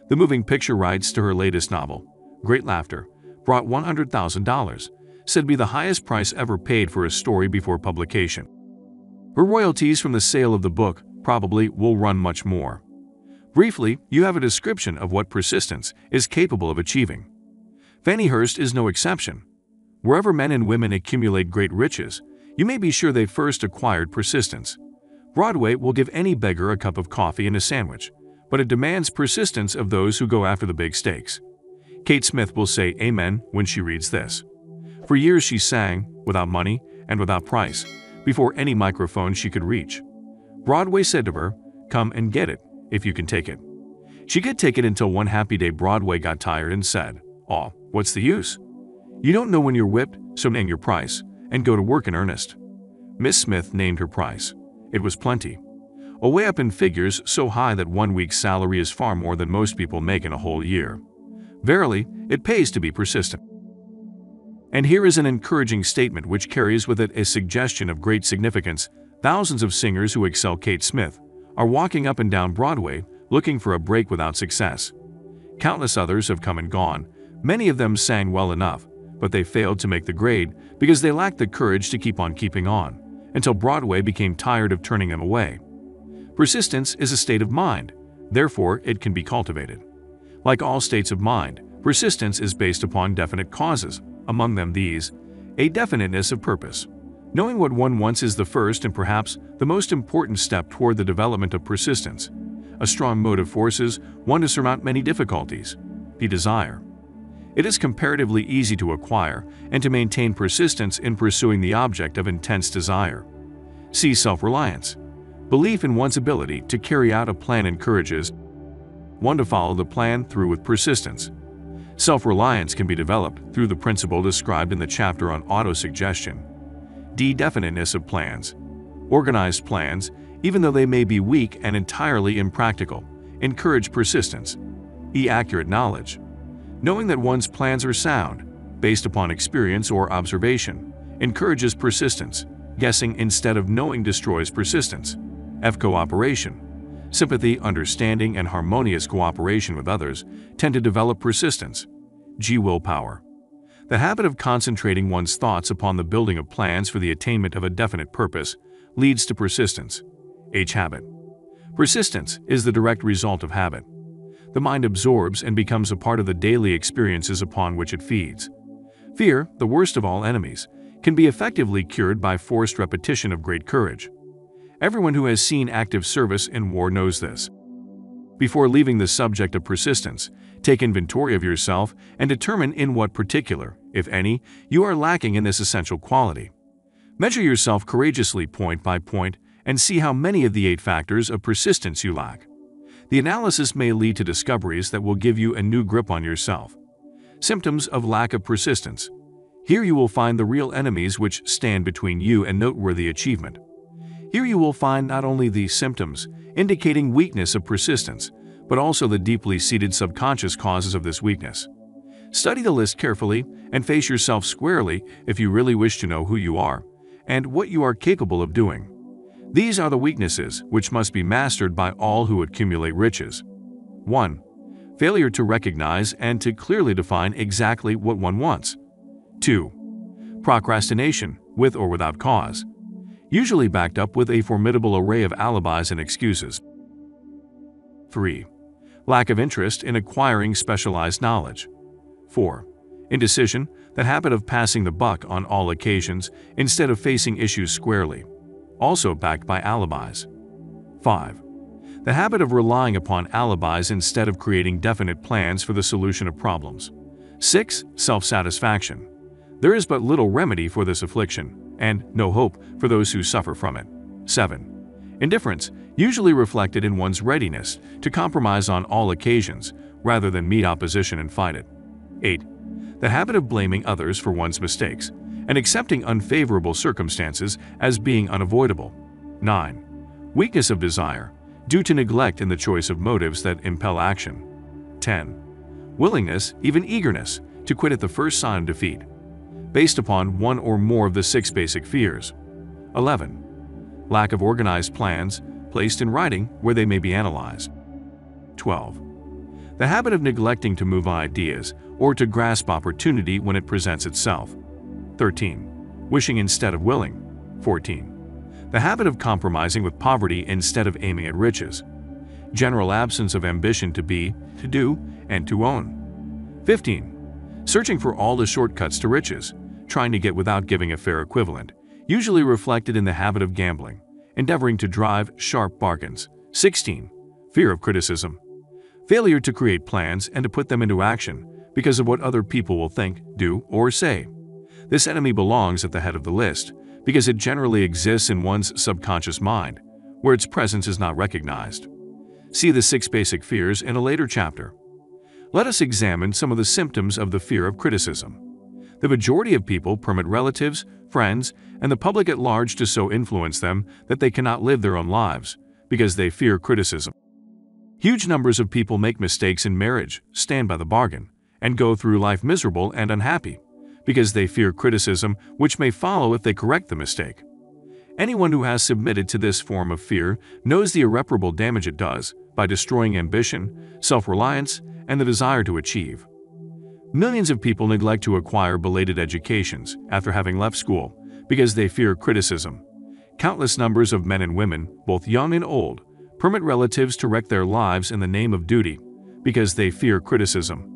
The moving picture rights to her latest novel, Great Laughter, brought $100,000, said to be the highest price ever paid for a story before publication. Her royalties from the sale of the book probably will run much more. Briefly, you have a description of what persistence is capable of achieving. Fanny Hurst is no exception. Wherever men and women accumulate great riches, you may be sure they first acquired persistence. Broadway will give any beggar a cup of coffee and a sandwich, but it demands persistence of those who go after the big stakes. Kate Smith will say amen when she reads this. For years she sang, without money and without price, before any microphone she could reach. Broadway said to her, "Come and get it, if you can take it." She could take it until one happy day Broadway got tired and said, "Aw, what's the use? You don't know when you're whipped, so name your price, and go to work in earnest." Miss Smith named her price. It was plenty. Away up in figures so high that 1 week's salary is far more than most people make in a whole year. Verily, it pays to be persistent. And here is an encouraging statement which carries with it a suggestion of great significance. Thousands of singers who excel Kate Smith are walking up and down Broadway looking for a break without success. Countless others have come and gone. Many of them sang well enough, but they failed to make the grade because they lacked the courage to keep on keeping on, until Broadway became tired of turning them away. Persistence is a state of mind, therefore it can be cultivated. Like all states of mind, persistence is based upon definite causes, among them these: a definiteness of purpose. Knowing what one wants is the first and perhaps the most important step toward the development of persistence. A strong motive forces one to surmount many difficulties. The desire. It is comparatively easy to acquire and to maintain persistence in pursuing the object of intense desire. See self-reliance. Belief in one's ability to carry out a plan encourages one to follow the plan through with persistence. Self-reliance can be developed through the principle described in the chapter on autosuggestion. Definiteness of plans. Organized plans, even though they may be weak and entirely impractical, encourage persistence. Accurate knowledge. Knowing that one's plans are sound, based upon experience or observation, encourages persistence. Guessing instead of knowing destroys persistence. Cooperation. Sympathy, understanding, and harmonious cooperation with others tend to develop persistence. Willpower. The habit of concentrating one's thoughts upon the building of plans for the attainment of a definite purpose leads to persistence. Habit. Persistence is the direct result of habit. The mind absorbs and becomes a part of the daily experiences upon which it feeds. Fear, the worst of all enemies, can be effectively cured by forced repetition of great courage. Everyone who has seen active service in war knows this. Before leaving the subject of persistence, take inventory of yourself and determine in what particular, if any, you are lacking in this essential quality. Measure yourself courageously point by point and see how many of the 8 factors of persistence you lack. The analysis may lead to discoveries that will give you a new grip on yourself. Symptoms of lack of persistence. Here you will find the real enemies which stand between you and noteworthy achievement. Here you will find not only the symptoms indicating weakness of persistence, but also the deeply seated subconscious causes of this weakness. Study the list carefully and face yourself squarely if you really wish to know who you are and what you are capable of doing. These are the weaknesses which must be mastered by all who accumulate riches. 1. Failure to recognize and to clearly define exactly what one wants. 2. Procrastination, with or without cause, usually backed up with a formidable array of alibis and excuses. 3. Lack of interest in acquiring specialized knowledge. 4. Indecision, the habit of passing the buck on all occasions instead of facing issues squarely, also backed by alibis. 5. The habit of relying upon alibis instead of creating definite plans for the solution of problems. 6. Self-satisfaction. There is but little remedy for this affliction, and no hope for those who suffer from it. 7. Indifference, usually reflected in one's readiness to compromise on all occasions rather than meet opposition and fight it. 8. The habit of blaming others for one's mistakes and accepting unfavorable circumstances as being unavoidable. 9. Weakness of desire, due to neglect in the choice of motives that impel action. 10. Willingness, even eagerness, to quit at the first sign of defeat, based upon one or more of the 6 basic fears. 11. Lack of organized plans, placed in writing where they may be analyzed. 12. The habit of neglecting to move ideas or to grasp opportunity when it presents itself. 13. Wishing instead of willing. 14. The habit of compromising with poverty instead of aiming at riches. General absence of ambition to be, to do, and to own. 15. Searching for all the shortcuts to riches, trying to get without giving a fair equivalent, usually reflected in the habit of gambling, endeavoring to drive sharp bargains. 16. Fear of criticism. Failure to create plans and to put them into action because of what other people will think, do, or say. This enemy belongs at the head of the list because it generally exists in one's subconscious mind, where its presence is not recognized. See the 6 basic fears in a later chapter. Let us examine some of the symptoms of the fear of criticism. The majority of people permit relatives, friends, and the public at large to so influence them that they cannot live their own lives because they fear criticism. Huge numbers of people make mistakes in marriage, stand by the bargain, and go through life miserable and unhappy because they fear criticism which may follow if they correct the mistake. Anyone who has submitted to this form of fear knows the irreparable damage it does by destroying ambition, self-reliance, and the desire to achieve. Millions of people neglect to acquire belated educations after having left school because they fear criticism. Countless numbers of men and women, both young and old, permit relatives to wreck their lives in the name of duty because they fear criticism.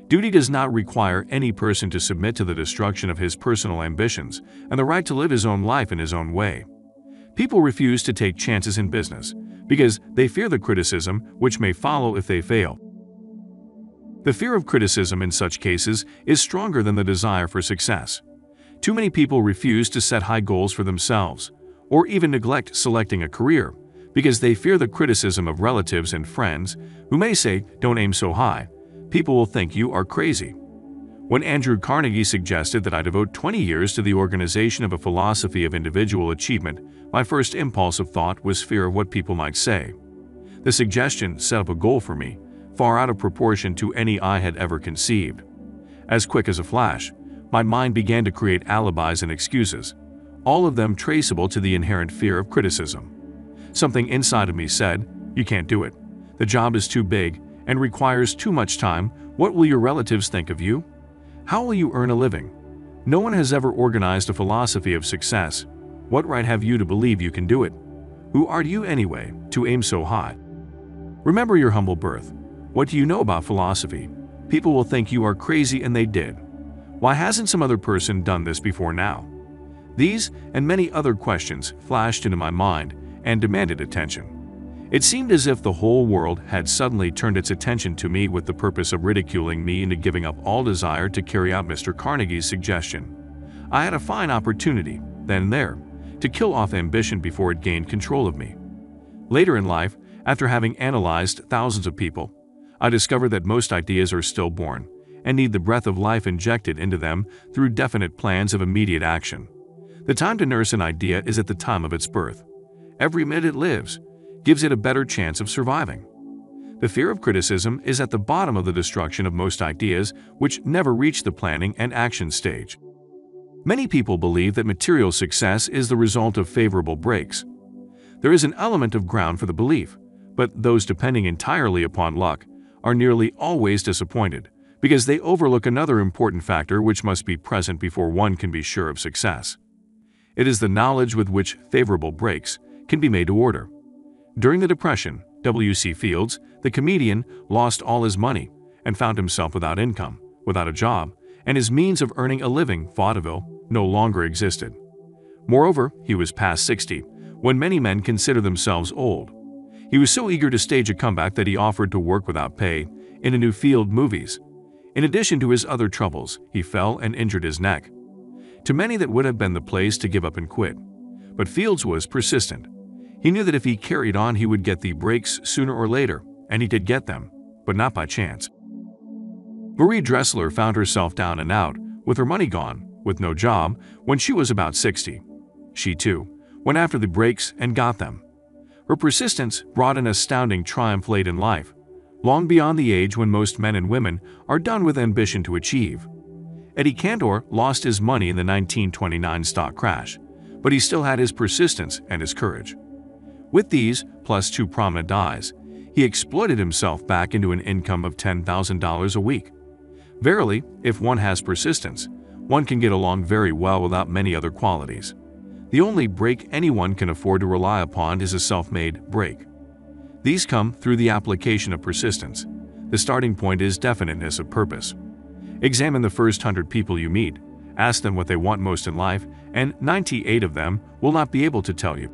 Duty does not require any person to submit to the destruction of his personal ambitions and the right to live his own life in his own way. People refuse to take chances in business because they fear the criticism which may follow if they fail. The fear of criticism in such cases is stronger than the desire for success. Too many people refuse to set high goals for themselves, or even neglect selecting a career, because they fear the criticism of relatives and friends who may say, "Don't aim so high. People will think you are crazy." When Andrew Carnegie suggested that I devote 20 years to the organization of a philosophy of individual achievement, my first impulse of thought was fear of what people might say. The suggestion set up a goal for me, far out of proportion to any I had ever conceived. As quick as a flash, my mind began to create alibis and excuses, all of them traceable to the inherent fear of criticism. Something inside of me said, "You can't do it. The job is too big and requires too much time. What will your relatives think of you? How will you earn a living? No one has ever organized a philosophy of success. What right have you to believe you can do it? Who are you anyway, to aim so high? Remember your humble birth. What do you know about philosophy? People will think you are crazy, and they did. Why hasn't some other person done this before now?" These and many other questions flashed into my mind and demanded attention. It seemed as if the whole world had suddenly turned its attention to me with the purpose of ridiculing me into giving up all desire to carry out Mr. Carnegie's suggestion. I had a fine opportunity, then and there, to kill off ambition before it gained control of me. Later in life, after having analyzed thousands of people, I discovered that most ideas are stillborn and need the breath of life injected into them through definite plans of immediate action. The time to nurse an idea is at the time of its birth. Every minute it lives gives it a better chance of surviving. The fear of criticism is at the bottom of the destruction of most ideas which never reach the planning and action stage. Many people believe that material success is the result of favorable breaks. There is an element of ground for the belief, but those depending entirely upon luck are nearly always disappointed because they overlook another important factor which must be present before one can be sure of success. It is the knowledge with which favorable breaks can be made to order. During the Depression, W.C. Fields, the comedian, lost all his money and found himself without income, without a job, and his means of earning a living, vaudeville, no longer existed. Moreover, he was past 60, when many men consider themselves old. He was so eager to stage a comeback that he offered to work without pay in a new field, movies. In addition to his other troubles, he fell and injured his neck. To many that would have been the place to give up and quit. But Fields was persistent. He knew that if he carried on he would get the breaks sooner or later, and he did get them, but not by chance. Marie Dressler found herself down and out, with her money gone, with no job, when she was about 60. She, too, went after the breaks and got them. Her persistence brought an astounding triumph late in life, long beyond the age when most men and women are done with ambition to achieve. Eddie Cantor lost his money in the 1929 stock crash, but he still had his persistence and his courage. With these, plus 2 prominent eyes, he exploited himself back into an income of $10,000 a week. Verily, if one has persistence, one can get along very well without many other qualities. The only break anyone can afford to rely upon is a self-made break. These come through the application of persistence. The starting point is definiteness of purpose. Examine the first 100 people you meet, ask them what they want most in life, and 98 of them will not be able to tell you.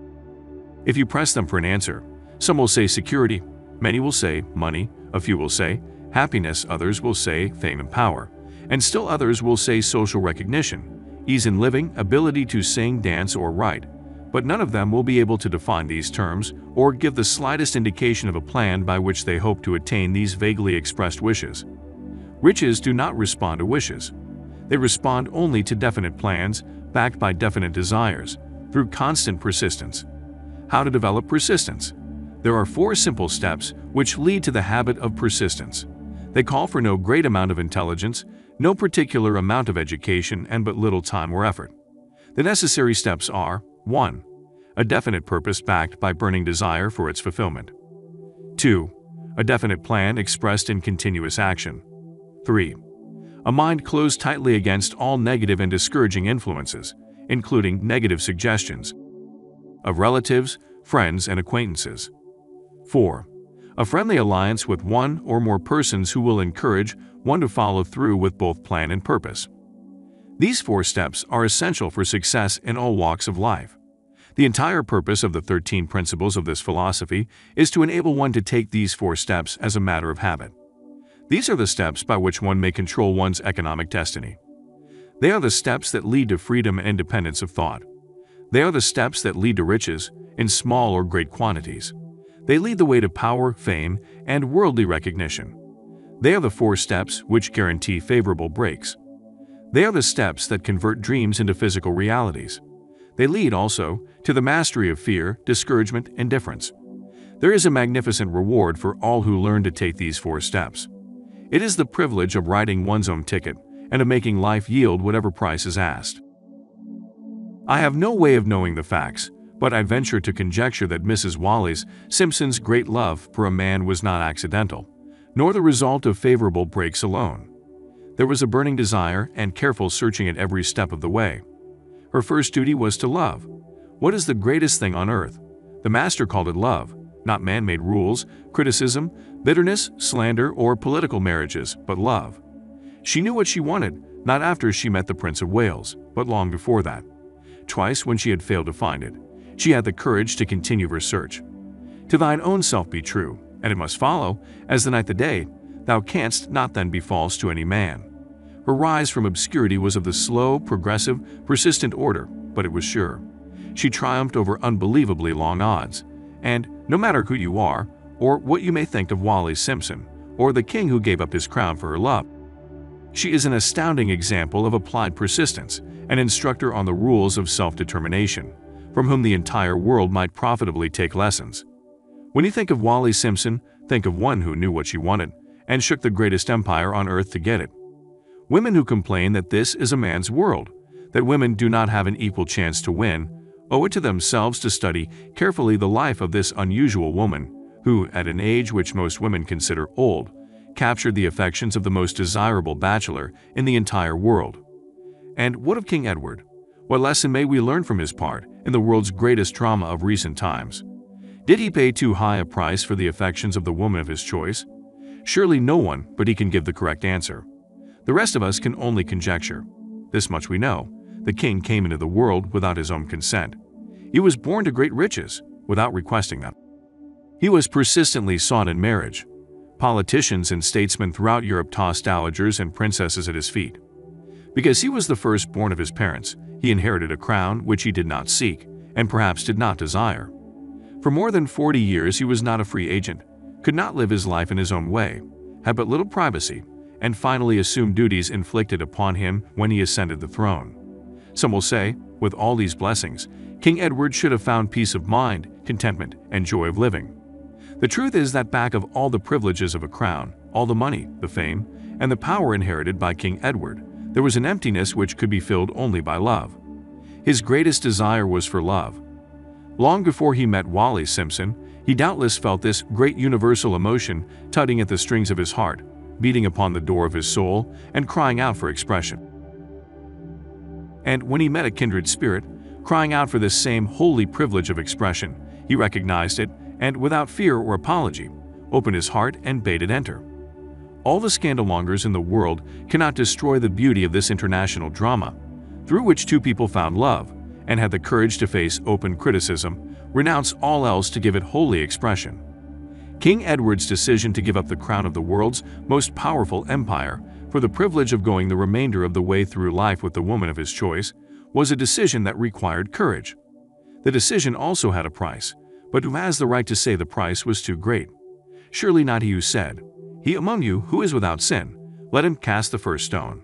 If you press them for an answer, some will say security, many will say money, a few will say happiness, others will say fame and power, and still others will say social recognition, ease in living, ability to sing, dance, or write, but none of them will be able to define these terms or give the slightest indication of a plan by which they hope to attain these vaguely expressed wishes. Riches do not respond to wishes. They respond only to definite plans, backed by definite desires, through constant persistence. How to develop persistence? There are 4 simple steps which lead to the habit of persistence. They call for no great amount of intelligence, no particular amount of education, and but little time or effort. The necessary steps are: 1. A definite purpose backed by burning desire for its fulfillment. 2. A definite plan expressed in continuous action. 3. a mind closed tightly against all negative and discouraging influences, including negative suggestions of relatives, friends, and acquaintances. 4. A friendly alliance with one or more persons who will encourage one to follow through with both plan and purpose. These 4 steps are essential for success in all walks of life. The entire purpose of the 13 principles of this philosophy is to enable one to take these 4 steps as a matter of habit. These are the steps by which one may control one's economic destiny. They are the steps that lead to freedom and independence of thought. They are the steps that lead to riches, in small or great quantities. They lead the way to power, fame, and worldly recognition. They are the 4 steps which guarantee favorable breaks. They are the steps that convert dreams into physical realities. They lead also to the mastery of fear, discouragement, and indifference. There is a magnificent reward for all who learn to take these 4 steps. It is the privilege of writing one's own ticket and of making life yield whatever price is asked. I have no way of knowing the facts, but I venture to conjecture that Mrs. Wallis Simpson's great love for a man was not accidental, nor the result of favorable breaks alone. There was a burning desire and careful searching at every step of the way. Her first duty was to love. What is the greatest thing on earth? The master called it love, not man-made rules, criticism, bitterness, slander, or political marriages, but love. She knew what she wanted, not after she met the Prince of Wales, but long before that. Twice, when she had failed to find it, she had the courage to continue her search. To thine own self be true, and it must follow, as the night the day, thou canst not then be false to any man. Her rise from obscurity was of the slow, progressive, persistent order, but it was sure. She triumphed over unbelievably long odds, and no matter who you are, or what you may think of Wallis Simpson, or the king who gave up his crown for her love, she is an astounding example of applied persistence, an instructor on the rules of self-determination, from whom the entire world might profitably take lessons. When you think of Wallis Simpson, think of one who knew what she wanted, and shook the greatest empire on earth to get it. Women who complain that this is a man's world, that women do not have an equal chance to win, owe it to themselves to study carefully the life of this unusual woman, who, at an age which most women consider old, captured the affections of the most desirable bachelor in the entire world. And what of King Edward? What lesson may we learn from his part in the world's greatest drama of recent times? Did he pay too high a price for the affections of the woman of his choice? Surely no one but he can give the correct answer. The rest of us can only conjecture. This much we know: the king came into the world without his own consent. He was born to great riches without requesting them. He was persistently sought in marriage. Politicians and statesmen throughout Europe tossed dowagers and princesses at his feet. Because he was the firstborn of his parents, he inherited a crown which he did not seek, and perhaps did not desire. For more than 40 years he was not a free agent, could not live his life in his own way, had but little privacy, and finally assumed duties inflicted upon him when he ascended the throne. Some will say, with all these blessings, King Edward should have found peace of mind, contentment, and joy of living. The truth is that back of all the privileges of a crown, all the money, the fame, and the power inherited by King Edward, there was an emptiness which could be filled only by love. His greatest desire was for love. Long before he met Wallis Simpson, he doubtless felt this great universal emotion tugging at the strings of his heart, beating upon the door of his soul, and crying out for expression. And when he met a kindred spirit, crying out for this same holy privilege of expression, he recognized it, and without fear or apology, opened his heart and bade it enter. All the scandalmongers in the world cannot destroy the beauty of this international drama, through which two people found love, and had the courage to face open criticism, renounce all else to give it holy expression. King Edward's decision to give up the crown of the world's most powerful empire for the privilege of going the remainder of the way through life with the woman of his choice was a decision that required courage. The decision also had a price, but who has the right to say the price was too great? Surely not he who said, "He among you who is without sin, let him cast the first stone,"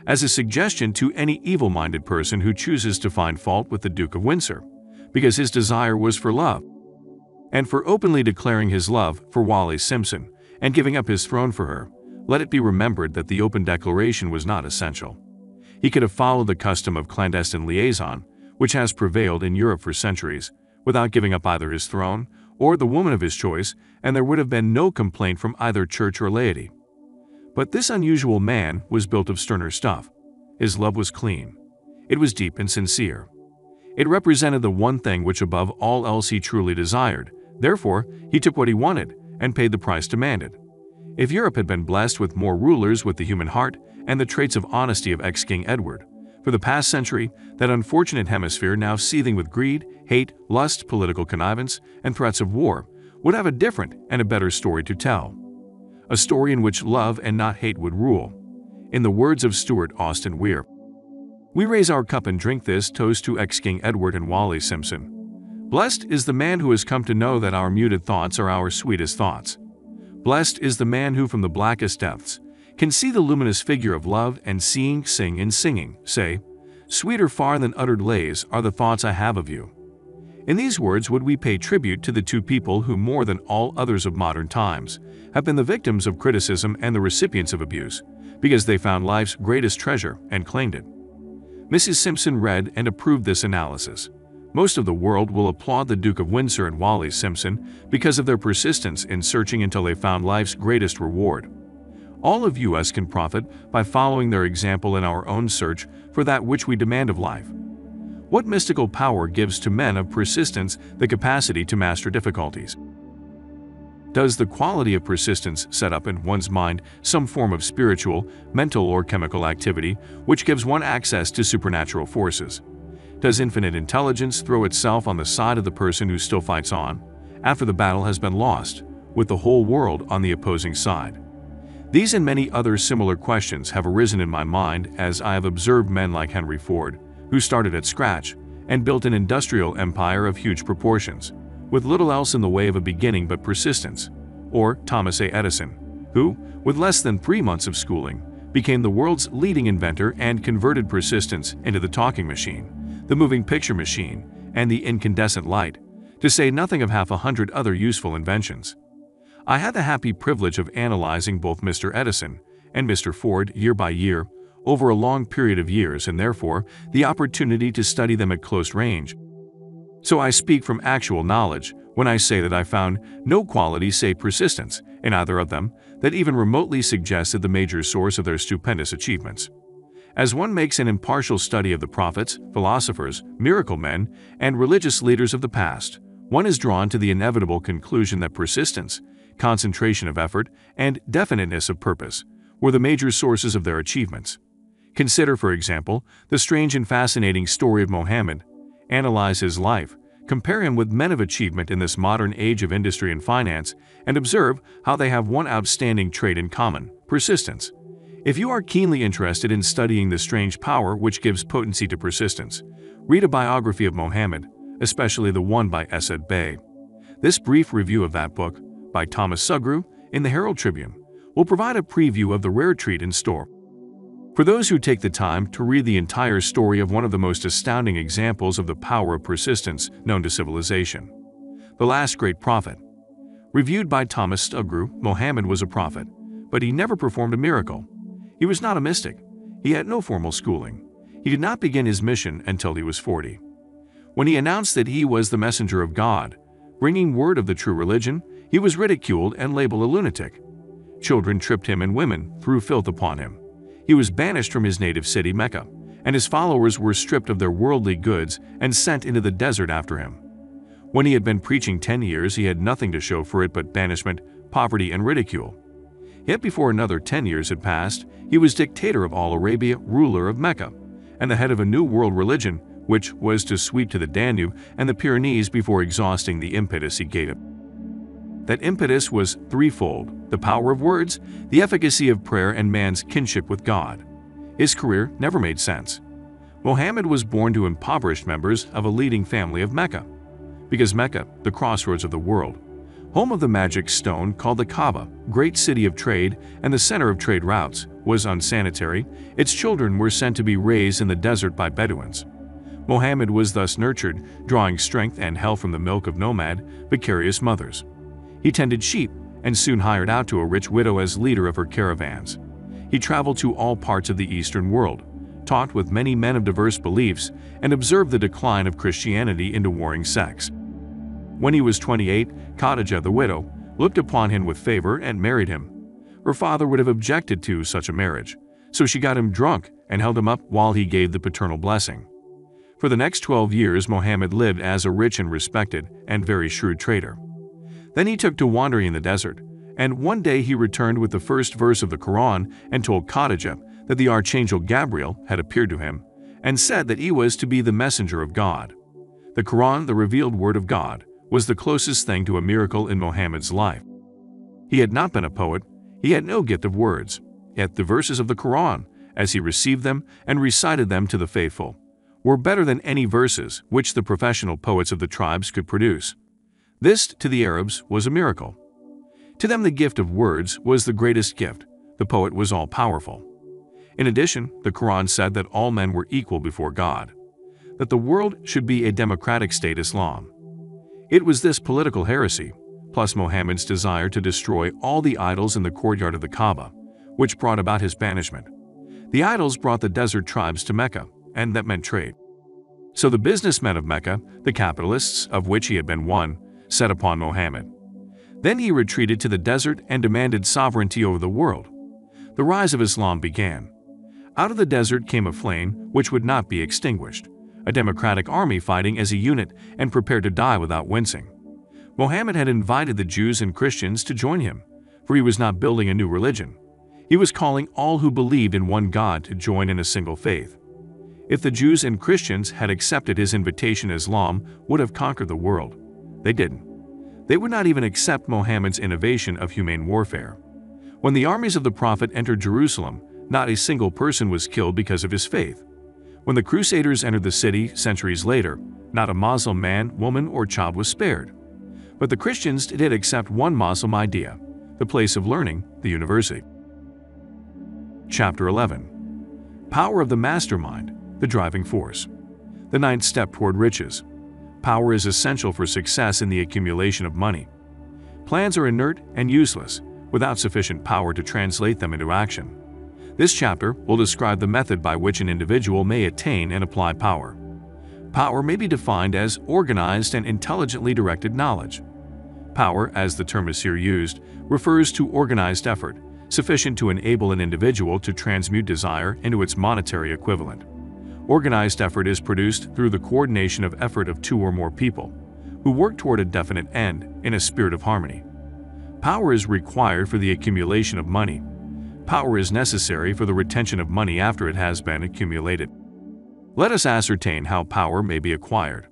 as a suggestion to any evil-minded person who chooses to find fault with the Duke of Windsor, because his desire was for love. And for openly declaring his love for Wallis Simpson and giving up his throne for her, let it be remembered that the open declaration was not essential. He could have followed the custom of clandestine liaison, which has prevailed in Europe for centuries, without giving up either his throne or the woman of his choice, and there would have been no complaint from either church or laity. But this unusual man was built of sterner stuff. His love was clean. It was deep and sincere. It represented the one thing which above all else he truly desired. Therefore, he took what he wanted and paid the price demanded. If Europe had been blessed with more rulers with the human heart and the traits of honesty of ex-King Edward, for the past century, that unfortunate hemisphere now seething with greed, hate, lust, political connivance, and threats of war, would have a different and a better story to tell. A story in which love and not hate would rule. In the words of Stuart Austin Weir, "We raise our cup and drink this toast to ex-King Edward and Wally Simpson. Blessed is the man who has come to know that our muted thoughts are our sweetest thoughts. Blessed is the man who from the blackest depths can see the luminous figure of love and seeing, sing and singing, say, 'Sweeter far than uttered lays are the thoughts I have of you.'" In these words would we pay tribute to the two people who more than all others of modern times have been the victims of criticism and the recipients of abuse, because they found life's greatest treasure and claimed it. Mrs. Simpson read and approved this analysis. Most of the world will applaud the Duke of Windsor and Wally Simpson because of their persistence in searching until they found life's greatest reward. All of us can profit by following their example in our own search for that which we demand of life. What mystical power gives to men of persistence the capacity to master difficulties? Does the quality of persistence set up in one's mind some form of spiritual, mental, or chemical activity which gives one access to supernatural forces? Does infinite intelligence throw itself on the side of the person who still fights on, after the battle has been lost, with the whole world on the opposing side? These and many other similar questions have arisen in my mind as I have observed men like Henry Ford, who started at scratch and built an industrial empire of huge proportions, with little else in the way of a beginning but persistence, or Thomas A. Edison, who, with less than 3 months of schooling, became the world's leading inventor and converted persistence into the talking machine, the moving picture machine, and the incandescent light, to say nothing of 100 other useful inventions. I had the happy privilege of analyzing both Mr. Edison and Mr. Ford year by year over a long period of years, and therefore the opportunity to study them at close range. So I speak from actual knowledge when I say that I found no quality save persistence in either of them that even remotely suggested the major source of their stupendous achievements. As one makes an impartial study of the prophets, philosophers, miracle men, and religious leaders of the past, one is drawn to the inevitable conclusion that persistence, concentration of effort, and definiteness of purpose were the major sources of their achievements. Consider, for example, the strange and fascinating story of Mohammed. Analyze his life, compare him with men of achievement in this modern age of industry and finance, and observe how they have one outstanding trait in common: persistence. If you are keenly interested in studying the strange power which gives potency to persistence, read a biography of Mohammed, especially the one by Esed Bey. This brief review of that book, by Thomas Sugru, in the Herald Tribune, will provide a preview of the rare treat in store. For those who take the time to read the entire story of one of the most astounding examples of the power of persistence known to civilization, The Last Great Prophet. Reviewed by Thomas Sugru, Mohammed was a prophet, but he never performed a miracle. He was not a mystic. He had no formal schooling. He did not begin his mission until he was 40. When he announced that he was the messenger of God, bringing word of the true religion, he was ridiculed and labeled a lunatic. Children tripped him and women threw filth upon him. He was banished from his native city, Mecca, and his followers were stripped of their worldly goods and sent into the desert after him. When he had been preaching 10 years, he had nothing to show for it but banishment, poverty, and ridicule. Yet before another 10 years had passed, he was dictator of all Arabia, ruler of Mecca, and the head of a new world religion, which was to sweep to the Danube and the Pyrenees before exhausting the impetus he gave it. That impetus was threefold: the power of words, the efficacy of prayer, and man's kinship with God. His career never made sense. Mohammed was born to impoverished members of a leading family of Mecca. Because Mecca, the crossroads of the world, home of the magic stone called the Kaaba, great city of trade and the center of trade routes, was unsanitary, its children were sent to be raised in the desert by Bedouins. Mohammed was thus nurtured, drawing strength and health from the milk of nomad, vicarious mothers. He tended sheep and soon hired out to a rich widow as leader of her caravans. He traveled to all parts of the Eastern world, talked with many men of diverse beliefs, and observed the decline of Christianity into warring sects. When he was 28, Khadijah, the widow, looked upon him with favor and married him. Her father would have objected to such a marriage, so she got him drunk and held him up while he gave the paternal blessing. For the next 12 years, Mohammed lived as a rich and respected and very shrewd trader. Then he took to wandering in the desert, and one day he returned with the first verse of the Quran and told Khadijah that the archangel Gabriel had appeared to him and said that he was to be the messenger of God. The Quran, the revealed word of God, was the closest thing to a miracle in Mohammed's life. He had not been a poet, he had no gift of words, yet the verses of the Quran, as he received them and recited them to the faithful, were better than any verses which the professional poets of the tribes could produce. This, to the Arabs, was a miracle. To them the gift of words was the greatest gift. The poet was all-powerful. In addition, the Quran said that all men were equal before God, that the world should be a democratic state Islam. It was this political heresy, plus Mohammed's desire to destroy all the idols in the courtyard of the Kaaba, which brought about his banishment. The idols brought the desert tribes to Mecca, and that meant trade. So the businessmen of Mecca, the capitalists, of which he had been one, set upon Mohammed. Then he retreated to the desert and demanded sovereignty over the world. The rise of Islam began. Out of the desert came a flame which would not be extinguished, a democratic army fighting as a unit and prepared to die without wincing. Mohammed had invited the Jews and Christians to join him, for he was not building a new religion. He was calling all who believed in one God to join in a single faith. If the Jews and Christians had accepted his invitation, Islam would have conquered the world. They didn't. They would not even accept Mohammed's innovation of humane warfare. When the armies of the Prophet entered Jerusalem, not a single person was killed because of his faith. When the Crusaders entered the city centuries later, not a Muslim man, woman, or child was spared. But the Christians did accept one Muslim idea, the place of learning, the university. Chapter 11. Power of the Mastermind, the Driving Force. The ninth step toward riches. Power is essential for success in the accumulation of money. Plans are inert and useless without sufficient power to translate them into action. This chapter will describe the method by which an individual may attain and apply power. Power may be defined as organized and intelligently directed knowledge. Power, as the term is here used, refers to organized effort, sufficient to enable an individual to transmute desire into its monetary equivalent. Organized effort is produced through the coordination of effort of two or more people, who work toward a definite end in a spirit of harmony. Power is required for the accumulation of money. Power is necessary for the retention of money after it has been accumulated. Let us ascertain how power may be acquired.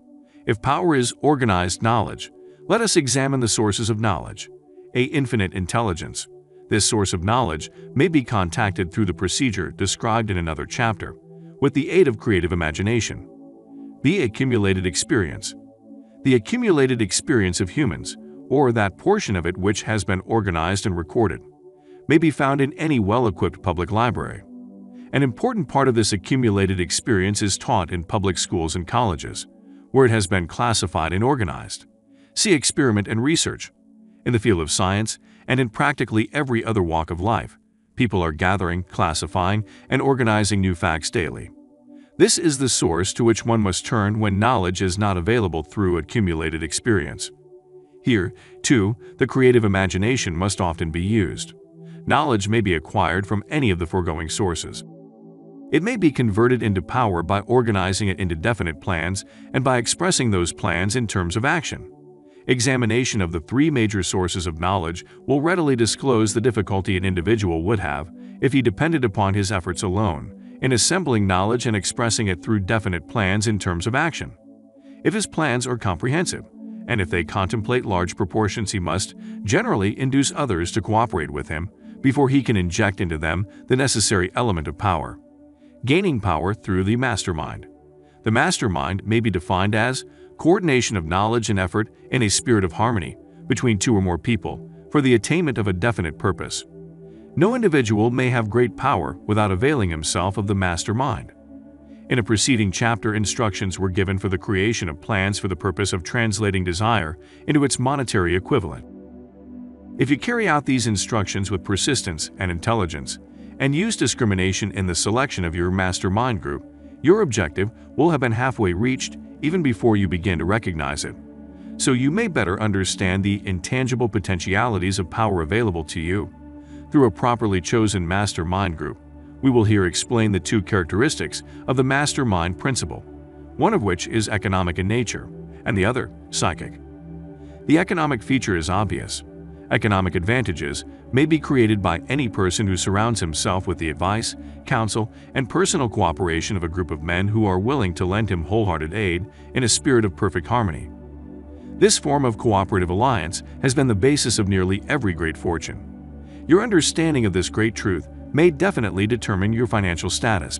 If power is organized knowledge, let us examine the sources of knowledge. A infinite intelligence. This source of knowledge may be contacted through the procedure described in another chapter, with the aid of creative imagination. B. Accumulated experience. The accumulated experience of humans, or that portion of it which has been organized and recorded, may be found in any well-equipped public library. An important part of this accumulated experience is taught in public schools and colleges, where it has been classified and organized. See experiment and research. In the field of science, and in practically every other walk of life, people are gathering, classifying, and organizing new facts daily. This is the source to which one must turn when knowledge is not available through accumulated experience. Here, too, the creative imagination must often be used. Knowledge may be acquired from any of the foregoing sources. It may be converted into power by organizing it into definite plans and by expressing those plans in terms of action. Examination of the three major sources of knowledge will readily disclose the difficulty an individual would have if he depended upon his efforts alone in assembling knowledge and expressing it through definite plans in terms of action. If his plans are comprehensive, and if they contemplate large proportions, he must generally induce others to cooperate with him before he can inject into them the necessary element of power. Gaining power through the mastermind. The mastermind may be defined as coordination of knowledge and effort in a spirit of harmony between two or more people for the attainment of a definite purpose. No individual may have great power without availing himself of the mastermind. In a preceding chapter, instructions were given for the creation of plans for the purpose of translating desire into its monetary equivalent. If you carry out these instructions with persistence and intelligence, and use discrimination in the selection of your mastermind group, your objective will have been halfway reached even before you begin to recognize it. So you may better understand the intangible potentialities of power available to you. Through a properly chosen mastermind group, we will here explain the two characteristics of the mastermind principle, one of which is economic in nature, and the other, psychic. The economic feature is obvious. Economic advantages may be created by any person who surrounds himself with the advice, counsel, and personal cooperation of a group of men who are willing to lend him wholehearted aid in a spirit of perfect harmony. This form of cooperative alliance has been the basis of nearly every great fortune. Your understanding of this great truth may definitely determine your financial status.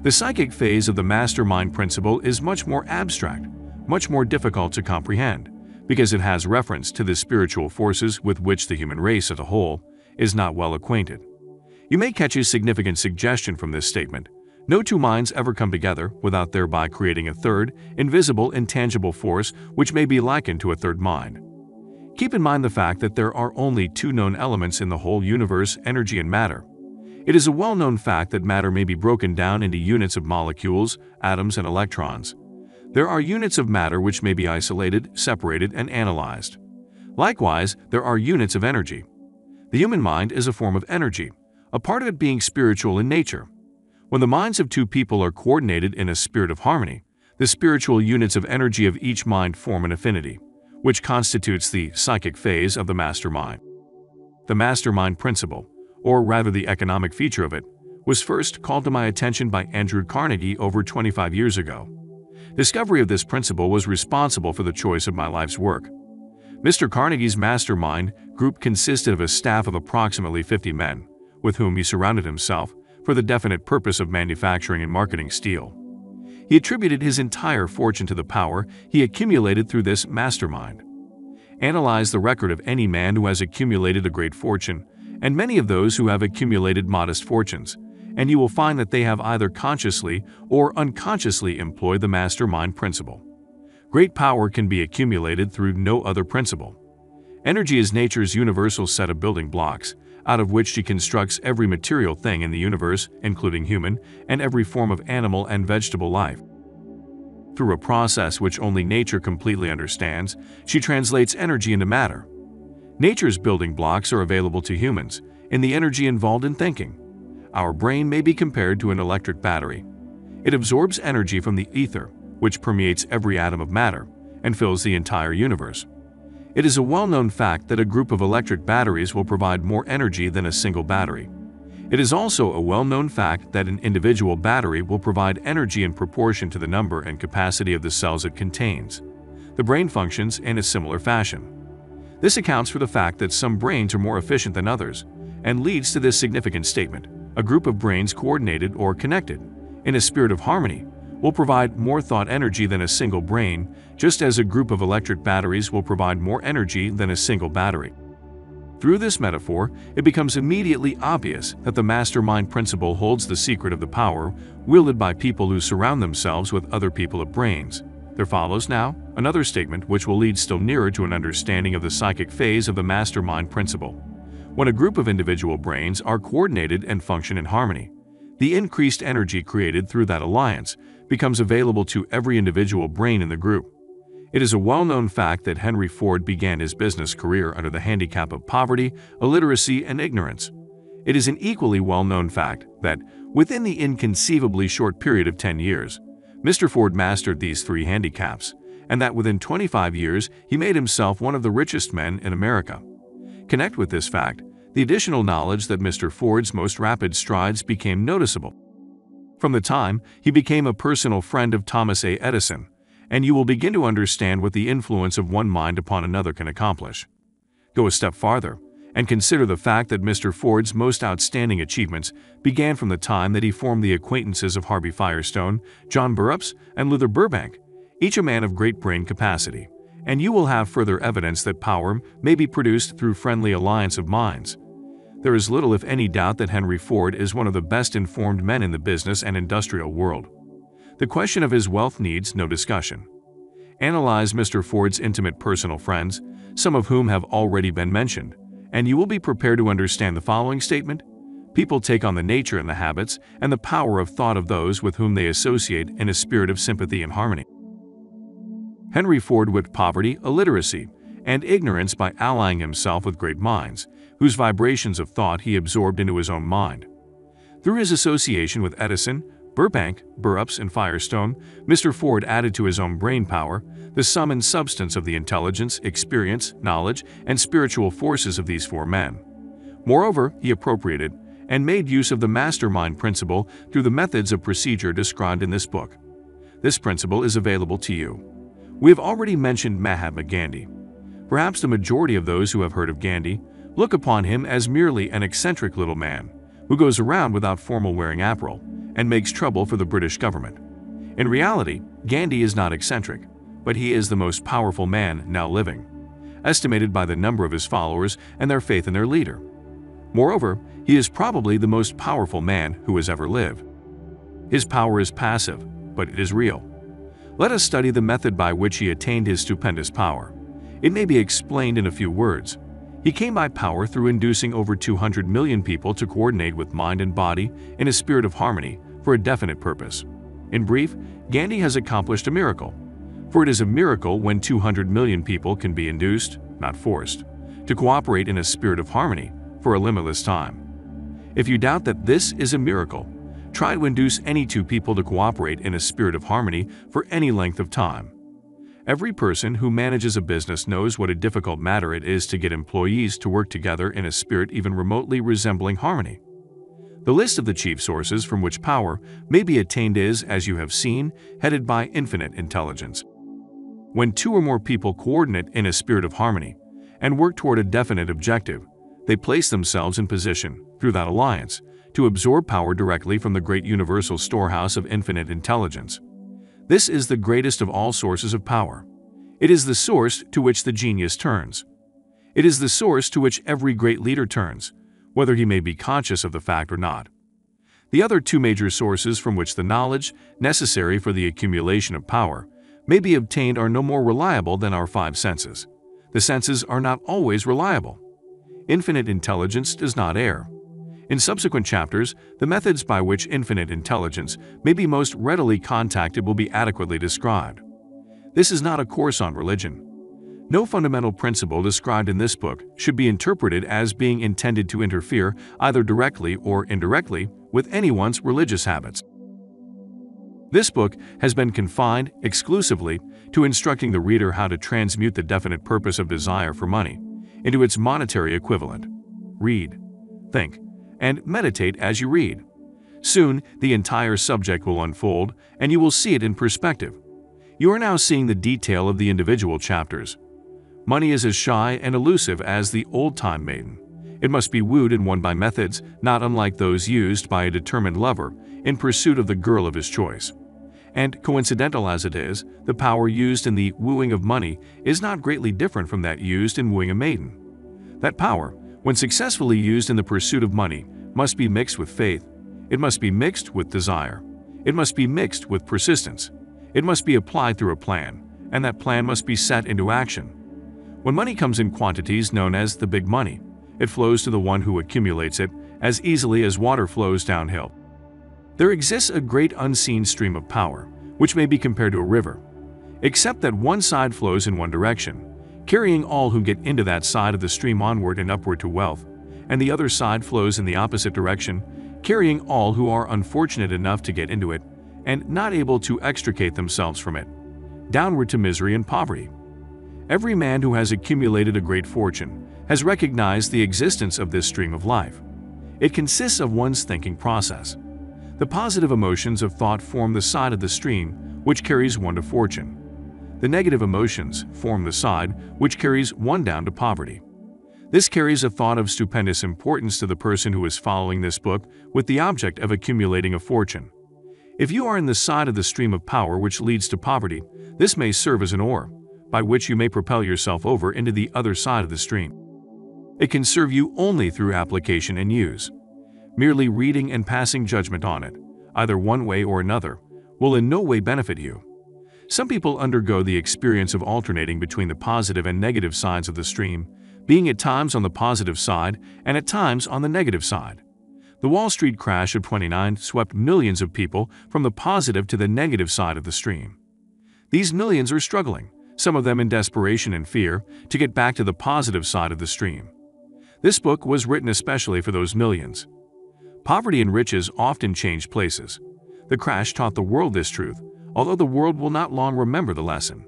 The psychic phase of the mastermind principle is much more abstract, much more difficult to comprehend, because it has reference to the spiritual forces with which the human race as a whole is not well acquainted. You may catch a significant suggestion from this statement. No two minds ever come together without thereby creating a third, invisible, intangible force which may be likened to a third mind. Keep in mind the fact that there are only two known elements in the whole universe, energy and matter. It is a well-known fact that matter may be broken down into units of molecules, atoms, and electrons. There are units of matter which may be isolated, separated, and analyzed. Likewise, there are units of energy. The human mind is a form of energy, a part of it being spiritual in nature. When the minds of two people are coordinated in a spirit of harmony, the spiritual units of energy of each mind form an affinity, which constitutes the psychic phase of the mastermind. The mastermind principle, or rather the economic feature of it, was first called to my attention by Andrew Carnegie over 25 years ago. Discovery of this principle was responsible for the choice of my life's work. Mr. Carnegie's mastermind group consisted of a staff of approximately 50 men, with whom he surrounded himself for the definite purpose of manufacturing and marketing steel. He attributed his entire fortune to the power he accumulated through this mastermind. Analyze the record of any man who has accumulated a great fortune, and many of those who have accumulated modest fortunes, and you will find that they have either consciously or unconsciously employed the mastermind principle. Great power can be accumulated through no other principle. Energy is nature's universal set of building blocks, out of which she constructs every material thing in the universe, including human, and every form of animal and vegetable life. Through a process which only nature completely understands, she translates energy into matter. Nature's building blocks are available to humans in the energy involved in thinking. Our brain may be compared to an electric battery. It absorbs energy from the ether, which permeates every atom of matter and fills the entire universe. It is a well-known fact that a group of electric batteries will provide more energy than a single battery. It is also a well-known fact that an individual battery will provide energy in proportion to the number and capacity of the cells it contains. The brain functions in a similar fashion. This accounts for the fact that some brains are more efficient than others, and leads to this significant statement: a group of brains coordinated or connected in a spirit of harmony will provide more thought energy than a single brain, just as a group of electric batteries will provide more energy than a single battery. Through this metaphor, it becomes immediately obvious that the mastermind principle holds the secret of the power wielded by people who surround themselves with other people of brains. There follows now another statement which will lead still nearer to an understanding of the psychic phase of the mastermind principle. When a group of individual brains are coordinated and function in harmony, the increased energy created through that alliance becomes available to every individual brain in the group. It is a well-known fact that Henry Ford began his business career under the handicap of poverty, illiteracy, and ignorance. It is an equally well-known fact that, within the inconceivably short period of 10 years, Mr. Ford mastered these three handicaps, and that within 25 years he made himself one of the richest men in America. Connect with this fact the additional knowledge that Mr. Ford's most rapid strides became noticeable. From the time he became a personal friend of Thomas A. Edison, and you will begin to understand what the influence of one mind upon another can accomplish. Go a step farther, and consider the fact that Mr. Ford's most outstanding achievements began from the time that he formed the acquaintances of Harvey Firestone, John Burroughs, and Luther Burbank, each a man of great brain capacity, and you will have further evidence that power may be produced through friendly alliance of minds. There is little if any doubt that Henry Ford is one of the best informed men in the business and industrial world. The question of his wealth needs no discussion. Analyze Mr. Ford's intimate personal friends, some of whom have already been mentioned, and you will be prepared to understand the following statement: people take on the nature and the habits and the power of thought of those with whom they associate in a spirit of sympathy and harmony. Henry Ford whipped poverty, illiteracy, and ignorance by allying himself with great minds, whose vibrations of thought he absorbed into his own mind. Through his association with Edison, Burbank, Burroughs, and Firestone, Mr. Ford added to his own brain power the sum and substance of the intelligence, experience, knowledge, and spiritual forces of these four men. Moreover, he appropriated and made use of the mastermind principle through the methods of procedure described in this book. This principle is available to you. We have already mentioned Mahatma Gandhi. Perhaps the majority of those who have heard of Gandhi look upon him as merely an eccentric little man who goes around without formal wearing apparel and makes trouble for the British government. In reality, Gandhi is not eccentric, but he is the most powerful man now living, estimated by the number of his followers and their faith in their leader. Moreover, he is probably the most powerful man who has ever lived. His power is passive, but it is real. Let us study the method by which he attained his stupendous power. It may be explained in a few words. He came by power through inducing over 200 million people to coordinate with mind and body in a spirit of harmony for a definite purpose. In brief, Gandhi has accomplished a miracle. For it is a miracle when 200 million people can be induced, not forced, to cooperate in a spirit of harmony for a limitless time. If you doubt that this is a miracle, try to induce any two people to cooperate in a spirit of harmony for any length of time. Every person who manages a business knows what a difficult matter it is to get employees to work together in a spirit even remotely resembling harmony. The list of the chief sources from which power may be attained is, as you have seen, headed by infinite intelligence. When two or more people coordinate in a spirit of harmony and work toward a definite objective, they place themselves in position, through that alliance, to absorb power directly from the great universal storehouse of infinite intelligence. This is the greatest of all sources of power. It is the source to which the genius turns. It is the source to which every great leader turns, whether he may be conscious of the fact or not. The other two major sources from which the knowledge necessary for the accumulation of power may be obtained are no more reliable than our five senses. The senses are not always reliable. Infinite intelligence does not err. In subsequent chapters, the methods by which infinite intelligence may be most readily contacted will be adequately described. This is not a course on religion. No fundamental principle described in this book should be interpreted as being intended to interfere either directly or indirectly with anyone's religious habits. This book has been confined exclusively to instructing the reader how to transmute the definite purpose of desire for money into its monetary equivalent. Read, think, and meditate as you read. Soon, the entire subject will unfold, and you will see it in perspective. You are now seeing the detail of the individual chapters. Money is as shy and elusive as the old-time maiden. It must be wooed and won by methods not unlike those used by a determined lover in pursuit of the girl of his choice. And, coincidental as it is, the power used in the wooing of money is not greatly different from that used in wooing a maiden. That power, when successfully used in the pursuit of money, must be mixed with faith. It must be mixed with desire. It must be mixed with persistence. It must be applied through a plan, and that plan must be set into action. When money comes in quantities known as the big money, it flows to the one who accumulates it as easily as water flows downhill. There exists a great unseen stream of power, which may be compared to a river, except that one side flows in one direction, carrying all who get into that side of the stream onward and upward to wealth, and the other side flows in the opposite direction, carrying all who are unfortunate enough to get into it and not able to extricate themselves from it, downward to misery and poverty. Every man who has accumulated a great fortune has recognized the existence of this stream of life. It consists of one's thinking process. The positive emotions of thought form the side of the stream which carries one to fortune. The negative emotions form the side which carries one down to poverty. This carries a thought of stupendous importance to the person who is following this book with the object of accumulating a fortune. If you are in the side of the stream of power which leads to poverty, this may serve as an oar, by which you may propel yourself over into the other side of the stream. It can serve you only through application and use. Merely reading and passing judgment on it, either one way or another, will in no way benefit you. Some people undergo the experience of alternating between the positive and negative sides of the stream, being at times on the positive side and at times on the negative side. The Wall Street crash of '29 swept millions of people from the positive to the negative side of the stream. These millions are struggling, some of them in desperation and fear, to get back to the positive side of the stream. This book was written especially for those millions. Poverty and riches often change places. The crash taught the world this truth, although the world will not long remember the lesson.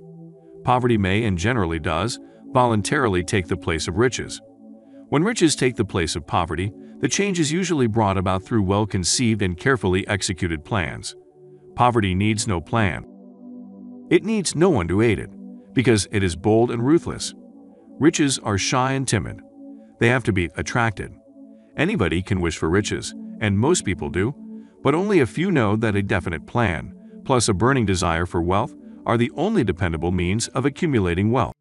Poverty may, and generally does, voluntarily take the place of riches. When riches take the place of poverty, the change is usually brought about through well-conceived and carefully executed plans. Poverty needs no plan. It needs no one to aid it, because it is bold and ruthless. Riches are shy and timid. They have to be attracted. Anybody can wish for riches, and most people do, but only a few know that a definite plan, plus a burning desire for wealth, are the only dependable means of accumulating wealth.